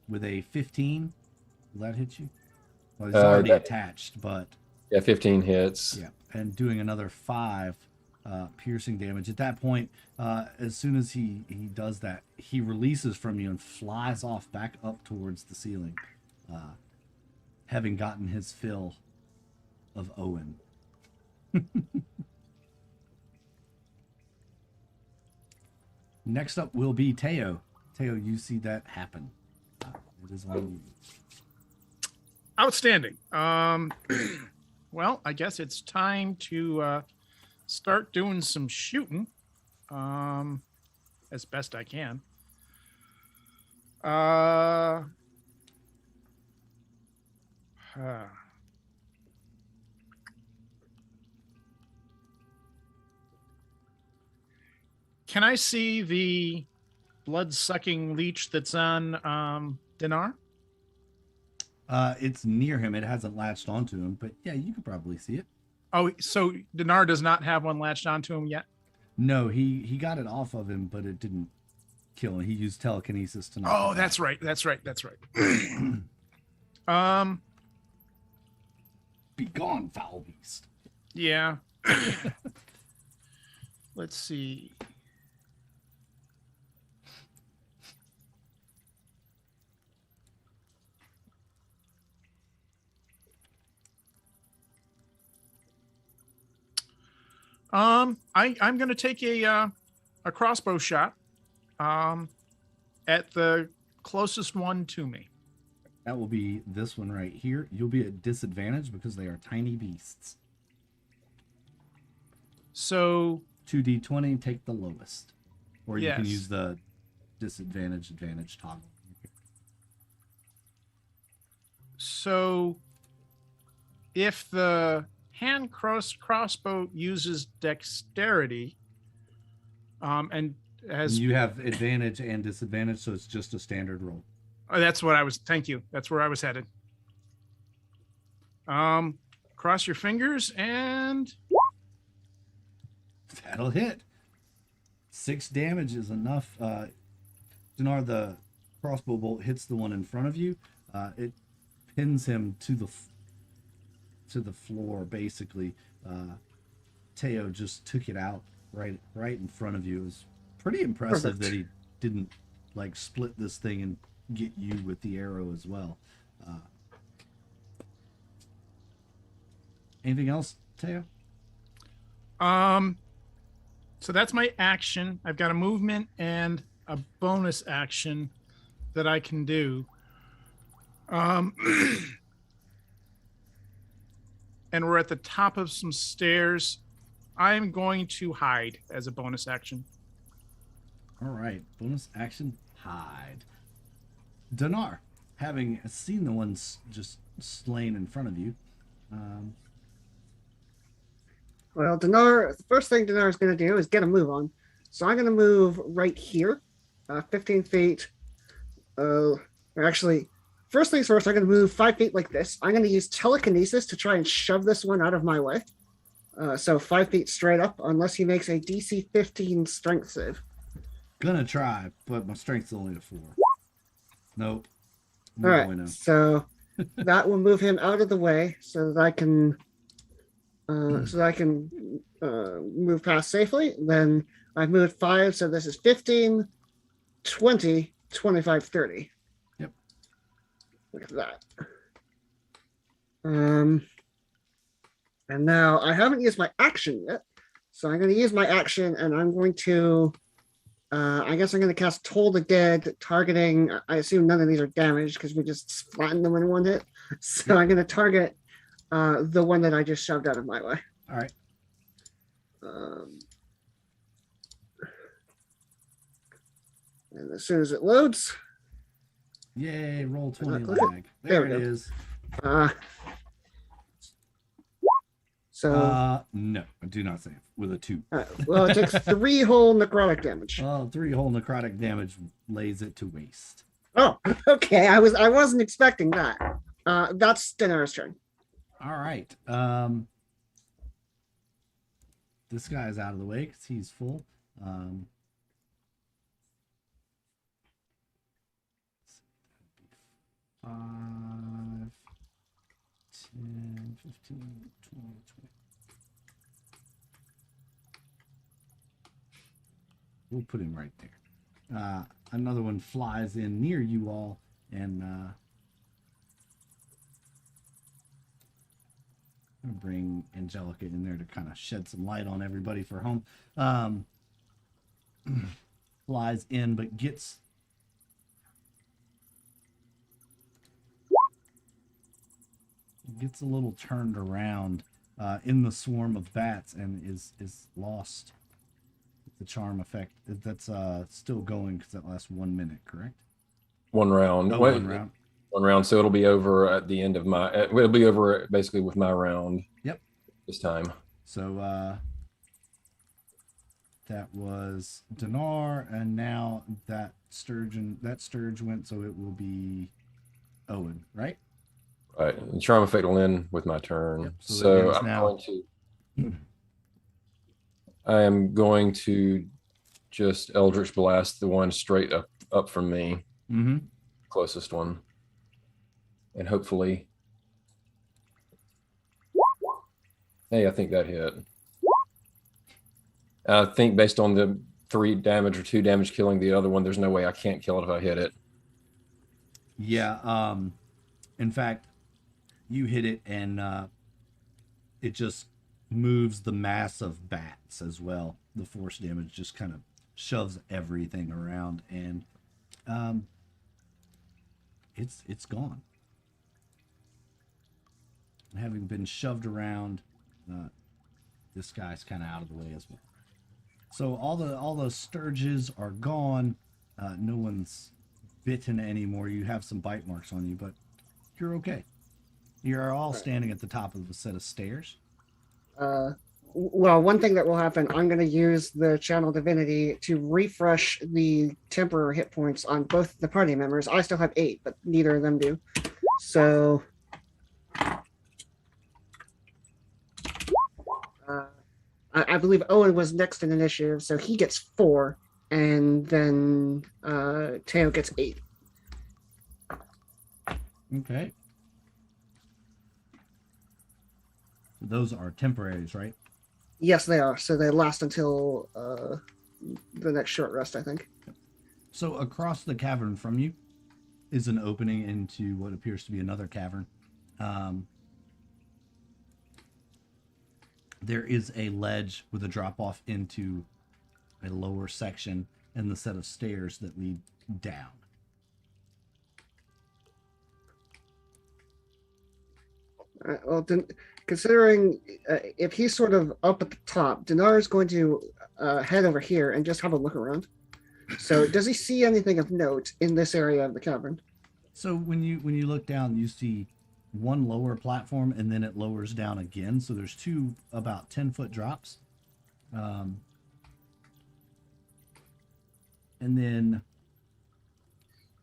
With a 15, will that hit you? Well, it's already attached, but... Yeah, 15 hits. Yeah, and doing another 5 piercing damage. At that point, as soon as he does that, he releases from you and flies off back up towards the ceiling, having gotten his fill of Owen. Next up will be Teo. Teo, you see that happen. It is on you. Outstanding. Well, I guess it's time to start doing some shooting as best I can. Can I see the blood-sucking leech that's on Dinar? It's near him. It hasn't latched onto him, but yeah, you could probably see it. Oh, so Dinar does not have one latched onto him yet? No, he got it off of him, but it didn't kill him. He used telekinesis to knock Oh, it that's out. right. That's right. Be gone, foul beast. Yeah. Let's see. I'm going to take a crossbow shot at the closest one to me. That will be this one right here. You'll be at disadvantage because they are tiny beasts. So 2d20, take the lowest. Or you can Yes. use the advantage toggle. So if the hand crossbow uses dexterity, and has You have advantage and disadvantage, so it's just a standard roll. that's what I was. Thank you. That's where I was headed. Cross your fingers and That'll hit. 6 damage is enough. Dinar, the crossbow bolt hits the one in front of you. It pins him to the floor, basically. Teo just took it out right in front of you. It was pretty impressive Perfect. that he didn't like split this thing and get you with the arrow as well. Anything else, Teo? So that's my action. I've got a movement and a bonus action that I can do. And we're at the top of some stairs. I'm going to hide as a bonus action. All right, bonus action, hide. Dinar, having seen the ones just slain in front of you, Well, Dinar, the first thing Dinar is going to do is get a move on. So I'm going to move right here, 15 feet. Or actually, first things first, I'm going to move 5 feet like this. I'm going to use telekinesis to try and shove this one out of my way. So 5 feet straight up, unless he makes a DC 15 strength save. gonna try, but my strength's only a 4. Nope. All right, so that will move him out of the way so that I can move past safely. Then I've moved 5, so this is 15, 20, 25, 30. Yep. Look at that. And now I haven't used my action yet, so I'm going to use my action, and I'm going to. I guess I'm going to cast Toll the Dead, targeting. I assume none of these are damaged because we just flattened them in one hit. So I'm going to target the one that I just shoved out of my way. All right. And as soon as it loads, Yay, roll 20 Look at- lag. there There we it go. is. So No, I do not save with a 2. well, it takes 3 whole necrotic damage. Oh, 3 whole necrotic damage lays it to waste. Oh, okay. I wasn't expecting that. That's Dinar's turn. All right. This guy's out of the way because he's full. 5, 10, 15, 20, 20. We'll put him right there. Another one flies in near you all, and I'll bring Angelica in there to kind of shed some light on everybody for home. Flies in, but gets a little turned around in the swarm of bats and is lost. The charm effect that's still going because that lasts 1 minute, correct? 1 round. Oh, 1 round. 1 round. So it'll be over at the end of my. It'll be over basically with my round. Yep. This time. So that was Dinar, and now that Sturge went, so it will be Owen, right? Right. The charm effect will end with my turn. Yep, so that So ends I'm now. going to. I am going to just Eldritch Blast the one straight up from me, Mm-hmm. closest one, and hopefully. Hey, I think that hit. I think based on the 3 damage or 2 damage killing the other one, there's no way I can't kill it if I hit it. Yeah. In fact, you hit it, and it just moves the mass of bats as well. The force damage just kind of shoves everything around, and it's gone. And having been shoved around, this guy's kind of out of the way as well. So all the sturges are gone. No one's bitten anymore. You have some bite marks on you, but you're okay. You're all standing at the top of a set of stairs. Well, one thing that will happen, I'm going to use the channel divinity to refresh the temporary hit points on both the party members. I still have 8, but neither of them do. So I believe Owen was next in initiative, so he gets 4, and then Teo gets 8. Okay. Those are temporaries, right? Yes, they are. So they last until the next short rest, I think. So across the cavern from you is an opening into what appears to be another cavern. There is a ledge with a drop off into a lower section and the set of stairs that lead down. Well, considering if he's sort of up at the top, Dinar is going to head over here and just have a look around. So, does he see anything of note in this area of the cavern? So when you look down, you see one lower platform, and then it lowers down again. So there's 2 about 10-foot drops, and then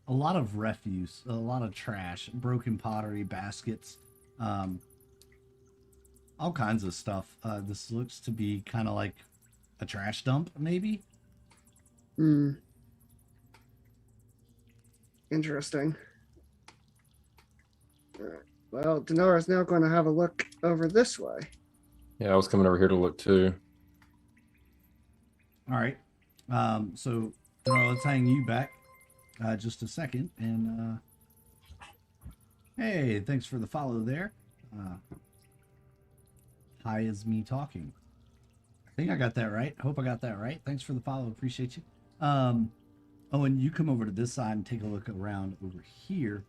a lot of refuse, a lot of trash, broken pottery, baskets. All kinds of stuff. This looks to be kind of like a trash dump, maybe. Interesting. Well, Dinar is now going to have a look over this way. Yeah, I was coming over here to look too. All right. So let's hang you back just a second. And hey, thanks for the follow there. Hi is me talking. I think I got that right. I hope I got that right. Thanks for the follow. Appreciate you. Oh, and you come over to this side and take a look around over here.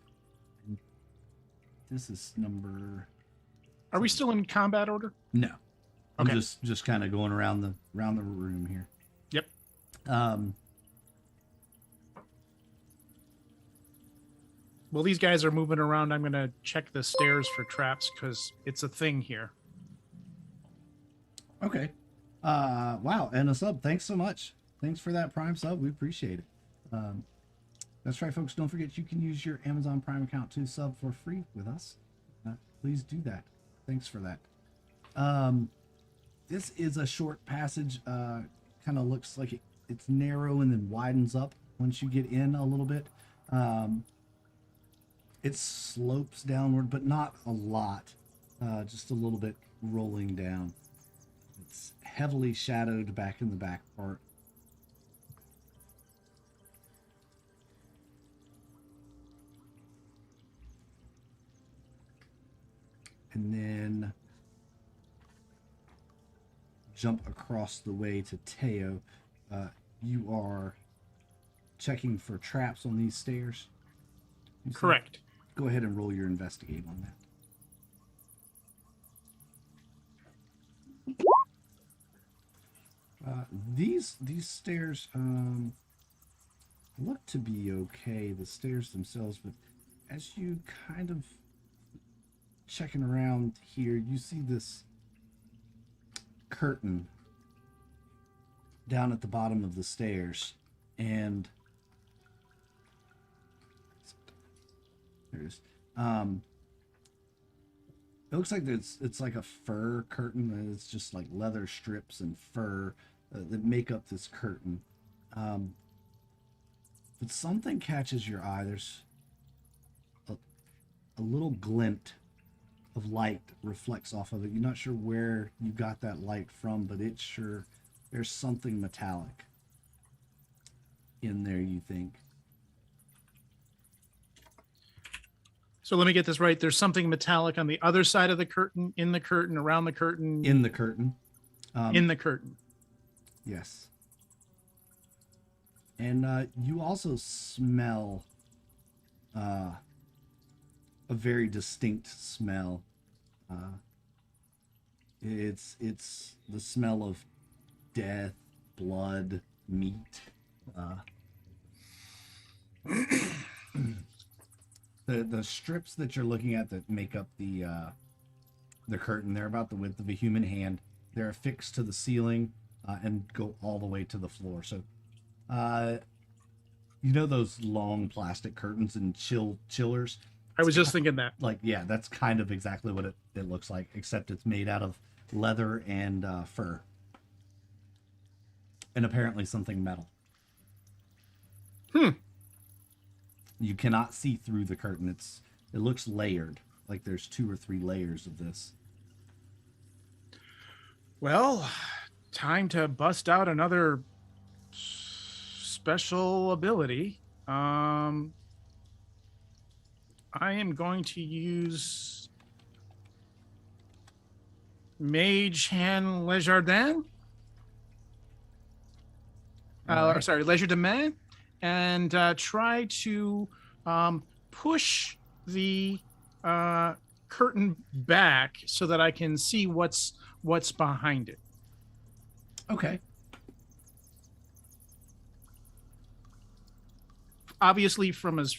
This is number... Are we still in combat order? No. Okay. I'm just kind of going around the room here. Yep. Well, these guys are moving around. I'm going to check the stairs for traps because it's a thing here. Okay. Wow, and a sub. Thanks so much. Thanks for that Prime sub. We appreciate it. That's right, folks. Don't forget you can use your Amazon Prime account to sub for free with us. Please do that. Thanks for that. This is a short passage. Kind of looks like it's narrow and then widens up once you get in a little bit. It slopes downward, but not a lot. Just a little bit rolling down. It's heavily shadowed back in the back part. And then jump across the way to Teo. You are checking for traps on these stairs? Correct. Go ahead and roll your investigate on that. These stairs look to be okay, the stairs themselves, but as you kind of checking around here, you see this curtain down at the bottom of the stairs, and there it is. It looks like it's like a fur curtain. It's just like leather strips and fur that make up this curtain. But something catches your eye. There's a little glint of light reflects off of it. You're not sure where you got that light from, but it's sure there's something metallic in there, you think. So let me get this right. There's something metallic on the other side of the curtain, in the curtain, around the curtain, In the curtain. in the curtain. Yes. And you also smell a very distinct smell. It's the smell of death, blood, meat. The strips that you're looking at that make up the curtain, they're about the width of a human hand. They're affixed to the ceiling and go all the way to the floor. So, you know those long plastic curtains and chillers? I was just thinking that. Like, yeah, that's kind of exactly what it looks like, except it's made out of leather and fur. And apparently something metal. You cannot see through the curtain. It looks layered, like there's 2 or 3 layers of this. Well, time to bust out another special ability. I am going to use Mage Hand Legerdemain. Right. Sorry, Legerdemain, and try to push the curtain back so that I can see what's behind it. Okay. Obviously, from as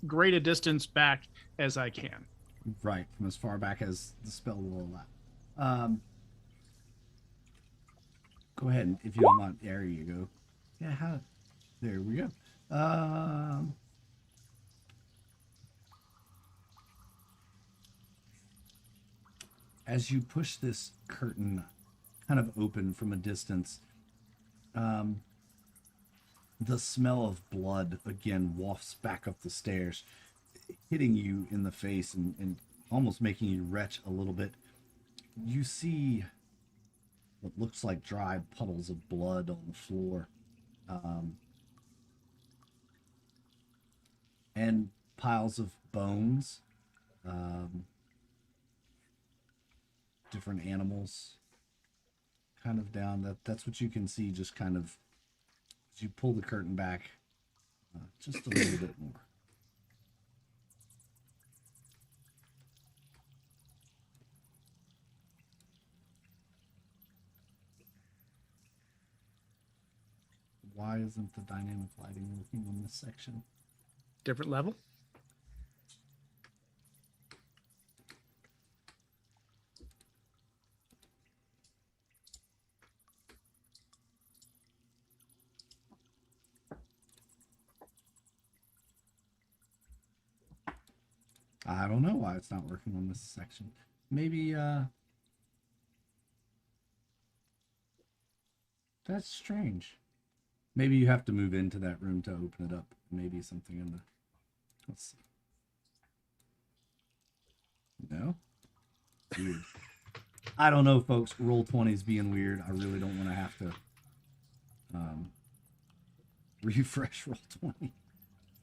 great a distance back as I can. Right, from as far back as the spell will allow. Go ahead, if you don't mind. There you go. Yeah, there we go. As you push this curtain kind of open from a distance, the smell of blood again wafts back up the stairs, hitting you in the face and almost making you retch a little bit. You see what looks like dry puddles of blood on the floor, and piles of bones, different animals kind of down. That's what you can see, just kind of as you pull the curtain back just a little bit more. Why isn't the dynamic lighting working on this section? Different level. I don't know why it's not working on this section. Maybe, that's strange. Maybe you have to move into that room to open it up. Maybe something in the... Let's see. No? Weird. I don't know, folks. Roll20's being weird. I really don't want to have to refresh Roll20.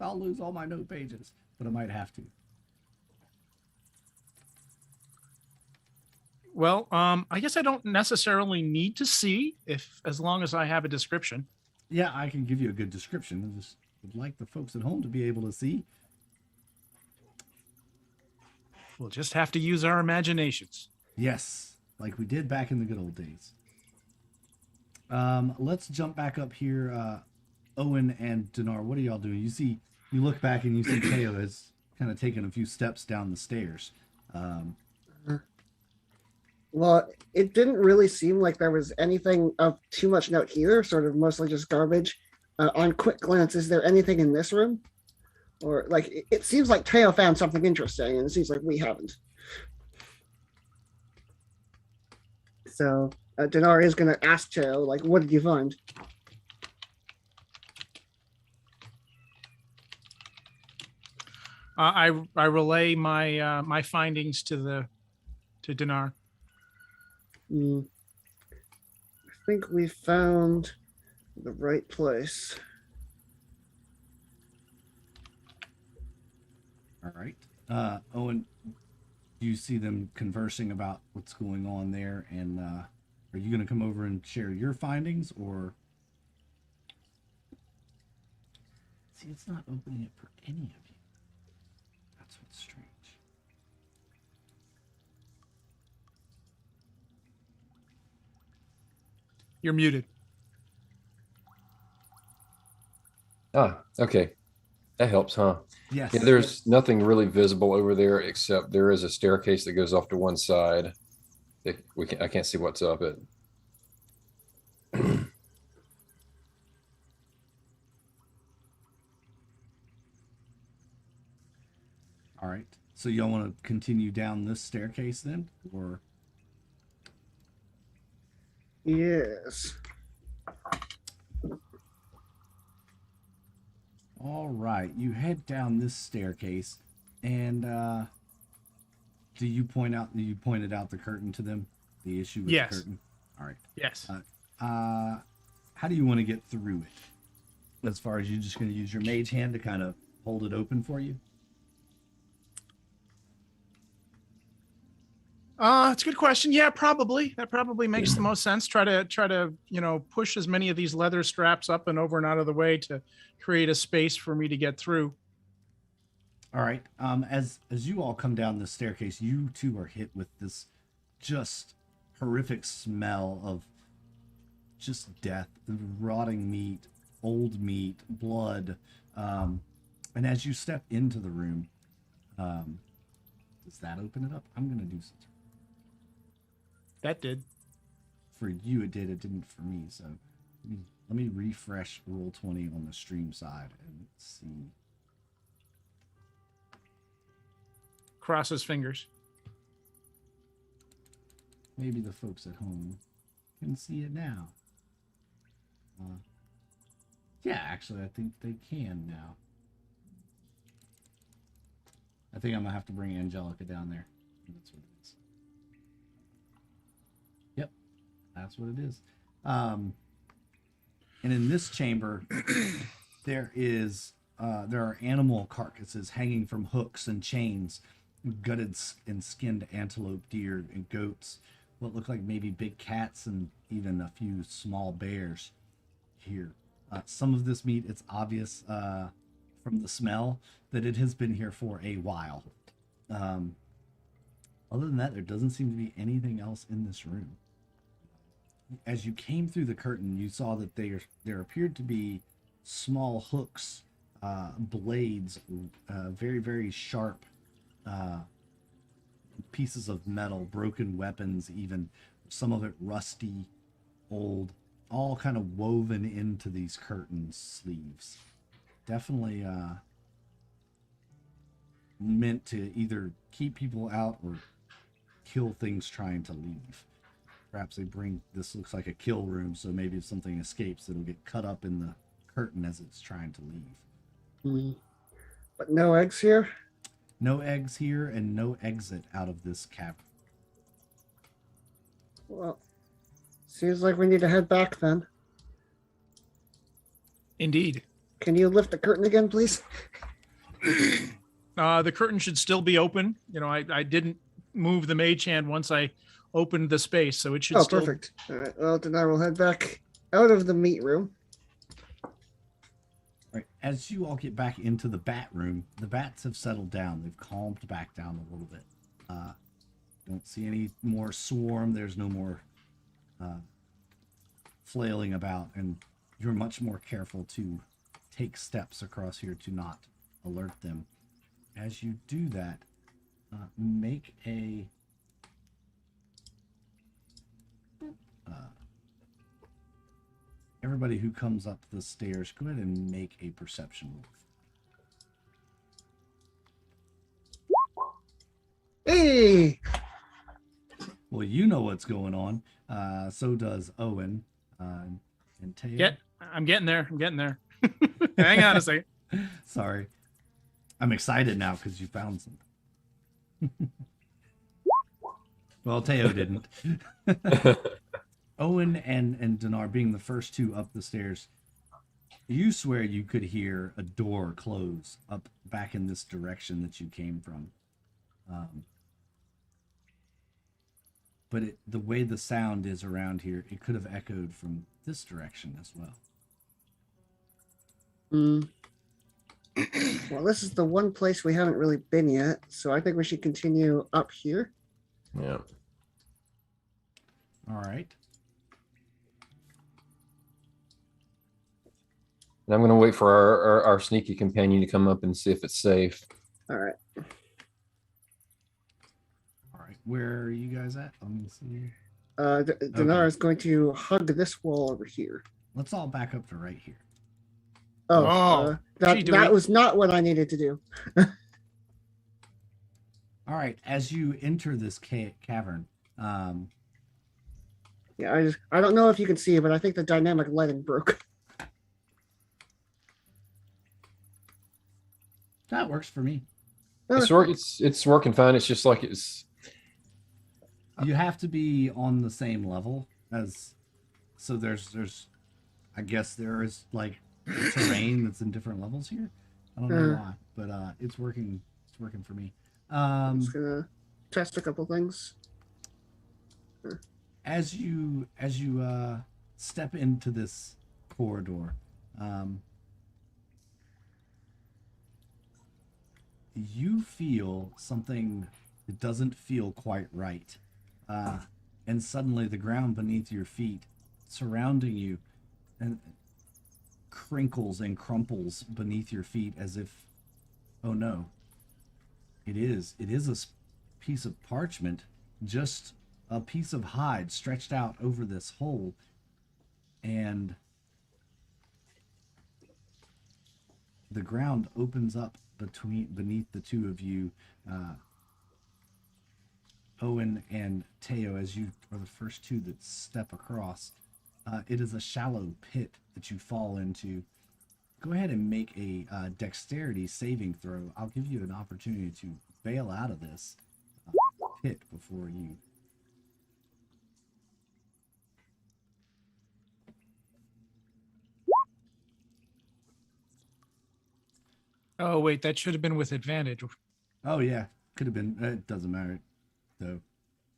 I'll lose all my note pages, but I might have to. Well, I guess I don't necessarily need to see as long as I have a description. Yeah, I can give you a good description. I just would like the folks at home to be able to see. We'll just have to use our imaginations. Yes, like we did back in the good old days. Let's jump back up here. Owen and Dinar, what are y'all doing? You look back and you see Teo has kind of taken a few steps down the stairs. Well, it didn't really seem like there was anything of too much note here, sort of mostly just garbage. On quick glance, is there anything in this room? Or, like, it seems like Teo found something interesting, and it seems like we haven't. So, Dinar is going to ask Teo, like, what did you find? I relay my my findings to Dinar. I think we found the right place. All right. Owen, do you see them conversing about what's going on there? And are you going to come over and share your findings, or? See, it's not opening it for any of you. That's what's strange. You're muted. Ah, okay. That helps, huh? Yes. Yeah, there's nothing really visible over there except there is a staircase that goes off to one side. I can't see what's up it. All right. So y'all want to continue down this staircase then, or? Yes. All right. You head down this staircase, and do you pointed out the curtain to them? The issue with Yes. the curtain. All right. Yes. How do you want to get through it? As far as you're just going to use your mage hand to kind of hold it open for you? It's a good question. Yeah, probably. That probably makes the most sense. Try to, push as many of these leather straps up and over and out of the way to create a space for me to get through. All right. As you all come down the staircase, you two are hit with this just horrific smell of just death, rotting meat, old meat, blood. And as you step into the room, does that open it up? I'm going to do something. That did. For you, it did. It didn't for me. So let me refresh Roll20 on the stream side and see. Cross his fingers. Maybe the folks at home can see it now. Yeah, actually, I think they can now. I think I'm going to have to bring Angelica down there. That's what it is. Yep, that's what it is. And in this chamber, there are animal carcasses hanging from hooks and chains, gutted and skinned antelope, deer, and goats. What look like maybe big cats and even a few small bears here. Some of this meat, it's obvious from the smell that it has been here for a while. Other than that, there doesn't seem to be anything else in this room. As you came through the curtain, you saw that there appeared to be small hooks, blades, very, very sharp pieces of metal, broken weapons, even some of it rusty, old, all kind of woven into these curtain sleeves. Definitely meant to either keep people out or kill things trying to leave. Perhaps this looks like a kill room, so maybe if something escapes, it'll get cut up in the curtain as it's trying to leave. But no eggs here? No eggs here and no exit out of this cavern. Well, seems like we need to head back then. Indeed. Can you lift the curtain again, please? The curtain should still be open. I didn't move the mage hand once I opened the space, so it should still... perfect. All right, well, then I will head back out of the meat room. Right. As you all get back into the bat room, the bats have settled down. They've calmed back down a little bit. Don't see any more swarm. There's no more flailing about, and you're much more careful to take steps across here to not alert them. As you do that, make a everybody who comes up the stairs, go ahead and make a perception roll. Hey! Well, you know what's going on. So does Owen and Teo. I'm getting there. Hang on a second. Sorry. I'm excited now because you found something. Well, Teo didn't. Owen and Dinar, being the first two up the stairs, you swear you could hear a door close up back in this direction that you came from. Um, but the way the sound is around here, it could have echoed from this direction as well. Well, this is the one place we haven't really been yet, so I think we should continue up here. Yeah. All right. And I'm going to wait for our sneaky companion to come up and see if it's safe. All right. All right. Where are you guys at? Let me see. Dinar is going to hug this wall over here. Let's all back up to right here. That was not what I needed to do. All right. As you enter this cavern, yeah, I don't know if you can see it, but I think the dynamic lighting broke. that works for me. It's working fine. It's just like it's. You have to be on the same level as, so there's, I guess there is like terrain that's in different levels here. I don't know why, but it's working. It's working for me. I'm just gonna test a couple things. As you step into this corridor, you feel something that doesn't feel quite right. And suddenly the ground beneath your feet, surrounding you, and crinkles and crumples beneath your feet as if, oh no, it is a piece of parchment, just a piece of hide stretched out over this hole, and the ground opens up beneath the two of you, Owen and Teo, as you are the first two that step across. It is a shallow pit that you fall into. Go ahead and make a dexterity saving throw. I'll give you an opportunity to bail out of this pit before you. Oh, wait, that should have been with advantage. Oh, yeah. Could have been. It doesn't matter, though.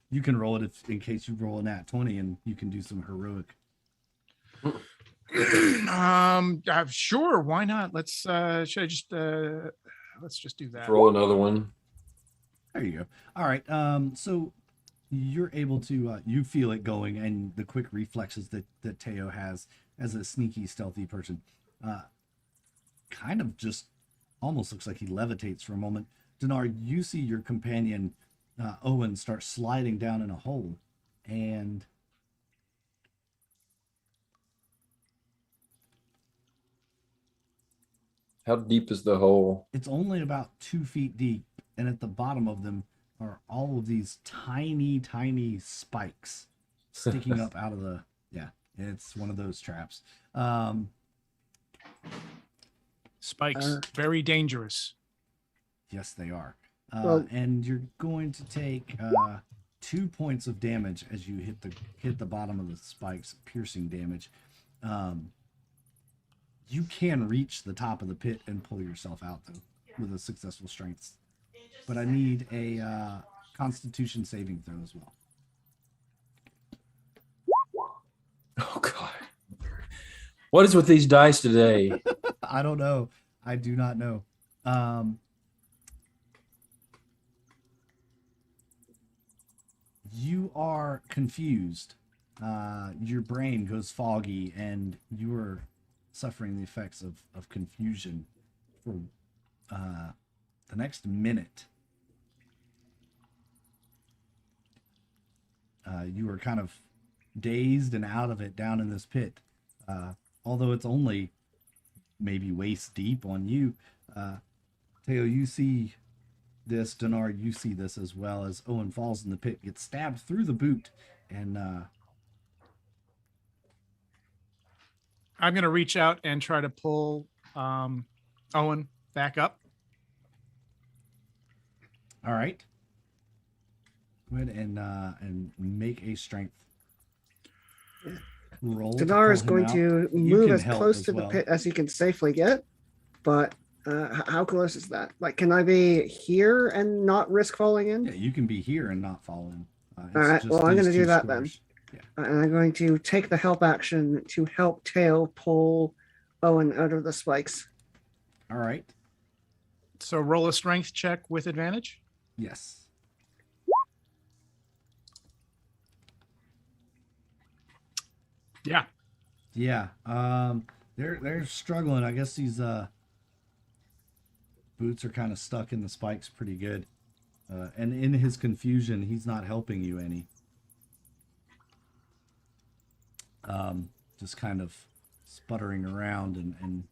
You can roll it in case you roll a nat 20 and you can do some heroic. Sure, why not? Let's should I just let's just do that. Roll another one. There you go. All right. So you're able to you feel it going, and the quick reflexes that Teo has as a sneaky, stealthy person, kind of just almost looks like he levitates for a moment. Dinar, you see your companion Owen start sliding down in a hole, and how deep is the hole? it's only about 2 feet deep, and at the bottom of them are all of these tiny spikes sticking up out of the, yeah, it's one of those traps. Spikes, very dangerous. Yes, they are. Well- And you're going to take 2 points of damage as you hit the bottom of the spikes, piercing damage. You can reach the top of the pit and pull yourself out, though, with a successful strength. But I need a Constitution saving throw as well. Oh God, what is with these dice today? I don't know. I do not know. You are confused. Your brain goes foggy, and you are suffering the effects of confusion for the next minute. You are kind of dazed and out of it down in this pit. Although it's only maybe waist deep on you. Teo, you see this. Dinar, you see this as well, as Owen falls in the pit, gets stabbed through the boot, and I'm going to reach out and try to pull Owen back up. all right. Go ahead and make a strength roll. Dinar is pull him going out. to You move can as help close as to the well. pit as he can safely get, but How close is that? Like, can I be here and not risk falling in? Yeah, you can be here and not fall in. All right. Well, I'm going to do that then. Yeah. And I'm going to take the help action to help Tail pull Owen out of the spikes. All right. So roll a strength check with advantage. Yes. Yeah. Yeah. They're struggling. I guess these boots are kind of stuck in the spikes pretty good. And in his confusion, he's not helping you any. Just kind of sputtering around and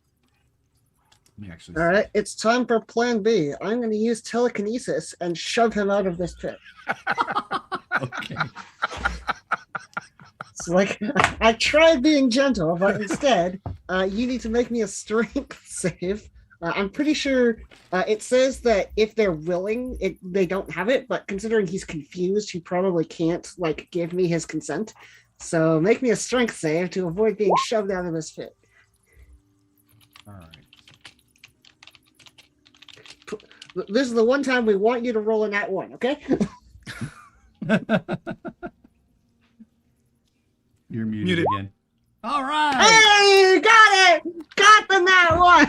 let me actually. All right, it's time for Plan B. I'm going to use telekinesis and shove him out of this pit. Okay. So, like, I tried being gentle, but instead, you need to make me a strength save. I'm pretty sure it says that if they're willing, they don't have it. But considering he's confused, he probably can't like give me his consent. So make me a strength save to avoid being shoved out of this pit. All right. This is the one time we want you to roll in that one, okay? You're muted again. All right. Hey, got it! Got the nat one!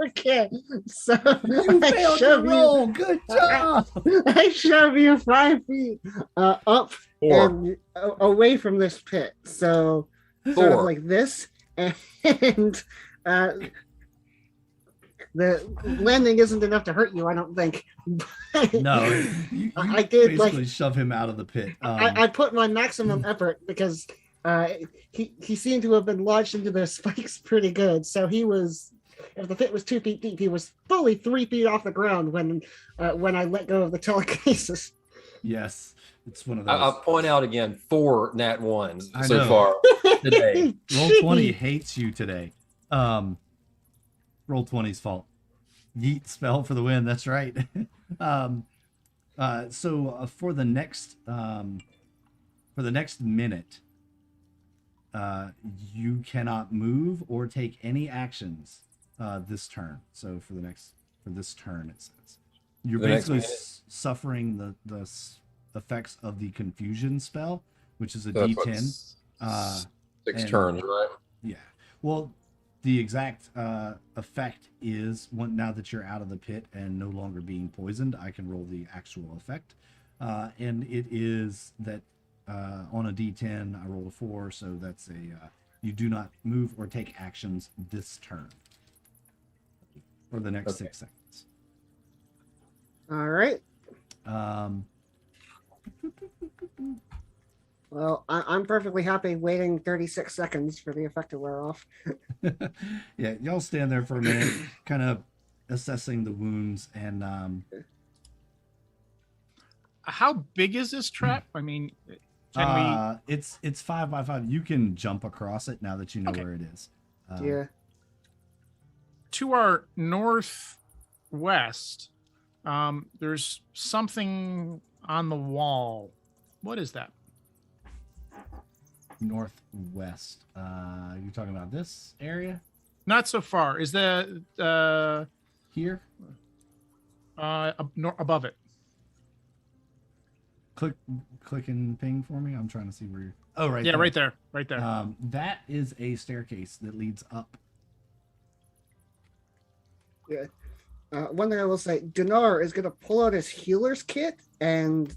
Okay, so You failed to roll. Good job. I shove you 5 feet up 4. and away from this pit. So sort of 4. like this, and the landing isn't enough to hurt you, I don't think. No, you I did basically shove him out of the pit. I put my maximum effort because he seemed to have been lodged into the spikes pretty good. So he was, if the pit was 2 feet deep, he was fully 3 feet off the ground when I let go of the telekinesis. Yes, it's one of those. I'll point out again 4 nat 1s I so know. far today. Roll20 hates you today. Roll20's fault. Yeet spell for the win. That's right. So for the next minute, you cannot move or take any actions this turn. So for this turn, it says you're The next basically minute? suffering the effects of the confusion spell, which is a So that's D10. what, 6 and- turns, right? Yeah. Well, the exact effect is now that you're out of the pit and no longer being poisoned, I can roll the actual effect. And it is that on a D10, I rolled a 4, so that's you do not move or take actions this turn for the next 6 seconds. All right. Well, I'm perfectly happy waiting 36 seconds for the effect to wear off. Yeah, y'all stand there for a minute, kind of assessing the wounds, and How big is this trap? I mean, can it's 5 by 5. You can jump across it now that you know Okay. where it is. Yeah. to our northwest, there's something on the wall. What is that? Northwest. You're talking about this area Not so far. Is the here? above it? Click and ping for me. I'm trying to see where you're. Oh, right. Yeah, there. right there. Right there. That is a staircase that leads up. Yeah. One thing I will say, Dinar is going to pull out his healer's kit and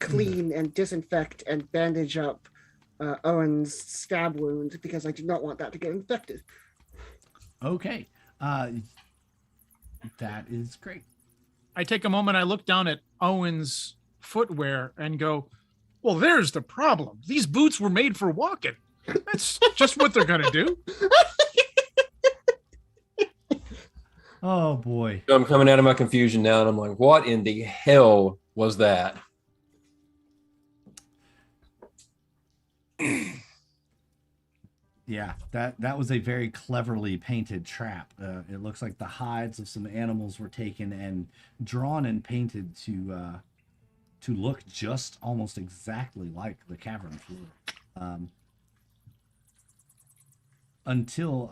clean and disinfect and bandage up Owen's stab wound because I do not want that to get infected. Okay. That is great. I take a moment. I look down at Owen's footwear and go, well, there's the problem. These boots were made for walking. That's just what they're going to do. Oh boy. So I'm coming out of my confusion now, and I'm like, what in the hell was that? Yeah, that was a very cleverly painted trap. It looks like the hides of some animals were taken and drawn and painted to look just almost exactly like the cavern floor. Until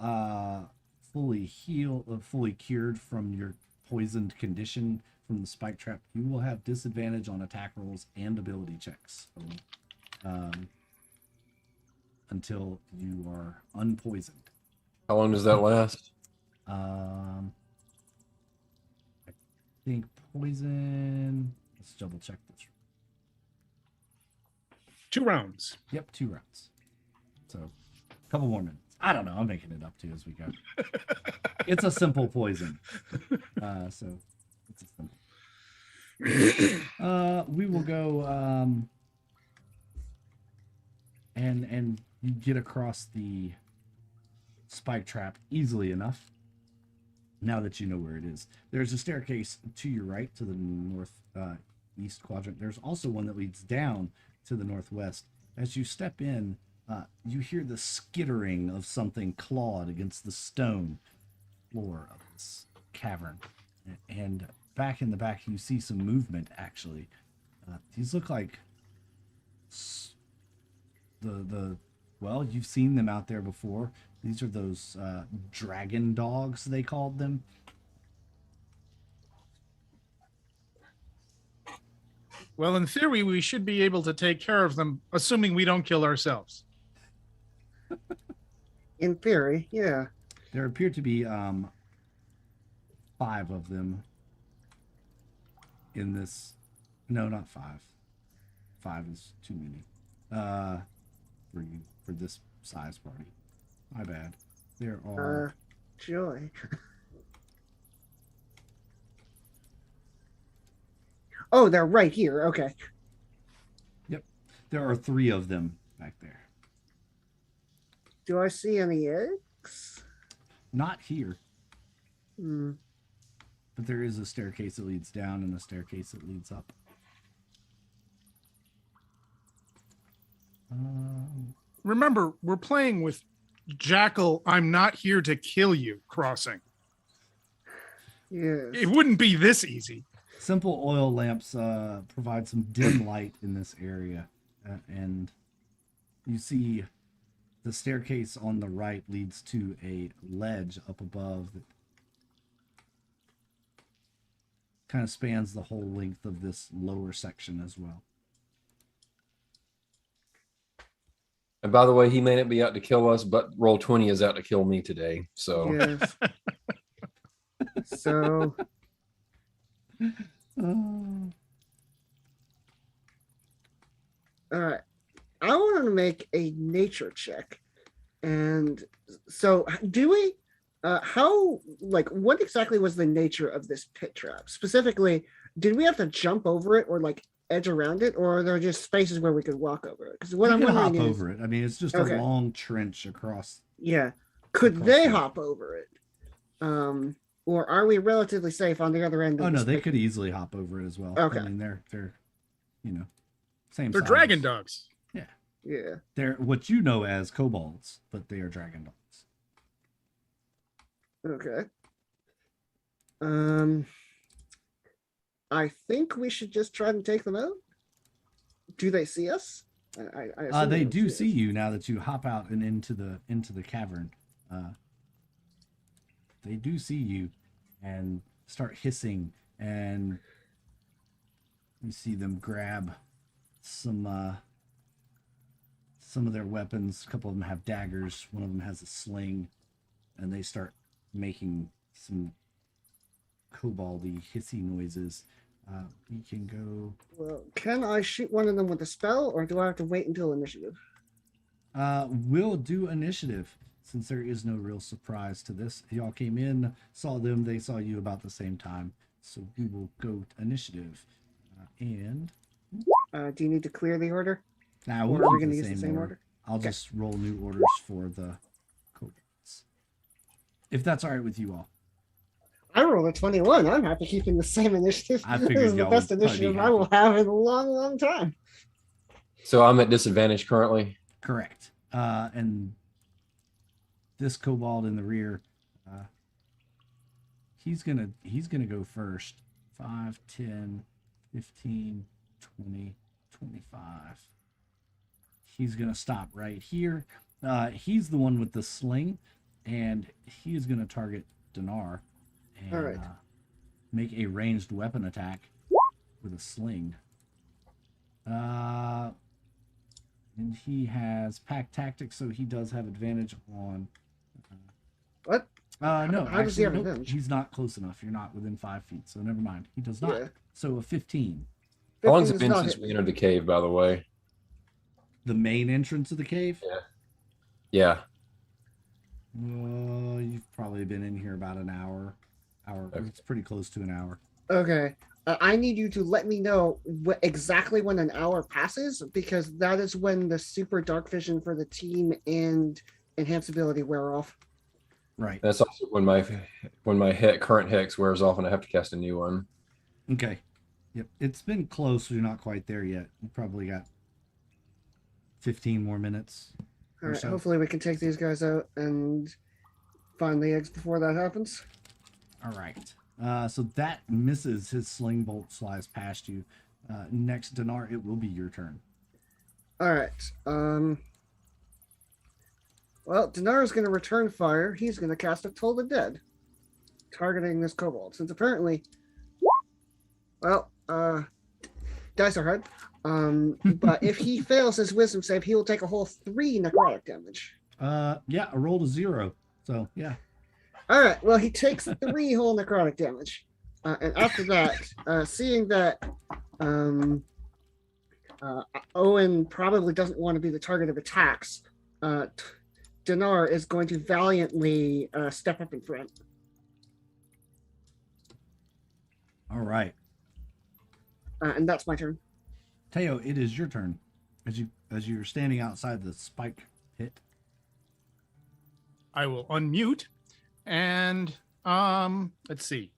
fully cured from your poisoned condition from the spike trap, you will have disadvantage on attack rolls and ability checks. Until you are unpoisoned. How long does that last? I think poison. Let's double check this. 2 rounds. Yep, 2 rounds. So, a couple more minutes. I don't know. I'm making it up too as we go. It's a simple poison. So it's a simple. We will go and you get across the spike trap easily enough. Now that you know where it is, there's a staircase to your right to the north east quadrant. There's also one that leads down to the northwest. As you step in, you hear the skittering of something clawed against the stone floor of this cavern. And back in the back, you see some movement, actually. These look like well, you've seen them out there before. These are those dragon dogs, they called them. Well, in theory, we should be able to take care of them, assuming we don't kill ourselves. In theory, yeah. There appear to be 5 of them in this. No, not 5. 5 is too many for this size party. My bad. There are joy. Oh, they're right here. Okay. Yep. There are 3 of them back there. Do I see any eggs? Not here. Hmm. But there is a staircase that leads down and a staircase that leads up. Remember, we're playing with Jackal, I'm not here to kill you crossing. Yes. It wouldn't be this easy. Simple oil lamps provide some dim light in this area. And you see the staircase on the right leads to a ledge up above that kind of spans the whole length of this lower section as well. And by the way, he may not be out to kill us, but Roll20 is out to kill me today. So Yes. So all right. I want to make a nature check. And so do we what exactly was the nature of this pit trap? Specifically, did we have to jump over it or like edge around it, or are there just spaces where we could walk over it? Because what I'm wondering is, over it. I mean, it's just a long trench across. Yeah. Could they hop over it? Or are we relatively safe on the other end? Oh no, they could easily hop over it as well. Okay. I mean, they're same. They're size. dragon dogs. Yeah. Yeah. They're what you know as kobolds, but they are dragon dogs. Okay. I think we should just try and take them out. Do they see us? I assume they don't do see us. you now that you hop out and into the cavern. They do see you and start hissing, and you see them grab some of their weapons. A couple of them have daggers. One of them has a sling, and they start making some koboldy hissy noises. We can go. Well, can I shoot one of them with a spell, or do I have to wait until initiative? We'll do initiative, since there is no real surprise to this. Y'all came in, saw them, they saw you about the same time. So we will go initiative. And Do you need to clear the order? now Or we'll are we keep going to use the same order? I'll Okay. just roll new orders for the kobolds, if that's all right with you all. I rolled a 21. I'm happy keeping the same initiative. I This figured is the y'all best would probably be initiative I will have in a long, long time. so I'm at disadvantage currently. Correct. And this kobold in the rear, he's gonna go first. 5, 10, 15, 20, 25. He's gonna stop right here. He's the one with the sling, and he is going to target Dinar and All right. make a ranged weapon attack with a sling. And he has pack tactics, so he does have advantage on. What? No, How does he have nope, advantage? he's not close enough. You're not within 5 feet, so never mind. He does not. Yeah. So a 15. How long's 15 it been does not since hit. we entered the cave, by the way? The main entrance of the cave? Yeah. You've probably been in here about an hour. Okay. It's pretty close to an hour. Okay. I need you to let me know exactly when an hour passes, because that is when the super dark vision for the team and enhanced ability wear off. Right. That's also when my current hex wears off and I have to cast a new one. Okay. Yep. It's been close. You're not quite there yet. You probably got 15 more minutes. All or right. so. Hopefully we can take these guys out and find the eggs before that happens. All right. So that misses. His sling bolt flies past you. Next, Dinar, it will be your turn. All right. Well, Dinar is going to return fire. He's going to cast a Toll the Dead, targeting this kobold. Since apparently, well, dice are hard. But if he fails his wisdom save, he will take a whole 3 necrotic damage. Yeah, I rolled a 0. So yeah. All right. Well, he takes 3 whole necrotic damage, and after that, seeing that Owen probably doesn't want to be the target of attacks, Dinar is going to valiantly step up in front. All right. And that's my turn. Teo, it is your turn. As you're standing outside the spike pit. I will unmute and let's see.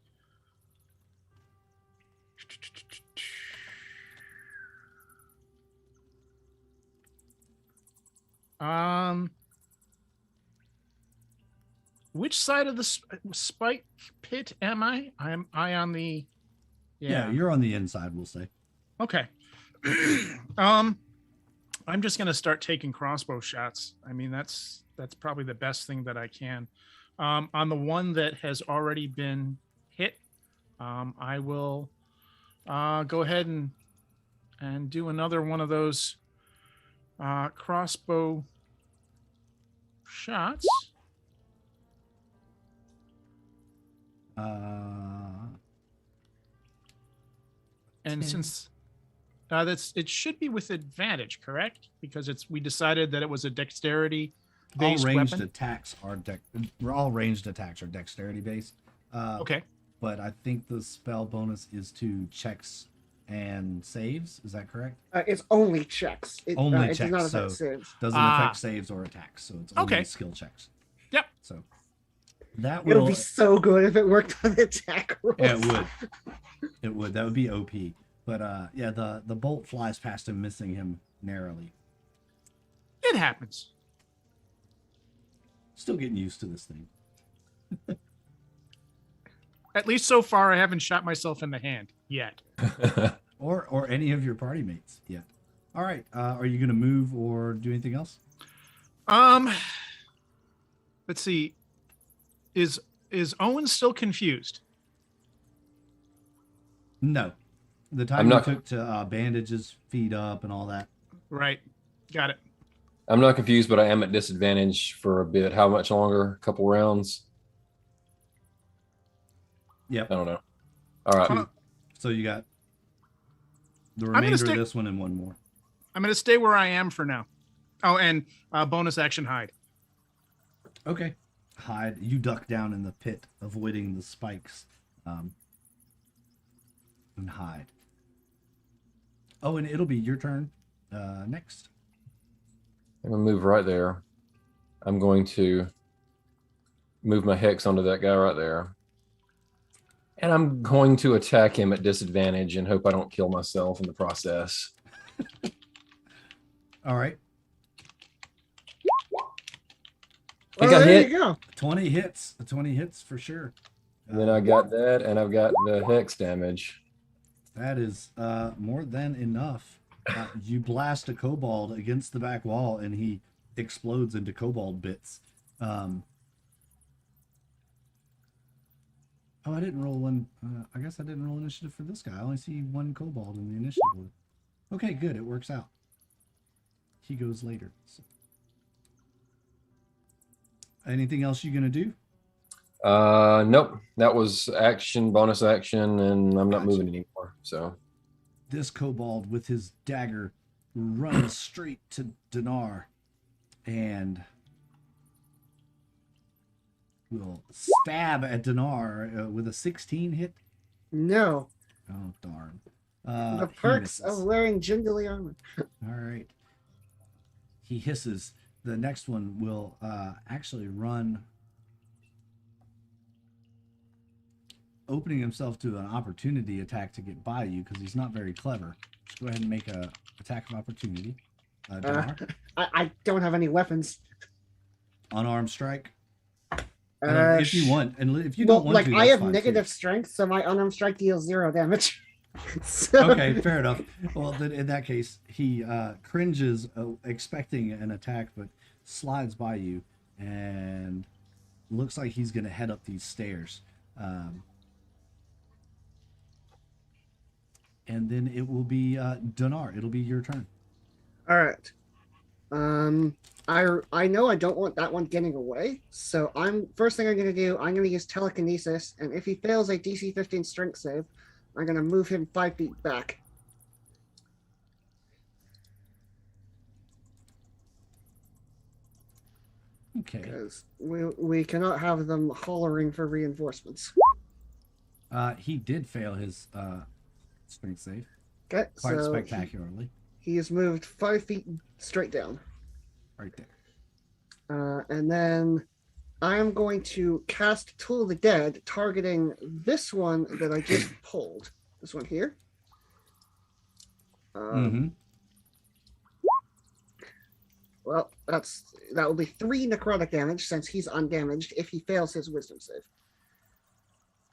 Which side of the spike pit am I? Am I on the? Yeah, you're on the inside, we'll say. Okay. I'm just gonna start taking crossbow shots. I mean, that's probably the best thing that I can. On the one that has already been hit, I will go ahead and do another one of those crossbow shots. And since it should be with advantage, correct? Because we decided that it was a dexterity based all ranged weapon. attacks are all ranged attacks are dexterity based. Okay. But I think the spell bonus is to checks and saves. Is that correct? It's only checks. Only it checks, does not so affect saves. doesn't affect saves or attacks. So it's only Okay. skill checks. Yep. So that It'll will. be so good if it worked on the attack rolls. Yeah, it would. It would. That would be OP. But yeah, the bolt flies past him, missing him narrowly. It happens. Still getting used to this thing. At least so far, I haven't shot myself in the hand yet. Or any of your party mates yet. All right. Are you going to move or do anything else? Let's see. Is Owen still confused? No. The time I'm not- you took to bandage his feet up and all that. Right. Got it. I'm not confused, but I am at disadvantage for a bit. How much longer? A couple rounds? Yep. I don't know. All right. So you got the gonna remainder stick- of this one and one more. I'm going to stay where I am for now. Oh, and bonus action hide. Okay. Hide. You duck down in the pit, avoiding the spikes. And hide. Oh, and it'll be your turn next. I'm going to move right there. I'm going to move my hex onto that guy right there. And I'm going to attack him at disadvantage and hope I don't kill myself in the process. All right. He got there hit. you go. 20 hits. 20 hits for sure. And then I got that, and I've got the hex damage. That is more than enough. You blast a kobold against the back wall, and he explodes into kobold bits. Oh, I didn't roll one. I guess I didn't roll initiative for this guy. I only see one kobold in the initiative order. Okay, good. It works out. He goes later. So. Anything else you gonna do? Nope. That was action, bonus action, and I'm not Gotcha. moving anymore. So This kobold with his dagger runs straight to Dinar and will stab at Dinar with a 16 hit. No. Oh, darn. The he perks misses. of wearing jingly armor. All right. He hisses. The next one will actually run, opening himself to an opportunity attack to get by you because he's not very clever. Just go ahead and make a attack of opportunity. Dinar. I don't have any weapons. Unarmed strike. If you want, and if you don't want like to, I that's have fine, negative too. strength, so my unarmed strike deals 0 damage. So- Okay, fair enough. Well, then in that case, he cringes, expecting an attack, but slides by you and looks like he's going to head up these stairs. And then it will be Dinar. It'll be your turn. All right. I know I don't want that one getting away, so first thing I'm gonna do. I'm gonna use telekinesis, and if he fails a DC 15 strength save, I'm gonna move him 5 feet back. Okay. Because we cannot have them hollering for reinforcements. He did fail his strength save Okay, quite so spectacularly. he is moved 5 feet straight down. Right there. And then I am going to cast Tool of the Dead, targeting this one that I just pulled. This one here. Well, that will be 3 necrotic damage since he's undamaged if he fails his wisdom save.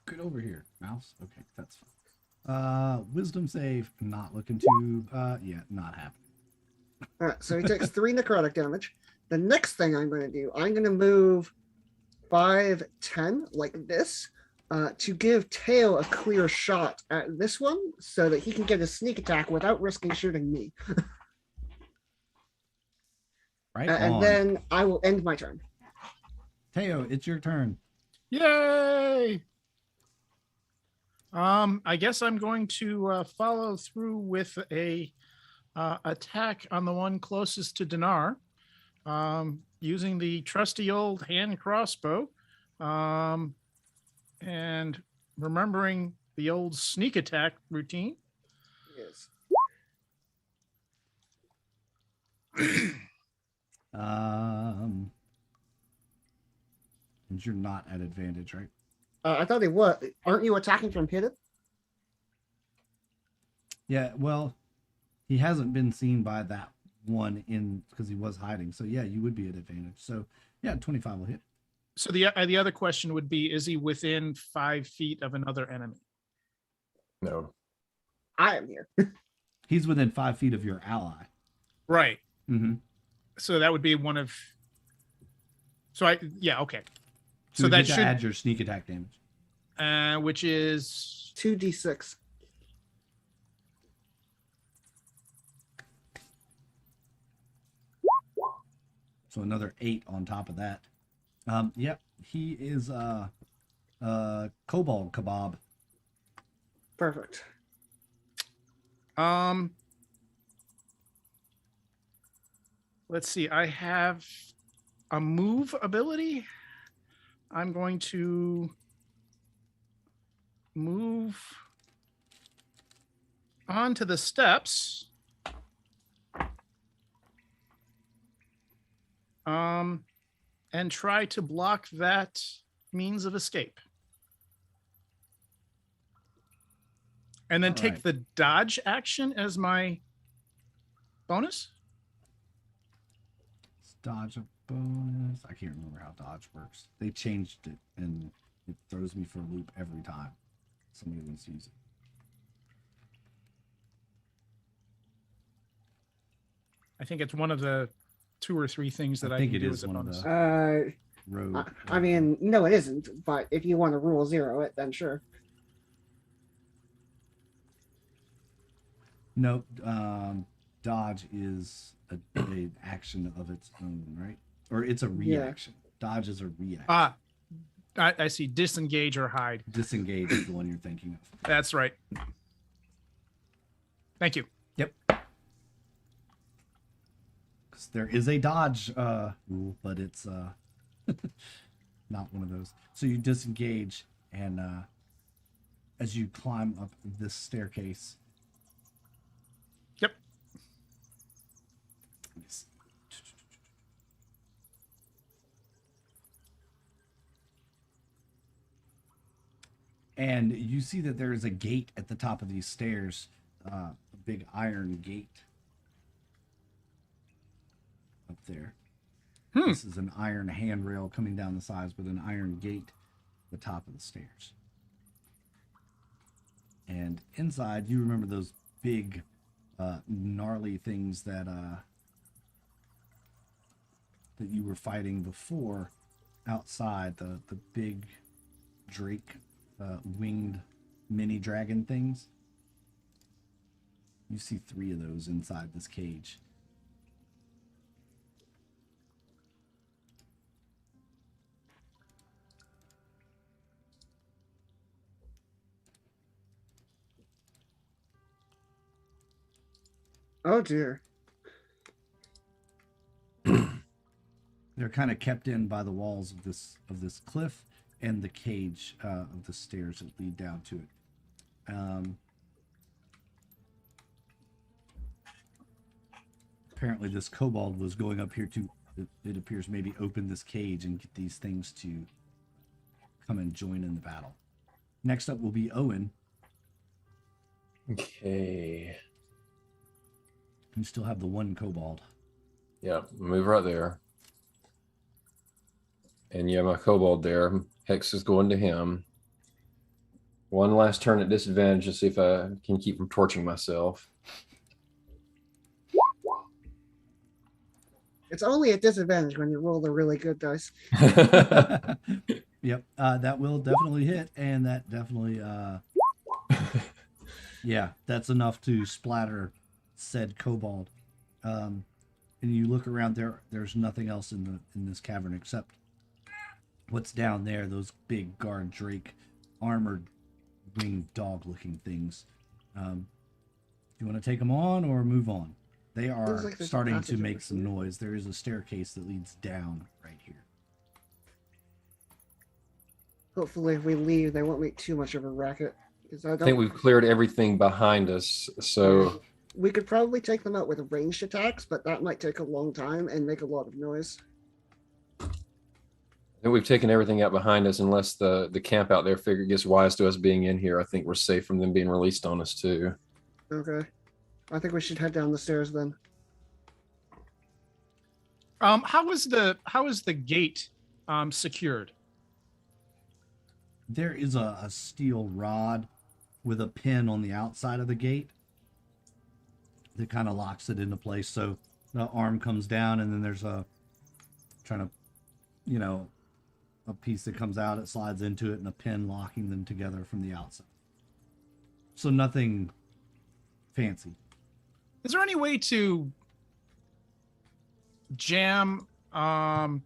Get over here, mouse. Okay, that's fine. Wisdom save, not looking to, not happening. All right, so he takes 3 necrotic damage. The next thing I'm going to do, I'm going to move 5, 10 like this to give Teo a clear shot at this one so that he can get a sneak attack without risking shooting me. Right And on. then I will end my turn. Teo, it's your turn. Yay! I guess I'm going to follow through with a attack on the one closest to Dinar, using the trusty old hand crossbow, and remembering the old sneak attack routine. Yes. And you're not at advantage, right? I thought he was. Aren't you attacking from hidden? Yeah, well, he hasn't been seen by that one because he was hiding. So yeah, you would be at advantage. So yeah, 25 will hit. So the other question would be: is he within 5 feet of another enemy? no. I am here. He's within 5 feet of your ally. Right. Mm-hmm. So that would be one of. So okay. So So that that should should, add your sneak attack damage. which is 2d6. So another 8 on top of that. Yep, he is kobold kebab. Perfect. Let's see. I have a move ability. I'm going to move onto the steps. And try to block that means of escape. And then All take right. the dodge action as my bonus. Is dodge a bonus? I can't remember how dodge works. They changed it, and it throws me for a loop every time somebody wants to use it. I think it's one of the 2 or 3 things that I think can it do is as a one of bonus. the- road. I mean, no, it isn't. But if you want to rule 0 it, then sure. Nope. Dodge is a action of its own, right? Or it's a reaction. Dodge is a reaction. I see. Disengage or hide. Disengage is the one you're thinking of. That's right. Thank you. Yep. Because there is a dodge rule, but it's not one of those. So you disengage, and as you climb up this staircase. Yep. And you see that there is a gate at the top of these stairs, a big iron gate up there. This is an iron handrail coming down the sides with an iron gate at the top of the stairs. And inside, you remember those big, gnarly things that that you were fighting before outside, the big drake winged mini dragon things. You see 3 of those inside this cage. Oh dear. They're kind of kept in by the walls of this cliff and the cage of the stairs that lead down to it. Apparently this kobold was going up here to, it appears, maybe open this cage and get these things to come and join in the battle. Next up will be Owen. Okay. You still have the 1 kobold. Yeah, move right there. And yeah, my kobold there. Hex is going to him. One last turn at disadvantage to see if I can keep from torching myself. It's only a disadvantage when you roll the really good dice. Yep, that will definitely hit, and that definitely, yeah, that's enough to splatter said kobold. And you look around there. There's nothing else in this cavern except what's down there. Those big guard drake, armored, winged dog-looking things. Do you want to take them on or move on? They are like starting to make some noise. There is a staircase that leads down right here. Hopefully, if we leave, they won't make too much of a racket. Because I think we've cleared everything behind us, so we could probably take them out with ranged attacks, but that might take a long time and make a lot of noise. I think we've taken everything out behind us, unless the camp out there gets wise to us being in here. I think we're safe from them being released on us too. Okay. I think we should head down the stairs then. How is the gate secured? There is a steel rod with a pin on the outside of the gate that kind of locks it into place. So the arm comes down, and then there's a piece that comes out, it slides into it, and a pin locking them together from the outside. So nothing fancy. Is there any way to jam a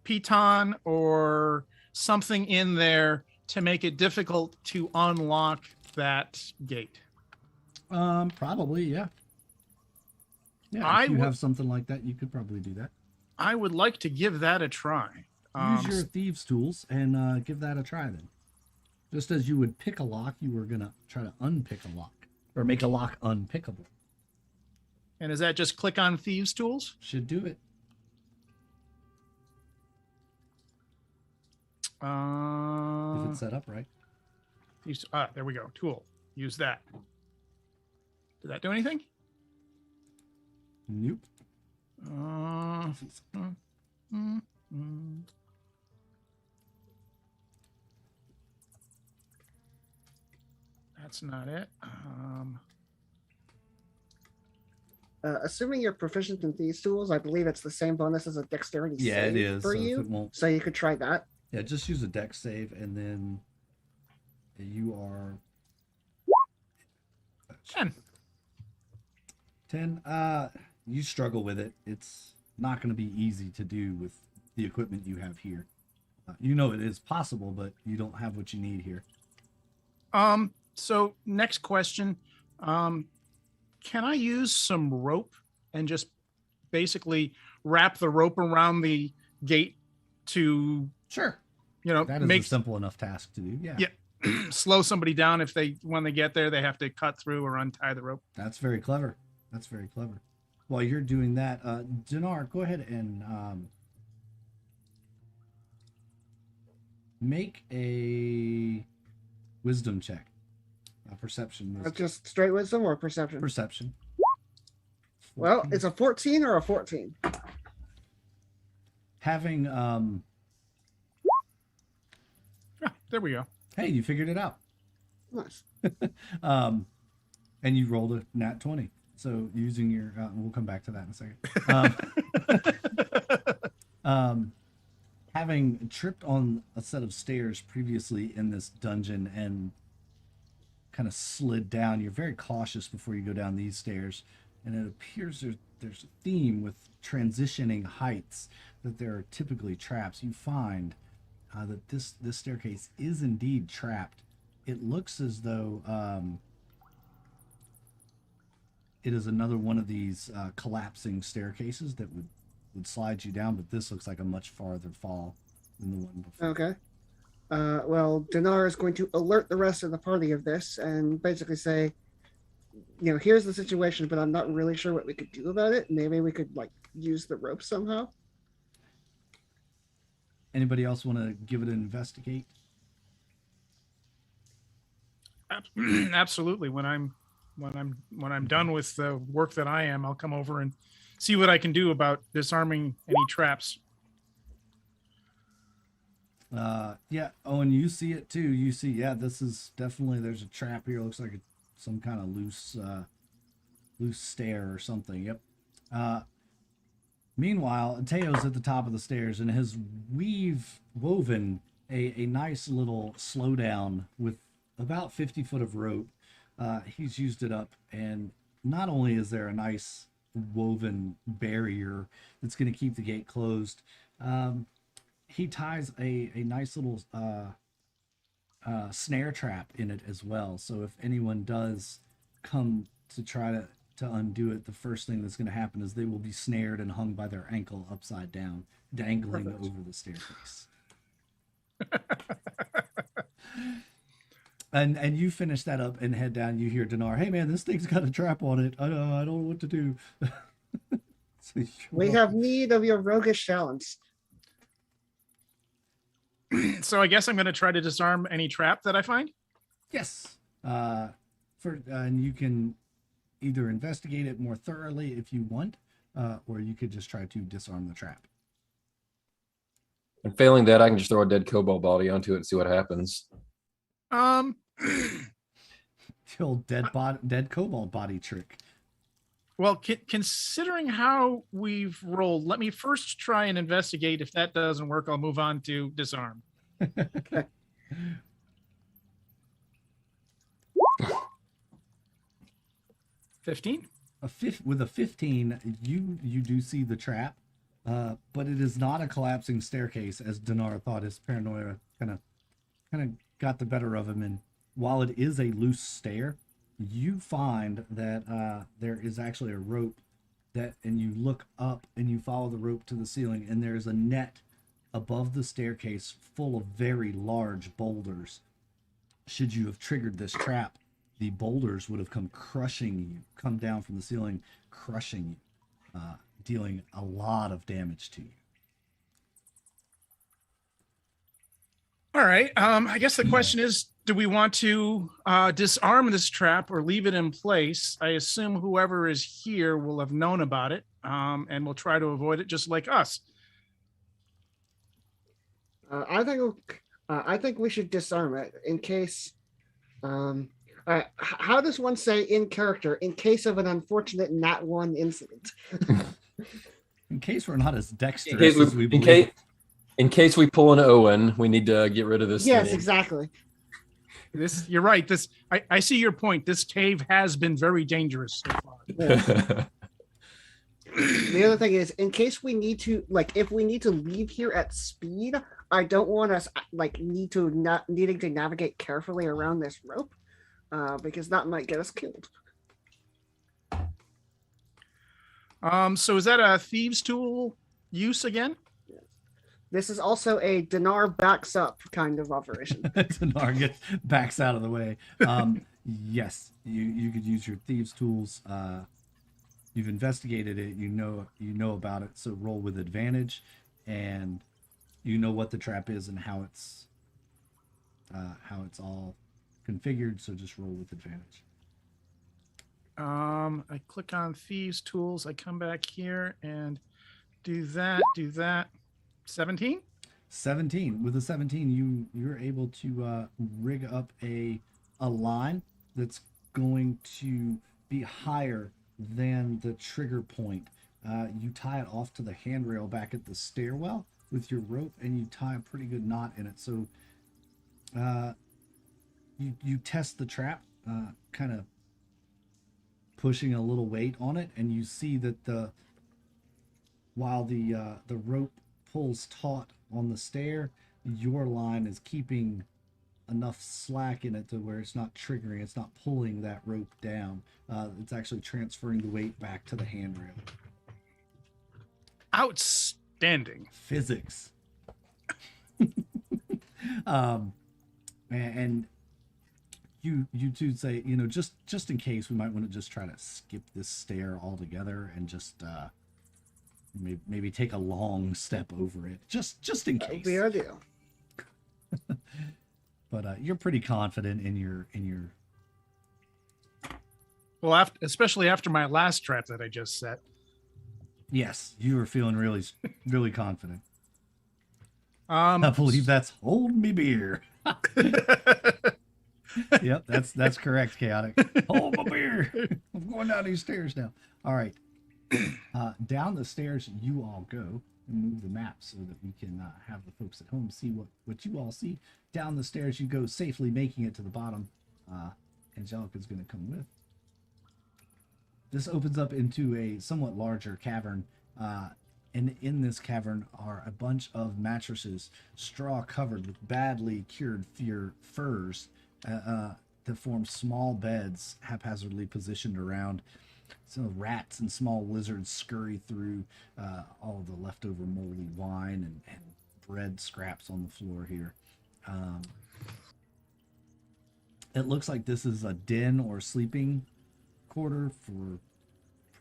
piton or something in there to make it difficult to unlock that gate? Probably, yeah. Yeah, if you have something like that, you could probably do that. I would like to give that a try. Use your thieves' tools and give that a try then. Just as you would pick a lock, you were going to try to unpick a lock. Or make a lock unpickable. And is that just click on thieves' tools? Should do it. If it's set up right. There we go. Tool. Use that. Did that do anything? Nope. That's not it. assuming you're proficient in these tools, I believe it's the same bonus as a dexterity Yeah, save it is. for So if you. it won't, So you could try that. yeah, just use a dex save, and then you are 10. 10. You struggle with it. It's not going to be easy to do with the equipment you have here. You know it is possible, but you don't have what you need here. So next question. Can I use some rope and just basically wrap the rope around the gate to, Sure. you know, That is make a simple enough task to do. Yeah. Yeah. slow somebody down if when they get there, they have to cut through or untie the rope. That's very clever. That's very clever. While you're doing that, Dinar, go ahead and make a wisdom check. A perception. Just straight wisdom or perception? Perception. Well, 14. it's a 14 or a 14. Having Yeah, there we go. hey, you figured it out. Nice. And you rolled a nat 20. So using your we'll come back to that in a second. Having tripped on a set of stairs previously in this dungeon and kind of slid down, you're very cautious before you go down these stairs, and it appears there's a theme with transitioning heights, that there are typically traps. You find that this staircase is indeed trapped. It looks as though it is another one of these collapsing staircases that would slide you down, but this looks like a much farther fall than the one before. Okay. Well, Dinar is going to alert the rest of the party of this and basically say, here's the situation, but I'm not really sure what we could do about it. Maybe we could use the rope somehow. Anybody else want to give it an investigate? Absolutely. When I'm done with the work that I am, I'll come over and see what I can do about disarming any traps. Yeah. Oh, and you see it too. You see, yeah, this is definitely, there's a trap here. Looks like some kind of loose stair or something. Yep. Meanwhile, Teo's at the top of the stairs and has woven a nice little slowdown with about 50 foot of rope. He's used it up, and not only is there a nice woven barrier that's going to keep the gate closed, he ties a nice little snare trap in it as well. So if anyone does come to try to undo it, the first thing that's going to happen is they will be snared and hung by their ankle upside down, dangling Perfect. over the staircase. And you finish that up and head down. You hear Dinar, "Hey man, this thing's got a trap on it. I don't know what to do." So We have need of your roguish talents. So I guess I'm going to try to disarm any trap that I find. yes, and you can either investigate it more thoroughly if you want, or you could just try to disarm the trap. And failing that, I can just throw a dead cobalt body onto it and see what happens. The old dead cobalt body trick. Well, considering how we've rolled, let me first try and investigate. If that doesn't work, I'll move on to disarm. 15. With a 15, you do see the trap, but it is not a collapsing staircase, as Dinar thought. His paranoia kind of got the better of him, and while it is a loose stair, you find that there is actually a rope and you look up and you follow the rope to the ceiling, and there's a net above the staircase full of very large boulders. Should you have triggered this trap, the boulders would have come down from the ceiling, crushing you, dealing a lot of damage to you. All right. I guess the question is, do we want to disarm this trap or leave it in place? I assume whoever is here will have known about it, and will try to avoid it just like us. I think we should disarm it in case. How does one say in character in case of an unfortunate Nat 1 incident? In case we're not as dexterous as we In believe. case we pull an Owen, we need to get rid of this Yes, thing. exactly. You're right. I see your point. This cave has been very dangerous so far. Yeah. The other thing is, in case we need to, like, if we need to leave here at speed, I don't want us like needing to navigate carefully around this rope, because that might get us killed. So is that a thieves' tool use again? This is also a Dinar backs up kind of operation. Dinar backs out of the way. Yes, you could use your thieves' tools. You've investigated it. You know about it. So roll with advantage, and you know what the trap is and how it's all configured. So just roll with advantage. I click on thieves' tools. I come back here and do that. 17. 17. With a 17, you're able to rig up a line that's going to be higher than the trigger point. You tie it off to the handrail back at the stairwell with your rope, and you tie a pretty good knot in it. So you test the trap, kind of pushing a little weight on it, and you see that while the rope pulls taut on the stair, your line is keeping enough slack in it to where it's not triggering, it's not pulling that rope down. It's actually transferring the weight back to the handrail. Outstanding. Physics. And you two say, just in case, we might want to just try to skip this stair altogether and just maybe take a long step over it, just in case. That would be ideal. But you're pretty confident in your. Well, especially after my last trap that I just set. Yes, you were feeling really, really confident. I I believe that's hold me beer. Yep, that's correct, Chaotic. Hold my beer. I'm going down these stairs now. All right. Down the stairs you all go, and move the map so that we can have the folks at home see what you all see. Down the stairs you go, safely making it to the bottom. Angelica's going to come with. This opens up into a somewhat larger cavern, and in this cavern are a bunch of mattresses, straw covered with badly cured furs, that form small beds haphazardly positioned around. So rats and small lizards scurry through all of the leftover moldy wine and bread scraps on the floor here. It looks like this is a den or sleeping quarter for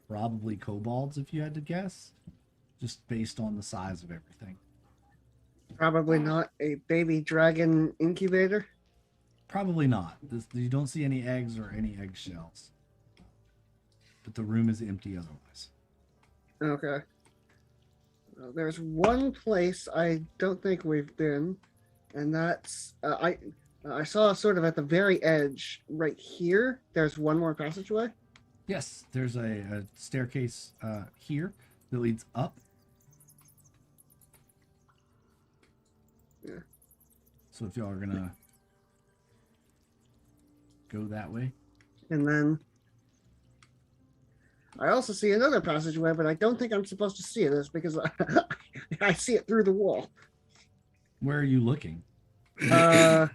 probably kobolds, if you had to guess, just based on the size of everything. Probably not a baby dragon incubator. Probably not. You don't see any eggs or any eggshells. But the room is empty otherwise. Okay. There's one place I don't think we've been, and that's I saw sort of at the very edge right here. There's one more passageway. Yes, there's a staircase here that leads up. Yeah. So if y'all are gonna go that way. And then I also see another passageway, but I don't think I'm supposed to see this because I see it through the wall. Where are you looking? I'm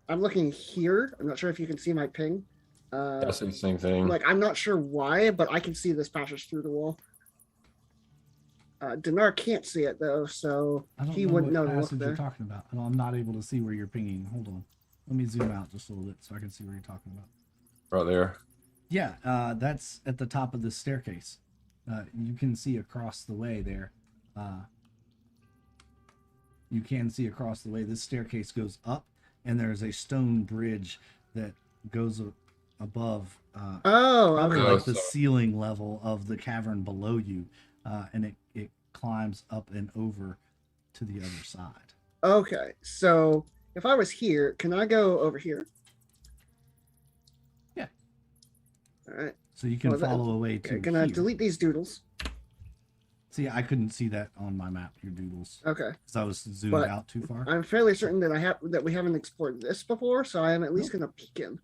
looking here. I'm not sure if you can see my ping. I see the same thing. Like, I'm not sure why, but I can see this passage through the wall. Dinar can't see it though, so he wouldn't know to look passage there. you're talking about. I'm not able to see where you're pinging. Hold on. Let me zoom out just a little bit so I can see where you're talking about. Right there. Yeah, that's at the top of the staircase. You can see across the way there. You can see across the way. This staircase goes up, and there's a stone bridge that goes above. Probably Okay. like the ceiling level of the cavern below you, and it climbs up and over to the other side. Okay. So if I was here, can I go over here? All right. So you can Well, follow away Okay, to gonna here. delete these doodles. See, I couldn't see that on my map, your doodles, Okay. because I was zoomed But out too far. I'm fairly certain that we haven't explored this before, so I am at least gonna peek in.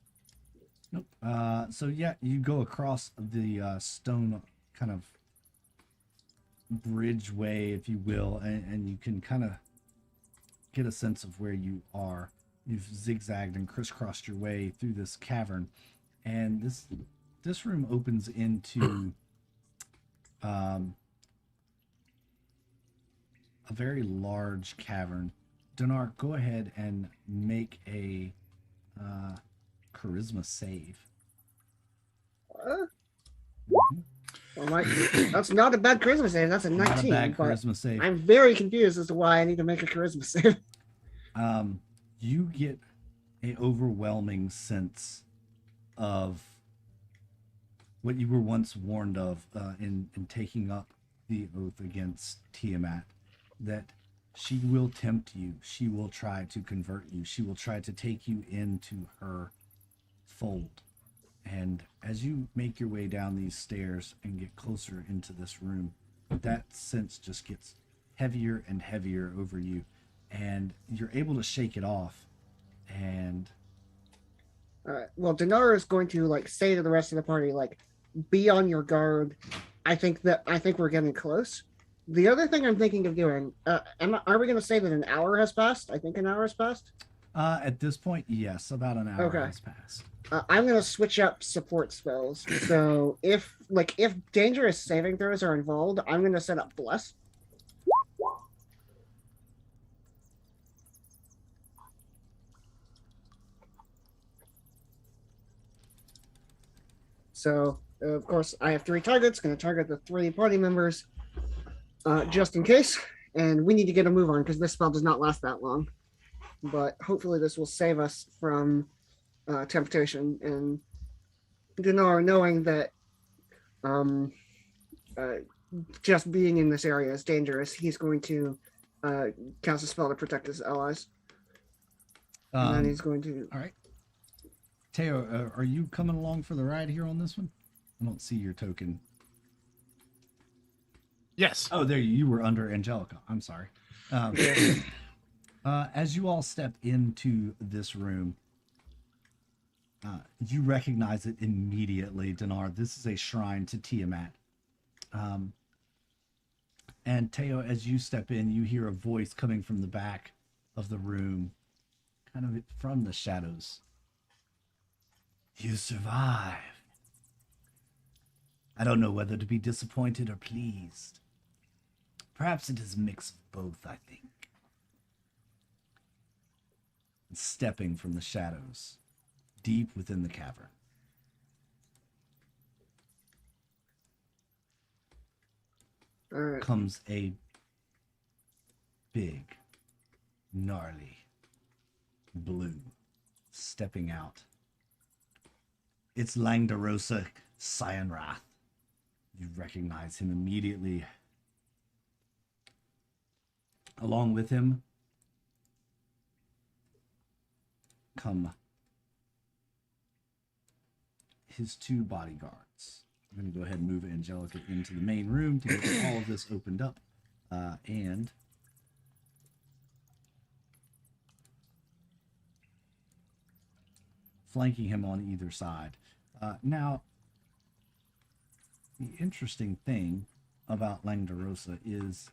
Nope. So yeah, you go across the stone kind of bridgeway, if you will, and you can kind of get a sense of where you are. You've zigzagged and crisscrossed your way through this cavern, and this room opens into a very large cavern. Dinar, go ahead and make a charisma save. Well, that's not a bad charisma save. That's a 19. Not a bad but charisma save. I'm very confused as to why I need to make a charisma save. You get a overwhelming sense of what you were once warned of in taking up the oath against Tiamat, that she will tempt you. She will try to convert you. She will try to take you into her fold. And as you make your way down these stairs and get closer into this room, that sense just gets heavier and heavier over you, and you're able to shake it off. And Well, Dinar is going to say to the rest of the party, be on your guard. I think we're getting close. The other thing I'm thinking of doing, are we going to say that an hour has passed? I think an hour has passed. At this point, yes, about an hour has passed. I'm going to switch up support spells. So if dangerous saving throws are involved, I'm going to set up Bless. So, of course, I have 3 targets. Going to target the 3 party members just in case. And we need to get a move on because this spell does not last that long. But hopefully this will save us from temptation. And Dinar, knowing that just being in this area is dangerous, he's going to cast a spell to protect his allies. And then he's going to... All right. Teo, are you coming along for the ride here on this one? I don't see your token. Yes. Oh, there you were under Angelica. I'm sorry. As you all step into this room, you recognize it immediately, Dinar. This is a shrine to Tiamat. And Teo, as you step in, you hear a voice coming from the back of the room, kind of from the shadows. You survived. I don't know whether to be disappointed or pleased. Perhaps it is a mix of both, I think. Stepping from the shadows, deep within the cavern, comes a big, gnarly blue stepping out. It's Langdarosa Cyanrath. You recognize him immediately. Along with him come his 2 bodyguards. I'm going to go ahead and move Angelica into the main room to get all of this opened up. And flanking him on either side. Now, the interesting thing about Langdarosa is,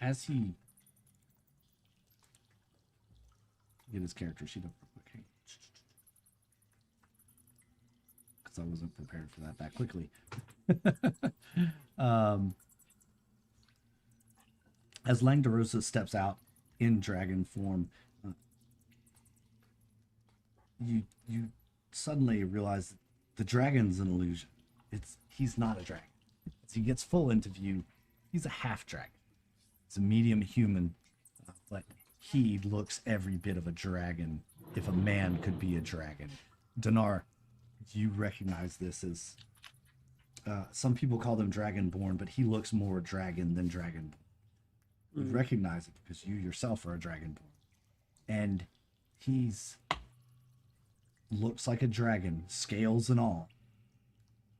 as he... Get his character sheet up real quick. Because I wasn't prepared for that quickly. As Langdarosa steps out in dragon form, you suddenly realize that the dragon's an illusion. He's not a dragon. As he gets full into view, he's a half dragon. It's a medium human, but he looks every bit of a dragon, if a man could be a dragon. Dinar, you recognize this as... some people call them dragonborn, but he looks more dragon than dragonborn. You recognize it because you yourself are a dragonborn. And he's... looks like a dragon, scales and all.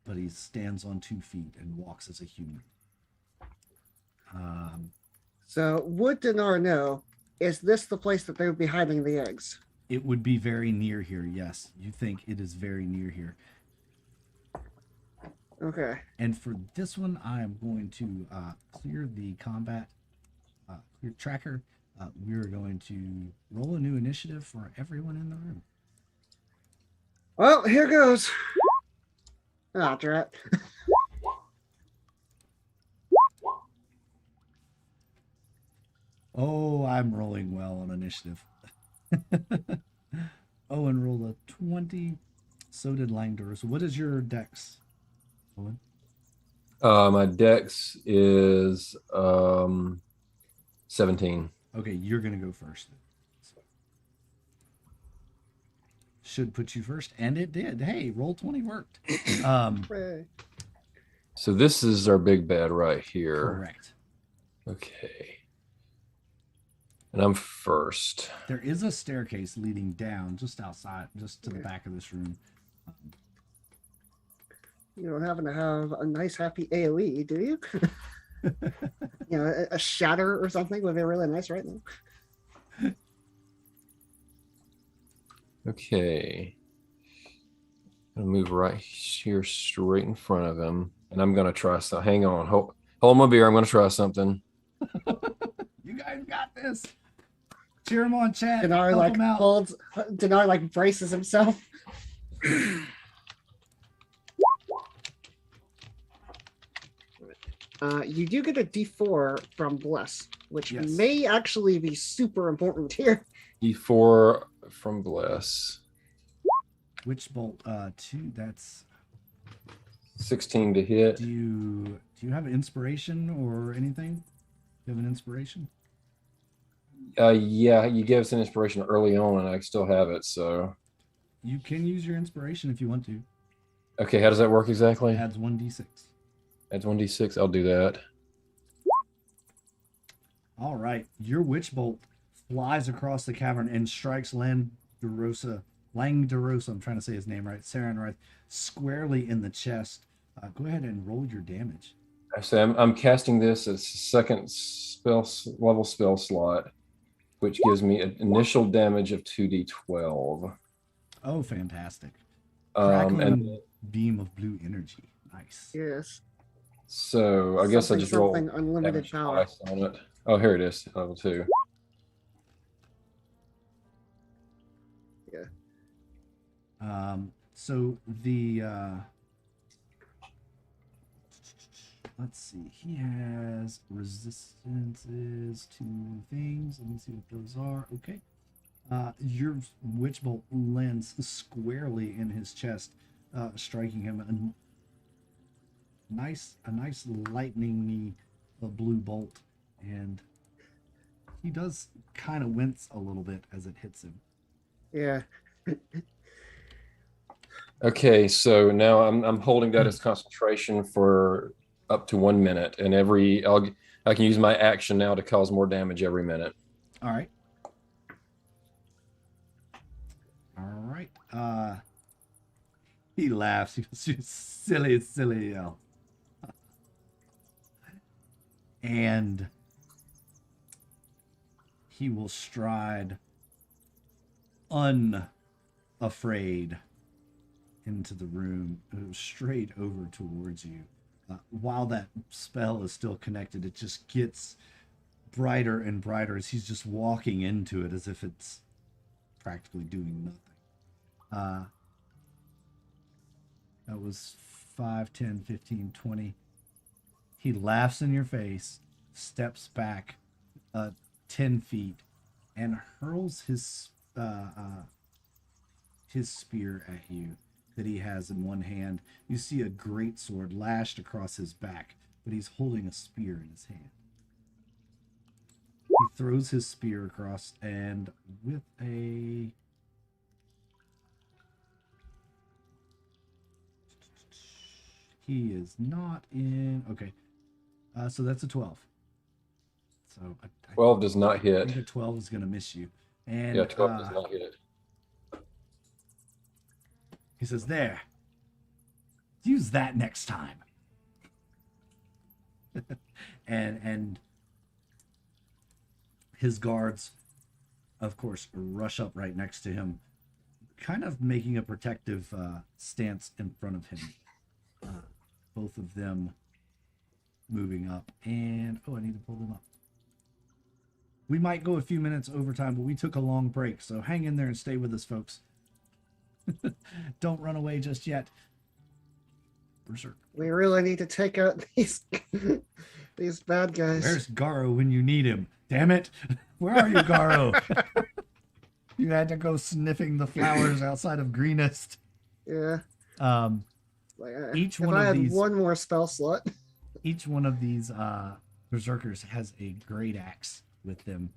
but he stands on 2 feet and walks as a human. So would Dinar know, is this the place that they would be hiding the eggs? It would be very near here, yes. You think it is very near here. Okay. And for this one, I am going to clear the combat clear tracker. We're going to roll a new initiative for everyone in the room. Well, here goes. Ah, drat. Oh, I'm rolling well on initiative. Owen rolled a 20. So did Langdor. So what is your dex, Owen? My dex is 17. Okay, you're going to go first. Should put you first, and it did. Hey, roll 20 worked. Hooray. So this is our big bad right here. Correct. Okay. And I'm first. There is a staircase leading down just outside, just to the back of this room. You don't happen to have a nice happy AoE, do you? You know, a shatter or something would be really nice right now. Okay. I'm gonna move right here straight in front of him. And I'm gonna try some. Hang on. Hold my beer. I'm gonna try something. You guys got this. Cheer him on, chat. Dinar Help like him out. holds. Dinar like braces himself. You do get a D4 from Bless, which Yes. may actually be super important here. E4 from Bless. Witch bolt 2. That's 16 to hit. do you have inspiration or anything? Do you have an inspiration? Yeah, you gave us an inspiration early on, and I still have it. So, You can use your inspiration if you want to. okay, how does that work exactly? It adds 1d6. Adds 1d6. I'll do that. All right, your witch bolt flies across the cavern and strikes Langdorosa. I'm trying to say his name right. Sarenrath squarely in the chest. Go ahead and roll your damage. Actually, I'm casting this as second level spell slot, which gives me an initial damage of 2d12. Oh, fantastic! And Crackling beam of blue energy. Nice. Yes. so I guess I just roll something unlimited damage power. twice on it. Oh, here it is, level 2. So the let's see, he has resistances to things. Let me see what those are. Okay. Your witch bolt lands squarely in his chest, striking him a nice lightning-y blue bolt, and he does kind of wince a little bit as it hits him. Yeah. Okay, so now I'm holding that as concentration for up to 1 minute, and I can use my action now to cause more damage every minute. All right. He laughs. He goes, "You silly elf." And he will stride unafraid into the room, straight over towards you. While that spell is still connected, it just gets brighter and brighter as he's just walking into it as if it's practically doing nothing. That was 5, 10, 15, 20. He laughs in your face, steps back 10 feet, and hurls his spear at you that he has in one hand. You see a great sword lashed across his back, but he's holding a spear in his hand. He throws his spear across, and with a... He is not in... Okay. So that's a 12. So 12 does not I hit. think a 12 is going to miss you. And Yeah, 12 does not hit. he says, "There. use that next time. and his guards, of course, rush up right next to him, kind of making a protective stance in front of him. Both of them moving up. And, I need to pull them up. We might go a few minutes overtime, but we took a long break, so hang in there and stay with us, folks. Don't run away just yet. Berserk. We really need to take out these these bad guys. Where's Garo when you need him? Damn it. Where are you, Garo? You had to go sniffing the flowers outside of Greenest. Yeah. Each if one I of had these, one more spell slot. Each one of these berserkers has a great axe with them.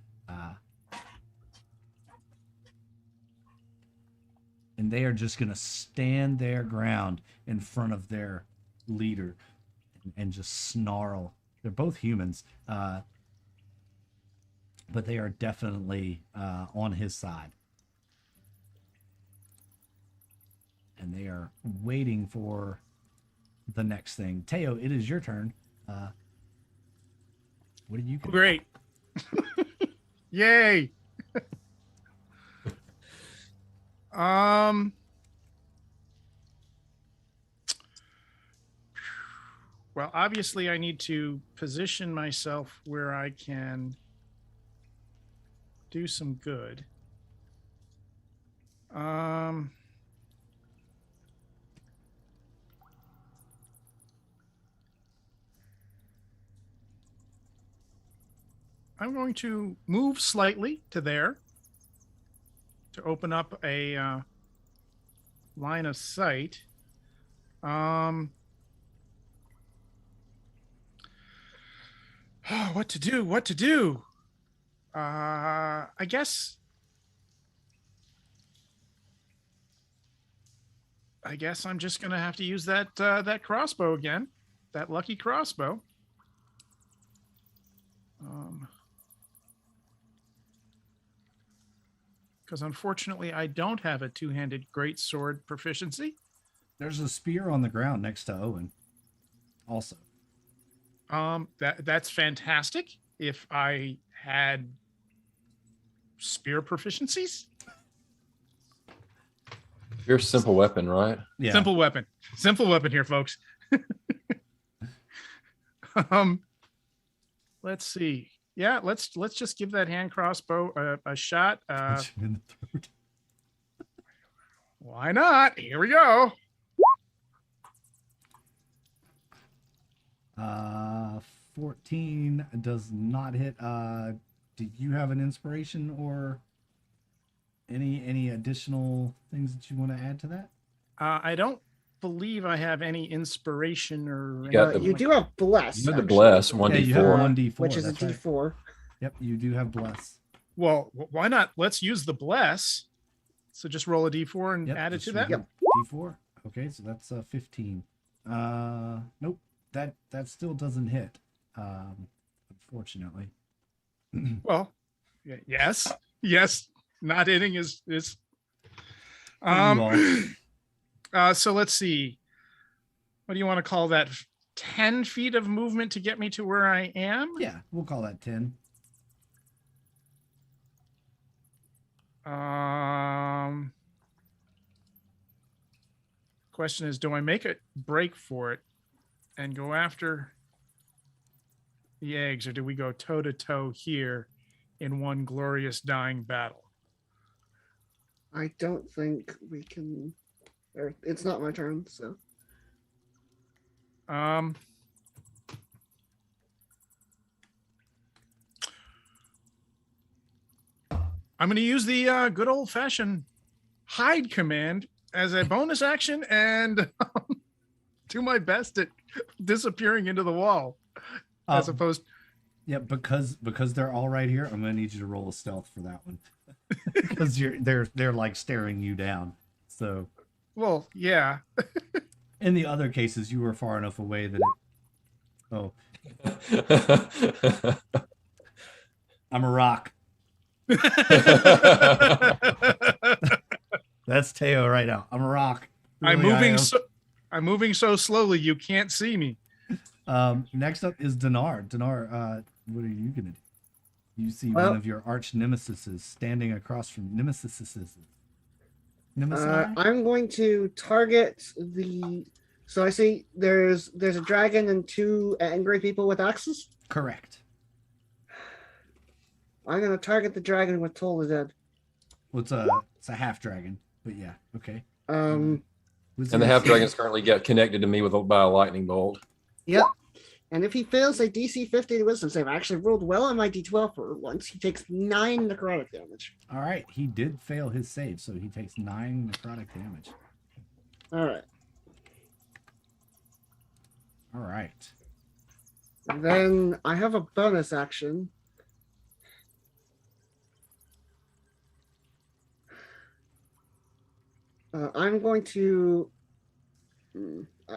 And they are just going to stand their ground in front of their leader and just snarl. They're both humans, but they are definitely on his side. And they are waiting for the next thing. Teo, it is your turn. What do you get? Great. Yay. Well, obviously I need to position myself where I can do some good. I'm going to move slightly to there to open up a line of sight. What to do? I guess I'm just going to have to use that crossbow again, that lucky crossbow. Because unfortunately, I don't have a two-handed greatsword proficiency. There's a spear on the ground next to Owen. Also. That's fantastic. If I had spear proficiencies. You're a simple weapon, right? Yeah. Simple weapon here, folks. Let's see. Yeah, let's just give that hand crossbow a shot. Punch him in the throat. Why not? Here we go. 14 does not hit. Do you have an inspiration or any additional things that you want to add to that? I don't believe I have any inspiration or. You do have bless. You have the bless 1d4. You have 1d4, which is a that's d4. Right. Yep, you do have bless. Well, why not? Let's use the bless. So just roll a d4 and add it to that. Yep. D4. Okay, so that's 15. Nope. That still doesn't hit. Unfortunately. Well, yes. Not hitting is. So let's see. What do you want to call that? 10 feet of movement to get me to where I am? Yeah, we'll call that 10. Question is, do I make a break for it and go after the eggs, or do we go toe to toe here in one glorious dying battle? I don't think we can. It's not my turn, so. I'm going to use the good old-fashioned hide command as a bonus action and do my best at disappearing into the wall, as opposed. Yeah, because they're all right here. I'm going to need you to roll a stealth for that one, because they're like staring you down. So. Well, yeah. In the other cases, you were far enough away that I'm a rock. That's Teo right now. I'm a rock. Really, I'm moving so slowly you can't see me. Next up is Dinar. Dinar, what are you gonna do? You see Well, one of your arch nemesises standing across from Nemesis. I'm going to target the. So I see there's a dragon and 2 angry people with axes. Correct. I'm going to target the dragon with Toll the Dead. Well, it's a half dragon, but yeah, okay. Um. And the half dragons currently get connected to me by a lightning bolt. Yep. And if he fails a DC 15 wisdom save, I actually rolled well on my D12 for once. He takes 9 necrotic damage. All right, he did fail his save, so he takes 9 necrotic damage. All right. All right. And then I have a bonus action. I'm going to.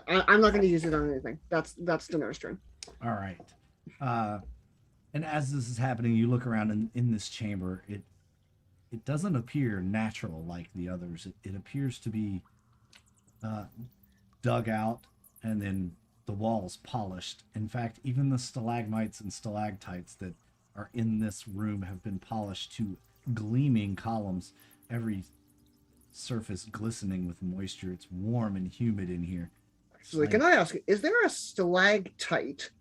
I'm not going to use it on anything. That's the nurse turn. All right. And as this is happening, you look around in this chamber. It doesn't appear natural like the others. It appears to be dug out and then the walls polished. In fact, even the stalagmites and stalactites that are in this room have been polished to gleaming columns. Every surface glistening with moisture. It's warm and humid in here. So can I ask, is there a stalactite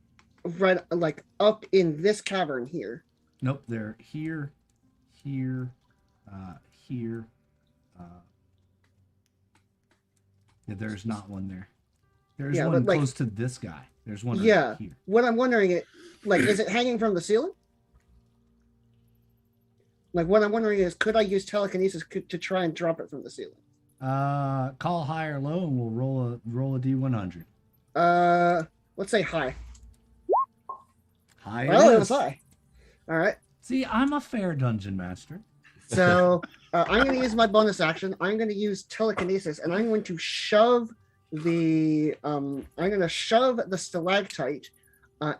right like up in this cavern here? Nope, they're here, here. Yeah, there's not one there. There's one close to this guy. There's one right here. What I'm wondering is, is it hanging from the ceiling? Like, what I'm wondering is, could I use telekinesis to try and drop it from the ceiling? Call high or low, and we'll roll a D100. Let's say high. High. Well, it was high. All right. See, I'm a fair dungeon master. So I'm going to use my bonus action. I'm going to use telekinesis, and I'm going to shove the stalactite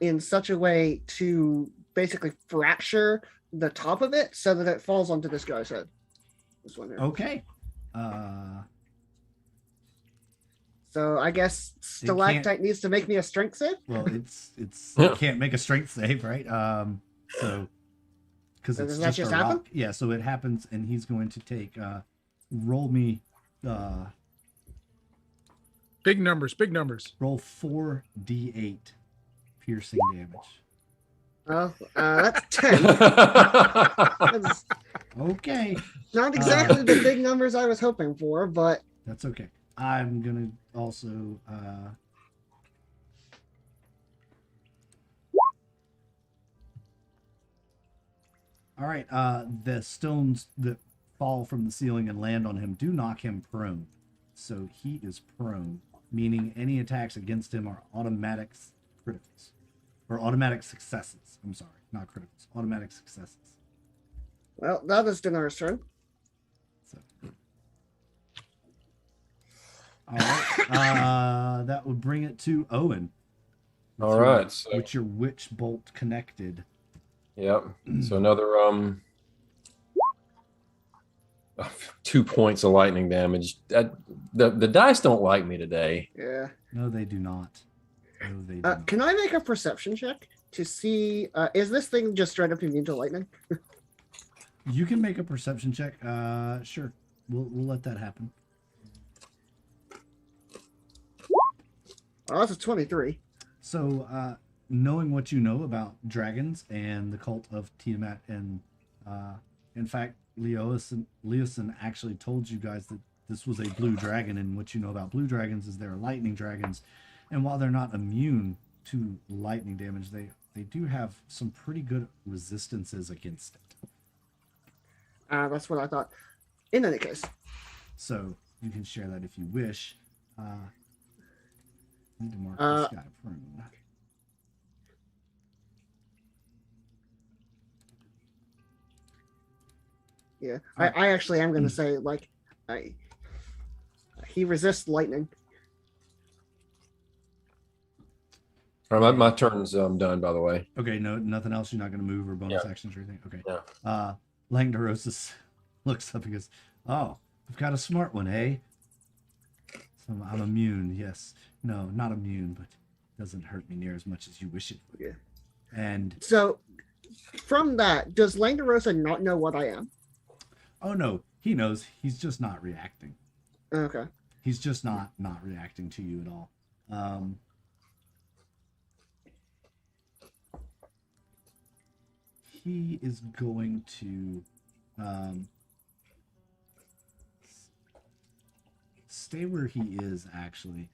in such a way to basically fracture the top of it so that it falls onto this guy's head. This one here. Okay. So I guess stalactite needs to make me a strength save. Well, it can't make a strength save, right? So because it's does that just happen? Rock. Yeah, so it happens, and he's going to take roll me big numbers. Roll 4d8 piercing damage. Oh, that's 10. That's okay. not exactly the big numbers I was hoping for, but that's okay. I'm gonna also all right, the stones that fall from the ceiling and land on him do knock him prone. So he is prone, meaning any attacks against him are automatic criticals. Or automatic successes. I'm sorry, not criticals. Automatic successes. Well, that is Dinar's turn. So. All right. That would bring it to Owen. All right. So, with your witch bolt connected. Yep. So another 2 points of lightning damage. The dice don't like me today. Yeah. No, they do not. No, they do not. Can I make a perception check to see? Is this thing just straight up immune to lightning? You can make a perception check. Sure. We'll let that happen. Oh, that's a 23. So, knowing what you know about dragons and the cult of Tiamat, and in fact, Leosin actually told you guys that this was a blue dragon, and what you know about blue dragons is they're lightning dragons, and while they're not immune to lightning damage, they do have some pretty good resistances against it. That's what I thought. In any case. So, you can share that if you wish. Need to mark this guy prone. Yeah, I actually am going to say, like, he resists lightning. All right, my turn's done, by the way. Okay, no, nothing else? You're not going to move or bonus Yeah. actions or anything? Okay. Yeah. Langdorosis looks up and goes, oh, I've got a smart one, eh? I'm immune. Yes. No, not immune, but doesn't hurt me near as much as you wish it would. Yeah. And So, from that, does Langerosa not know what I am? oh no, he knows. He's just not reacting. Okay. He's just not reacting to you at all. He is going to stay where he is, actually.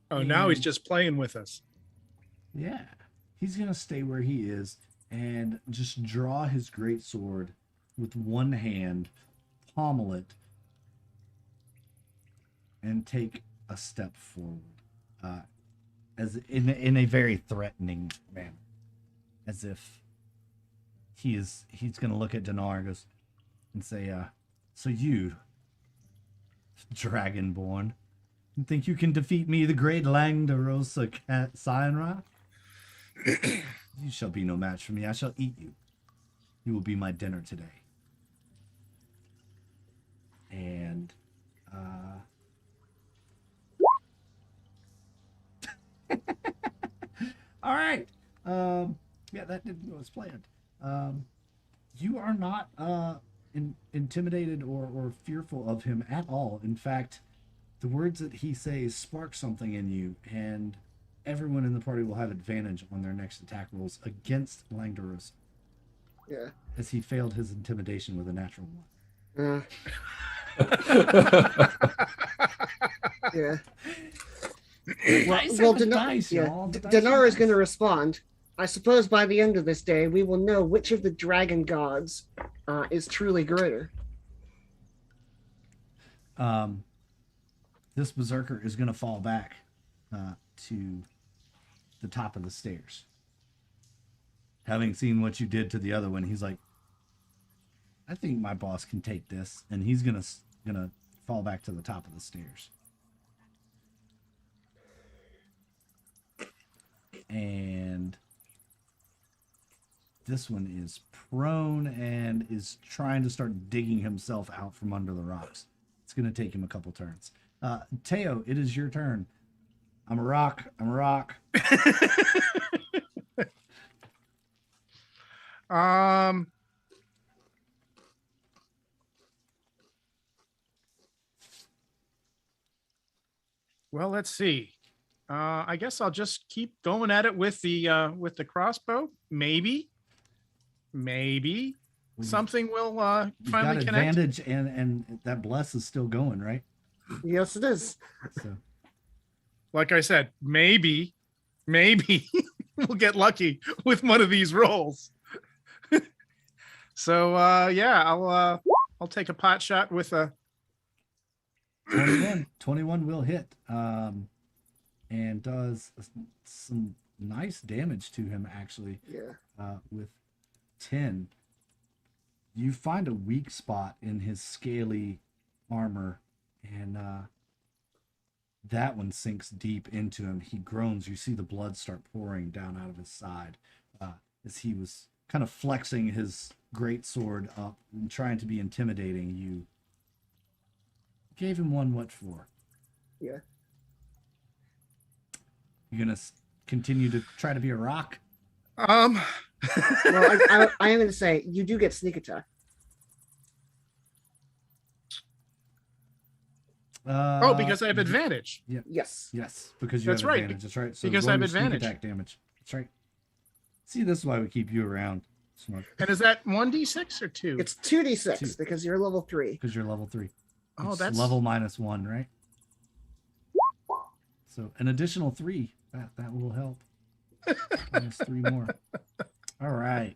Oh, now he's just playing with us. Yeah. He's going to stay where he is and just draw his great sword with one hand, pommel it, and take a step forward, as in a very threatening manner, as if he's going to look at Dinar and say, "So you, Dragonborn, you think you can defeat me, the great Langdarosa Cyanra? You shall be no match for me. I shall eat you. You will be my dinner today." And all right. Yeah, that didn't go as planned. You are not intimidated or fearful of him at all. In fact, the words that he says spark something in you, and everyone in the party will have advantage on their next attack rolls against Langdaros. Yeah. As he failed his intimidation with a natural one. Yeah. Dice Well, are the dice, y'all. The dice are Dinar is dice. going to respond. I suppose by the end of this day, we will know which of the dragon gods is truly greater. This berserker is going to fall back to the top of the stairs. Having seen what you did to the other one, he's like, I think my boss can take this, and he's gonna fall back to the top of the stairs. And this one is prone and is trying to start digging himself out from under the rocks. It's gonna take him a couple turns. Teo, it is your turn. I'm a rock. Well, let's see. I guess I'll just keep going at it with the crossbow. Maybe something will You've finally got connect. advantage, and that bless is still going, right? Yes, it is. So Like I said, maybe we'll get lucky with one of these rolls. So yeah, I'll take a pot shot with a 21 will hit, and does some nice damage to him, actually. Yeah. With 10. You find a weak spot in his scaly armor, and that one sinks deep into him. He groans. You see the blood start pouring down out of his side as he was kind of flexing his great sword up and trying to be intimidating. You gave him one what for? Yeah. You're gonna continue to try to be a rock? Well, I am going to say you do get sneak attack. because I have advantage. Yeah. Yes. Yes, because you That's have right, advantage. That's right. So because I roll have your sneak advantage. attack damage. That's right. See, this is why we keep you around, Smart. And is that 1d6 or 2? It's 2d6 Two. because you're level 3. Because you're level 3. Oh, It's that's level -1, right? So an additional 3. That will help. Minus 3 more. All right.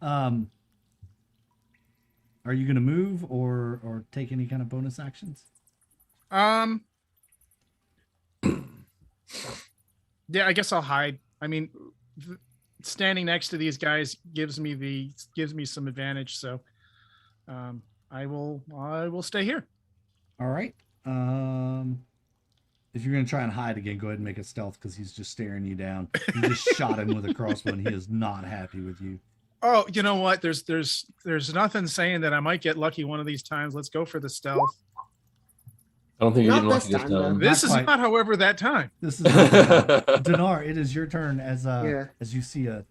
Are you gonna move or take any kind of bonus actions? Yeah, I guess I'll hide. I mean, standing next to these guys gives me some advantage, so I will stay here. All right. If you're gonna try and hide again, go ahead and make a stealth because he's just staring you down. You just shot him with a crossbow, and he is not happy with you. Oh, you know what? There's nothing saying that I might get lucky one of these times. Let's go for the stealth. I don't think you're Not getting this lucky this time, though. time. This is quite. not, however, that time. This is Dinar. It is your turn as as you see a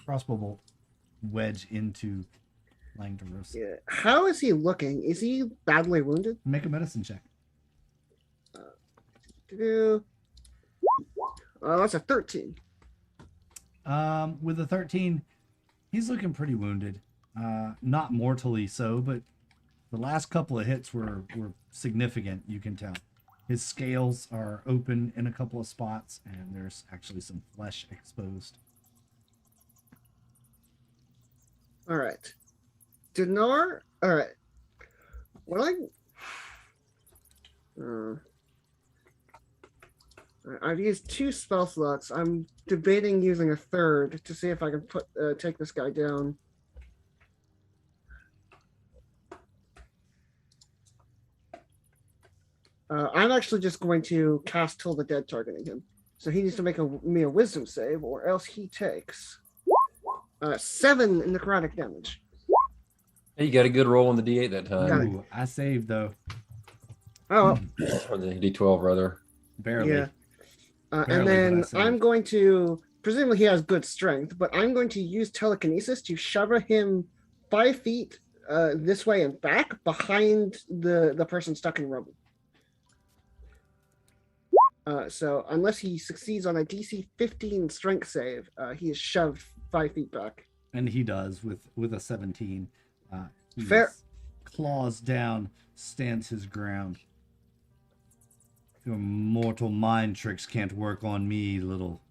crossbow bolt wedge into Langdaros. Yeah. How is he looking? Is he badly wounded? Make a medicine check. That's a 13. With a 13, he's looking pretty wounded. Not mortally so, but the last couple of hits were significant, you can tell. His scales are open in a couple of spots, and there's actually some flesh exposed. All right. Dinar. All right. I've used 2 spell slots. I'm debating using a third to see if I can take this guy down. I'm actually just going to cast Till the Dead targeting him. So he needs to make me a wisdom save, or else he takes 7 necrotic damage. Hey, you got a good roll on the D8 that time. Ooh, I saved though. Oh, Or the D12 rather. Barely. yeah. Barely, And but I then saved. I'm going to, presumably he has good strength, but I'm going to use telekinesis to shove him 5 feet this way and back behind the person stuck in rubble. So unless he succeeds on a DC 15 strength save, he is shoved 5 feet back. And he does with a 17. Fair. Claws down, stands his ground. Your mortal mind tricks can't work on me, little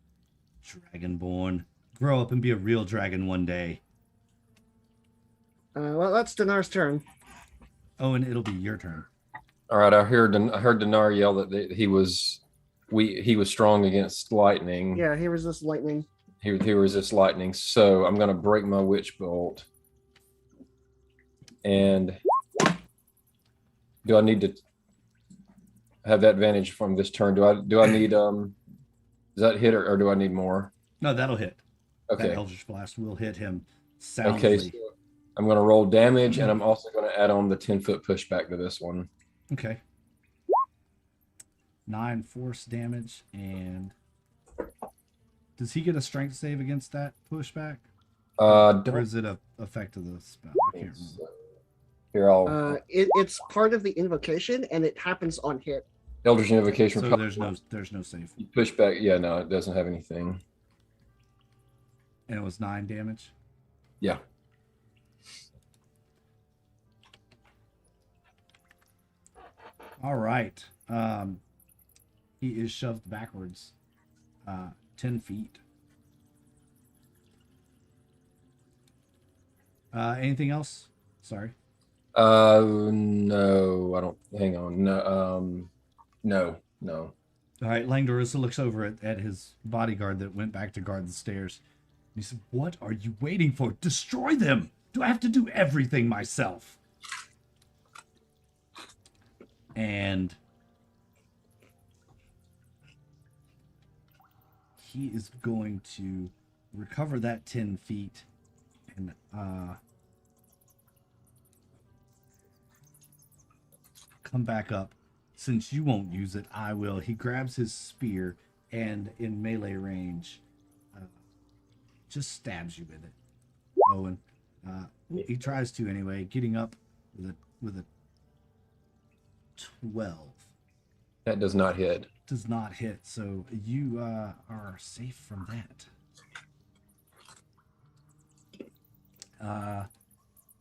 dragonborn. Grow up and be a real dragon one day. Well, that's Dinar's turn. Oh, and it'll be your turn. All right, I heard Dinar yell that he was strong against lightning. Yeah, he resists lightning. He resists lightning. So I'm gonna break my witch bolt. And do I need to have that advantage from this turn? Do I need does that hit or do I need more? No, that'll hit. Okay. That Eldritch Blast will hit him soundly. Okay, so I'm gonna roll damage and I'm also gonna add on the 10-foot pushback to this one. Okay. 9 force damage, and does he get a strength save against that pushback? Or is it a effect of the spell? I can't remember. Here, I'll It's part of the invocation, and it happens on hit. Eldritch Invocation. So there's no save. Pushback. Yeah, no, it doesn't have anything. And it was 9 damage. Yeah. All right. He is shoved backwards 10 feet. Anything else? Sorry. No, I don't. Hang on. No. All right. Langdarusa looks over at his bodyguard that went back to guard the stairs. He said, "What are you waiting for? Destroy them! Do I have to do everything myself?" And he is going to recover that 10 feet and come back up. Since you won't use it, I will. He grabs his spear and in melee range just stabs you with it, Owen. He tries to anyway, getting up with a 12. That does not hit. Does not hit, so you are safe from that.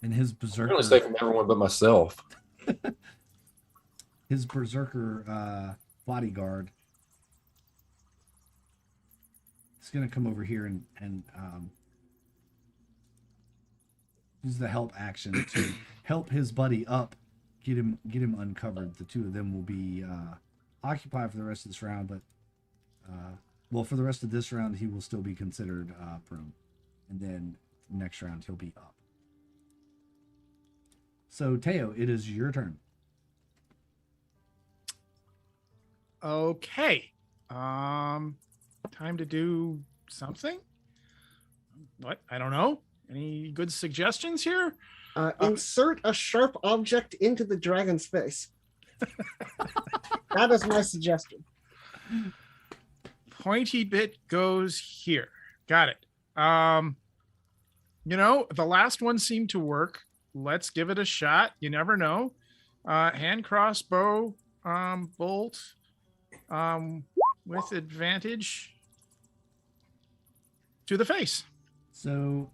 And his I'm berserker, gonna stay from everyone but myself. his berserker bodyguard is gonna come over here and use the help action to help his buddy up, get him uncovered. The two of them will be occupied for the rest of this round, but for the rest of this round he will still be considered prone, and then next round he'll be up. So Teo, it is your turn. Okay. Time to do something? What? I don't know. Any good suggestions here? Insert a sharp object into the dragon's face. That is my suggestion. Pointy bit goes here. Got it. The last one seemed to work. Let's give it a shot. You never know. Hand crossbow, bolt, with advantage to the face. So,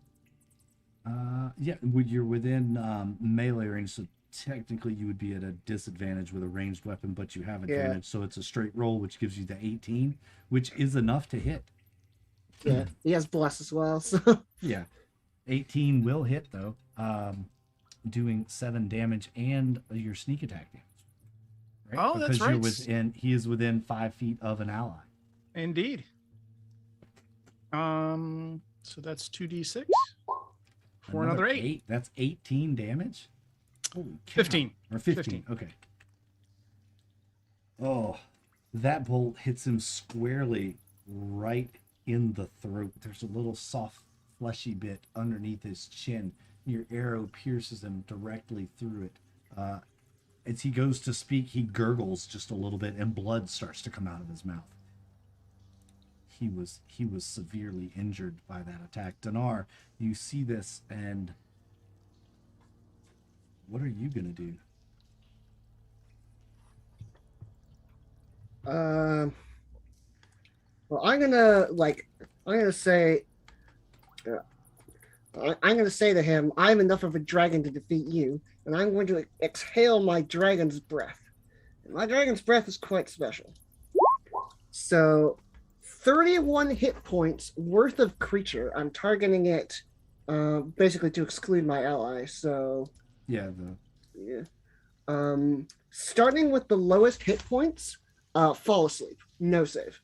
you're within melee range, so technically you would be at a disadvantage with a ranged weapon, but you have advantage. Yeah. So it's a straight roll, which gives you the 18, which is enough to hit. Yeah, he has bless as well. So yeah, 18 will hit though, doing 7 damage and your sneak attack damage. Right? Oh, because that's right. He is within 5 feet of an ally. Indeed. So that's 2d6 for another 8. That's 18 damage. Holy cow. 15. Or 15. Okay. Oh, that bolt hits him squarely right in the throat. There's a little soft, fleshy bit underneath his chin. Your arrow pierces him directly through it. As he goes to speak, he gurgles just a little bit, and blood starts to come out of his mouth. He was severely injured by that attack. Dinar, you see this, and what are you gonna do? Well, I'm gonna say to him, I'm enough of a dragon to defeat you, and I'm going to exhale my dragon's breath. And my dragon's breath is quite special. So 31 hit points worth of creature. I'm targeting it basically to exclude my ally. So yeah. Starting with the lowest hit points, fall asleep. No save.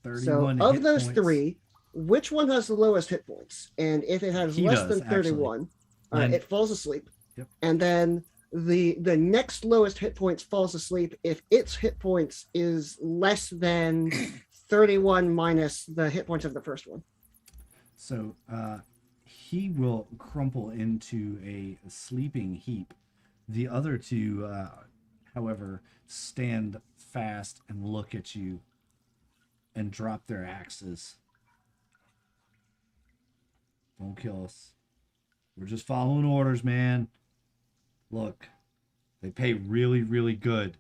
31 so of those points. 3, which one has the lowest hit points? And if it has less than 31, it falls asleep. Yep. And then the next lowest hit points falls asleep if its hit points is less than 31 minus the hit points of the first one. So he will crumple into a sleeping heap. The other two, however, stand fast and look at you and drop their axes. Don't kill us. We're just following orders, man. Look, they pay really, really good.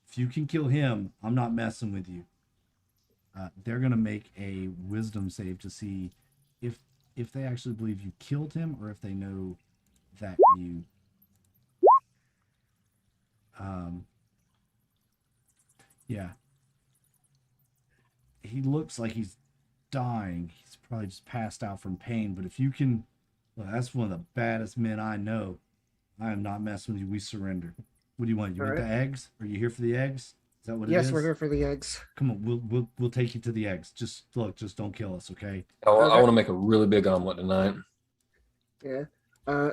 If you can kill him, I'm not messing with you. They're going to make a wisdom save to see if they actually believe you killed him or if they know that you... yeah. He looks like he's dying. He's probably just passed out from pain. But if you can... well, that's one of the baddest men I know. I am not messing with you. We surrender. What do you want? You want the eggs? Are you here for the eggs? Is that what it is? Yes, we're here for the eggs. Come on, we'll take you to the eggs. Just look, just don't kill us, okay? I want to make a really big omelet tonight. Yeah.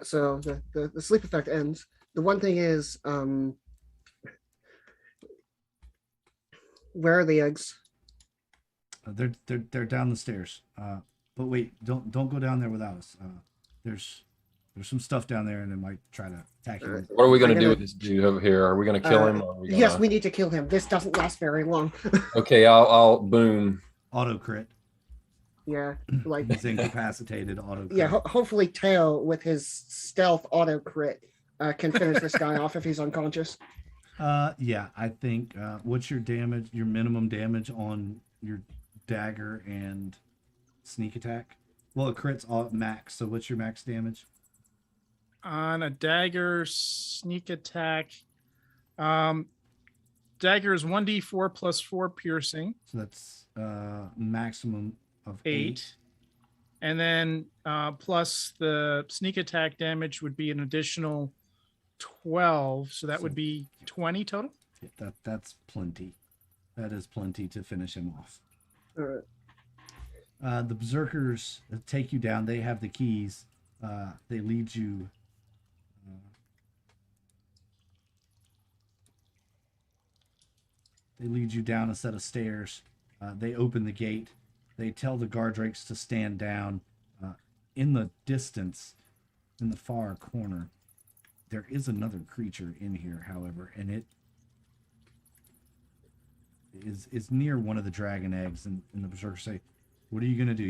So the sleep effect ends. The one thing is, where are the eggs? They're down the stairs. But wait, don't go down there without us. There's some stuff down there, and they might try to attack you. What are we going to do with this dude over here? Are we going to kill him? Or Yes, we need to kill him. This doesn't last very long. Okay, I'll boom. Auto crit. Yeah, like he's incapacitated. Auto crit. Yeah, hopefully Tail with his stealth auto crit can finish this guy off if he's unconscious. Yeah, I think. What's your damage? Your minimum damage on your dagger and sneak attack? Well, it crits max. So what's your max damage? On a dagger sneak attack, dagger is 1d4 plus 4 piercing. So that's maximum of 8. And then plus the sneak attack damage would be an additional 12. So that would be 20 total. That's plenty. That is plenty to finish him off. All right. The berserkers take you down. They have the keys. They lead you. They lead you down a set of stairs. They open the gate. They tell the guard rakes to stand down. In the distance, in the far corner, there is another creature in here, however, and it is near one of the dragon eggs. And the berserkers say, "What are you gonna do?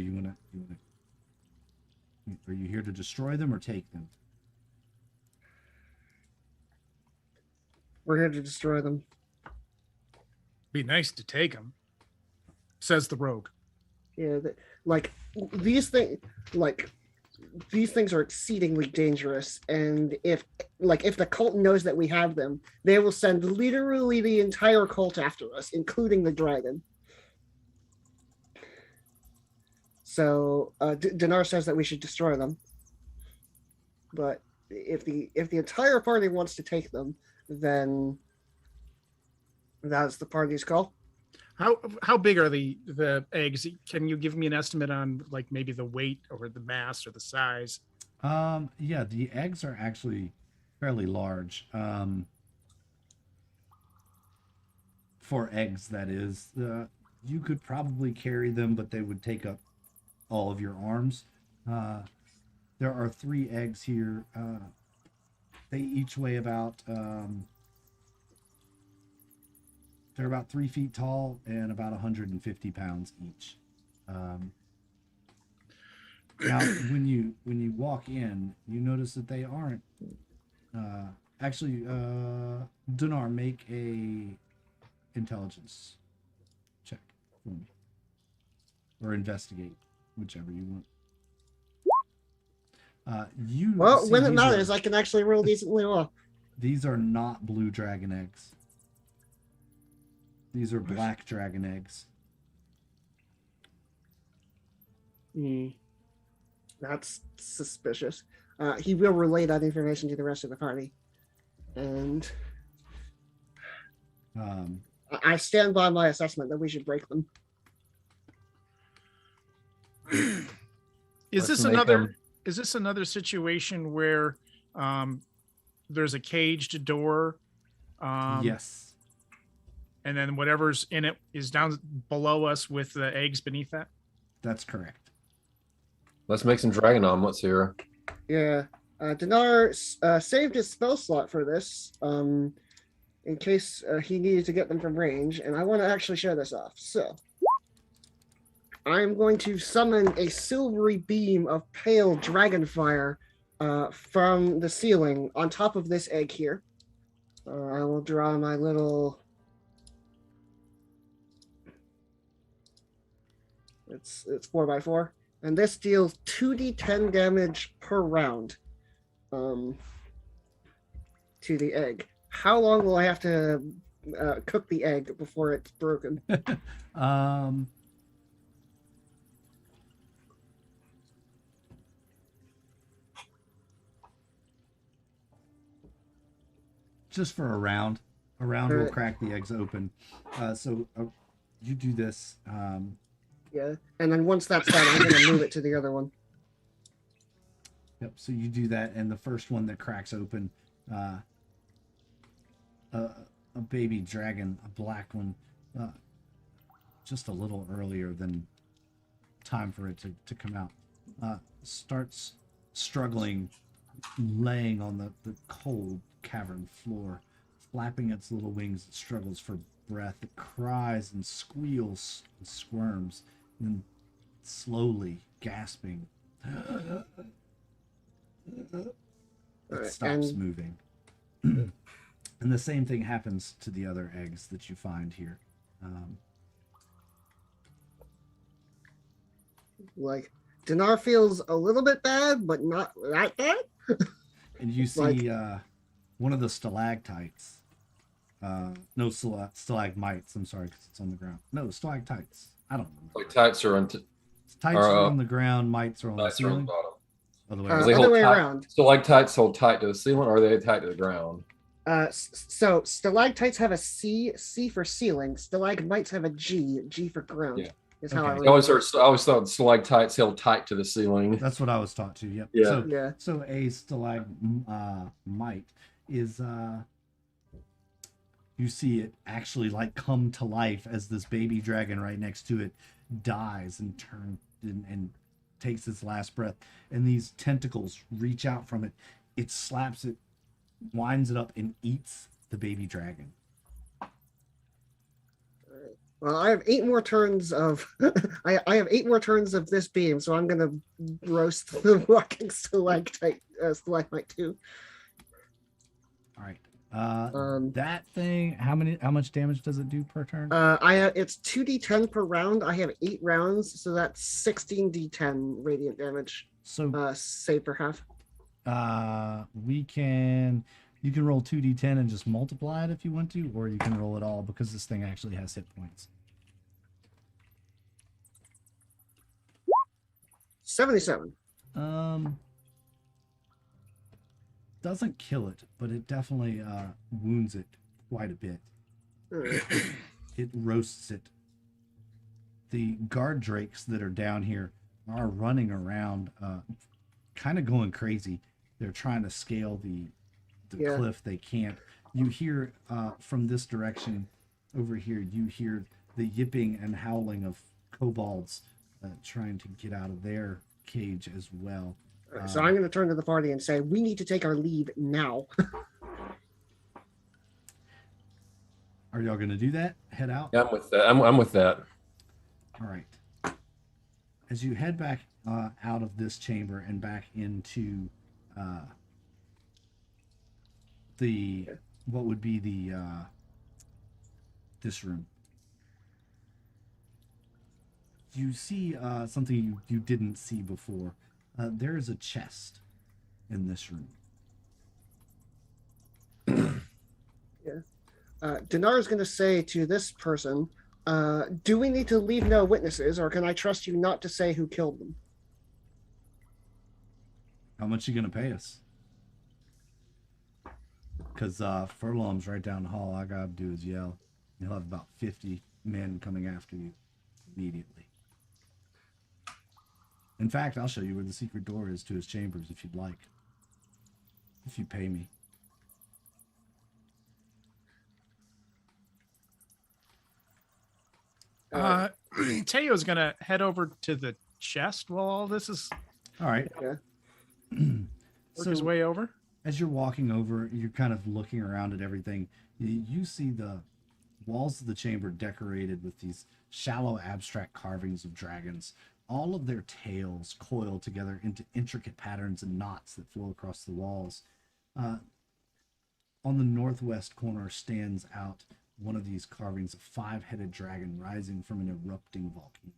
Are you here to destroy them or take them?" We're here to destroy them. Be nice to take them, says the rogue. Yeah, like these things, these things are exceedingly dangerous, and if the cult knows that we have them, they will send literally the entire cult after us, including the dragon. So Dinar says that we should destroy them, but if the entire party wants to take them, then that's the party's call. How big are the eggs? Can you give me an estimate on like maybe the weight or the mass or the size? Yeah, the eggs are actually fairly large. For eggs, that is. You could probably carry them, but they would take up all of your arms. There are 3 eggs here. They each weigh about they're about 3 feet tall and about 150 pounds each. Now, when you walk in, you notice that they aren't. Actually, Dinar, make a intelligence check for me, or investigate, whichever you want. Well, when it matters, I can actually roll decently well. These are not blue dragon eggs. These are black dragon eggs. That's suspicious. He will relay that information to the rest of the party. And I stand by my assessment that we should break them. Is this another situation where there's a caged door? Yes. And then whatever's in it is down below us with the eggs beneath that? That's correct. Let's make some dragon omelets here. Yeah. Dinar saved his spell slot for this in case he needed to get them from range, and I want to actually show this off. So I'm going to summon a silvery beam of pale dragon fire from the ceiling on top of this egg here. I will draw my little... It's 4x4, and this deals 2d10 damage per round to the egg. How long will I have to cook the egg before it's broken? Just for a round. A round will crack the eggs open. So you do this. Yeah, and then once that's done, I'm going to move it to the other one. Yep, so you do that, and the first one that cracks open, a baby dragon, a black one, just a little earlier than time for it to come out, starts struggling, laying on the cold cavern floor, flapping its little wings. It struggles for breath. It cries and squeals and squirms, and then slowly gasping, it stops moving. And the same thing happens to the other eggs that you find here. Like, Dinar feels a little bit bad, but not that bad. And you see one of the stalactites. No, stalagmites. I'm sorry, because it's on the ground. No, stalactites. I don't know. Like tights are on Tights are on the ground. Mites are on the ceiling. bottom. Other way around. Stalactites hold tight to the ceiling, or are they tight to the ground? So stalactites have a C for ceiling. Stalagmites have a G for ground. Yeah. Is how Okay. I I always thought stalactites held tight to the ceiling. That's what I was taught to. Yep. Yeah. So a stalagmite is You see it actually like come to life as this baby dragon right next to it dies and turns and takes its last breath. And these tentacles reach out from it. It slaps it, winds it up, and eats the baby dragon. Well, I have 8 more turns of I have 8 more turns of this beam, so I'm gonna roast the walking stalactite too. All right. Um, That thing. How much damage does it do per turn? It's 2d10 per round. I have 8 rounds, so that's 16d10 radiant damage. So save per half. You can roll 2d10 and just multiply it if you want to, or you can roll it all because this thing actually has hit points. 77. Doesn't kill it, but it definitely wounds it quite a bit. It roasts it. The guard drakes that are down here are running around, kind of going crazy. They're trying to scale the cliff. They can't. You hear from this direction over here, you hear the yipping and howling of kobolds trying to get out of their cage as well. So I'm going to turn to the party and say, we need to take our leave now. Are y'all going to do that? Head out? Yeah, I'm with that. I'm with that. All right. As you head back out of this chamber and back into what would be this room, you see something you didn't see before. There is a chest in this room. Dinar is going to say to this person, do we need to leave no witnesses, or can I trust you not to say who killed them? How much you going to pay us? Because Furlong's right down the hall. All I got to do is yell. You'll have about 50 men coming after you immediately. In fact, I'll show you where the secret door is to his chambers if you'd like. If you pay me. Teo's going to head over to the chest while all this is... All right. Okay. Work his way over. As you're walking over, you're kind of looking around at everything. You see the walls of the chamber decorated with these shallow abstract carvings of dragons. All of their tails coil together into intricate patterns and knots that flow across the walls. On the northwest corner stands out one of these carvings, a 5-headed dragon rising from an erupting volcano.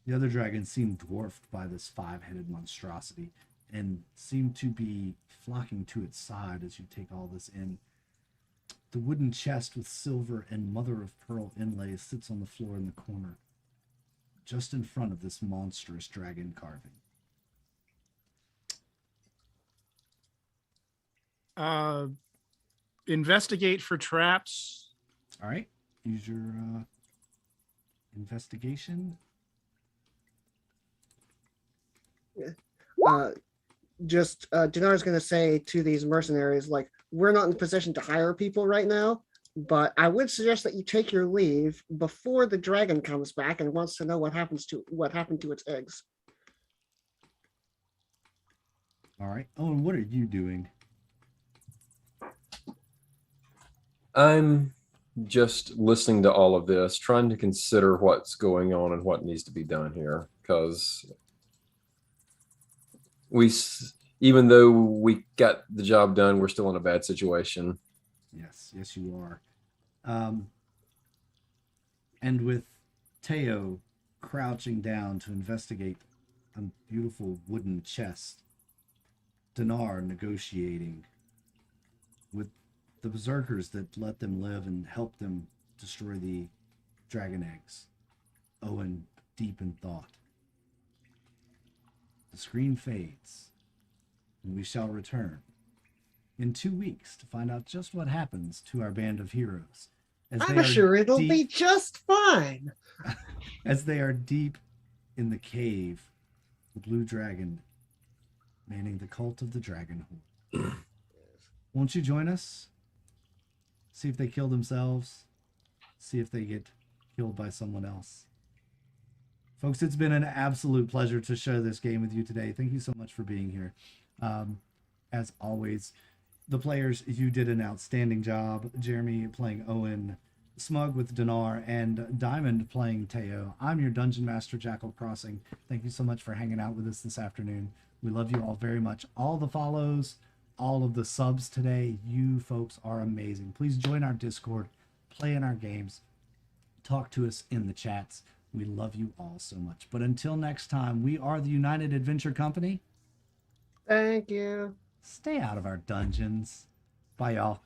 The other dragons seem dwarfed by this 5-headed monstrosity and seem to be flocking to its side as you take all this in. The wooden chest with silver and mother-of-pearl inlays sits on the floor in the corner, just in front of this monstrous dragon carving. Investigate for traps. All right. Use your investigation. Yeah. Dinar's going to say to these mercenaries, like, we're not in position to hire people right now, but I would suggest that you take your leave before the dragon comes back and wants to know what happened to its eggs. All right. Oh, and what are you doing? I'm just listening to all of this, trying to consider what's going on and what needs to be done here, because even though we got the job done, we're still in a bad situation. Yes, you are. And with Teo crouching down to investigate a beautiful wooden chest, Dinar negotiating with the berserkers that let them live and help them destroy the dragon eggs. Owen deep in thought. The screen fades, and we shall return in 2 weeks to find out just what happens to our band of heroes. I'm sure it'll be just fine. As they are deep in the cave, the blue dragon manning the cult of the dragon Hoard. Won't you join us? See if they kill themselves. See if they get killed by someone else. Folks, it's been an absolute pleasure to share this game with you today. Thank you so much for being here. As always, the players, you did an outstanding job. Jeremy playing Owen, Smug with Dinar, and Diamond playing Teo. I'm your Dungeon Master, Jackal Crossing. Thank you so much for hanging out with us this afternoon. We love you all very much. All the follows, all of the subs today, you folks are amazing. Please join our Discord, play in our games, talk to us in the chats. We love you all so much. But until next time, we are the United Adventure Company. Thank you. Stay out of our dungeons. Bye, y'all.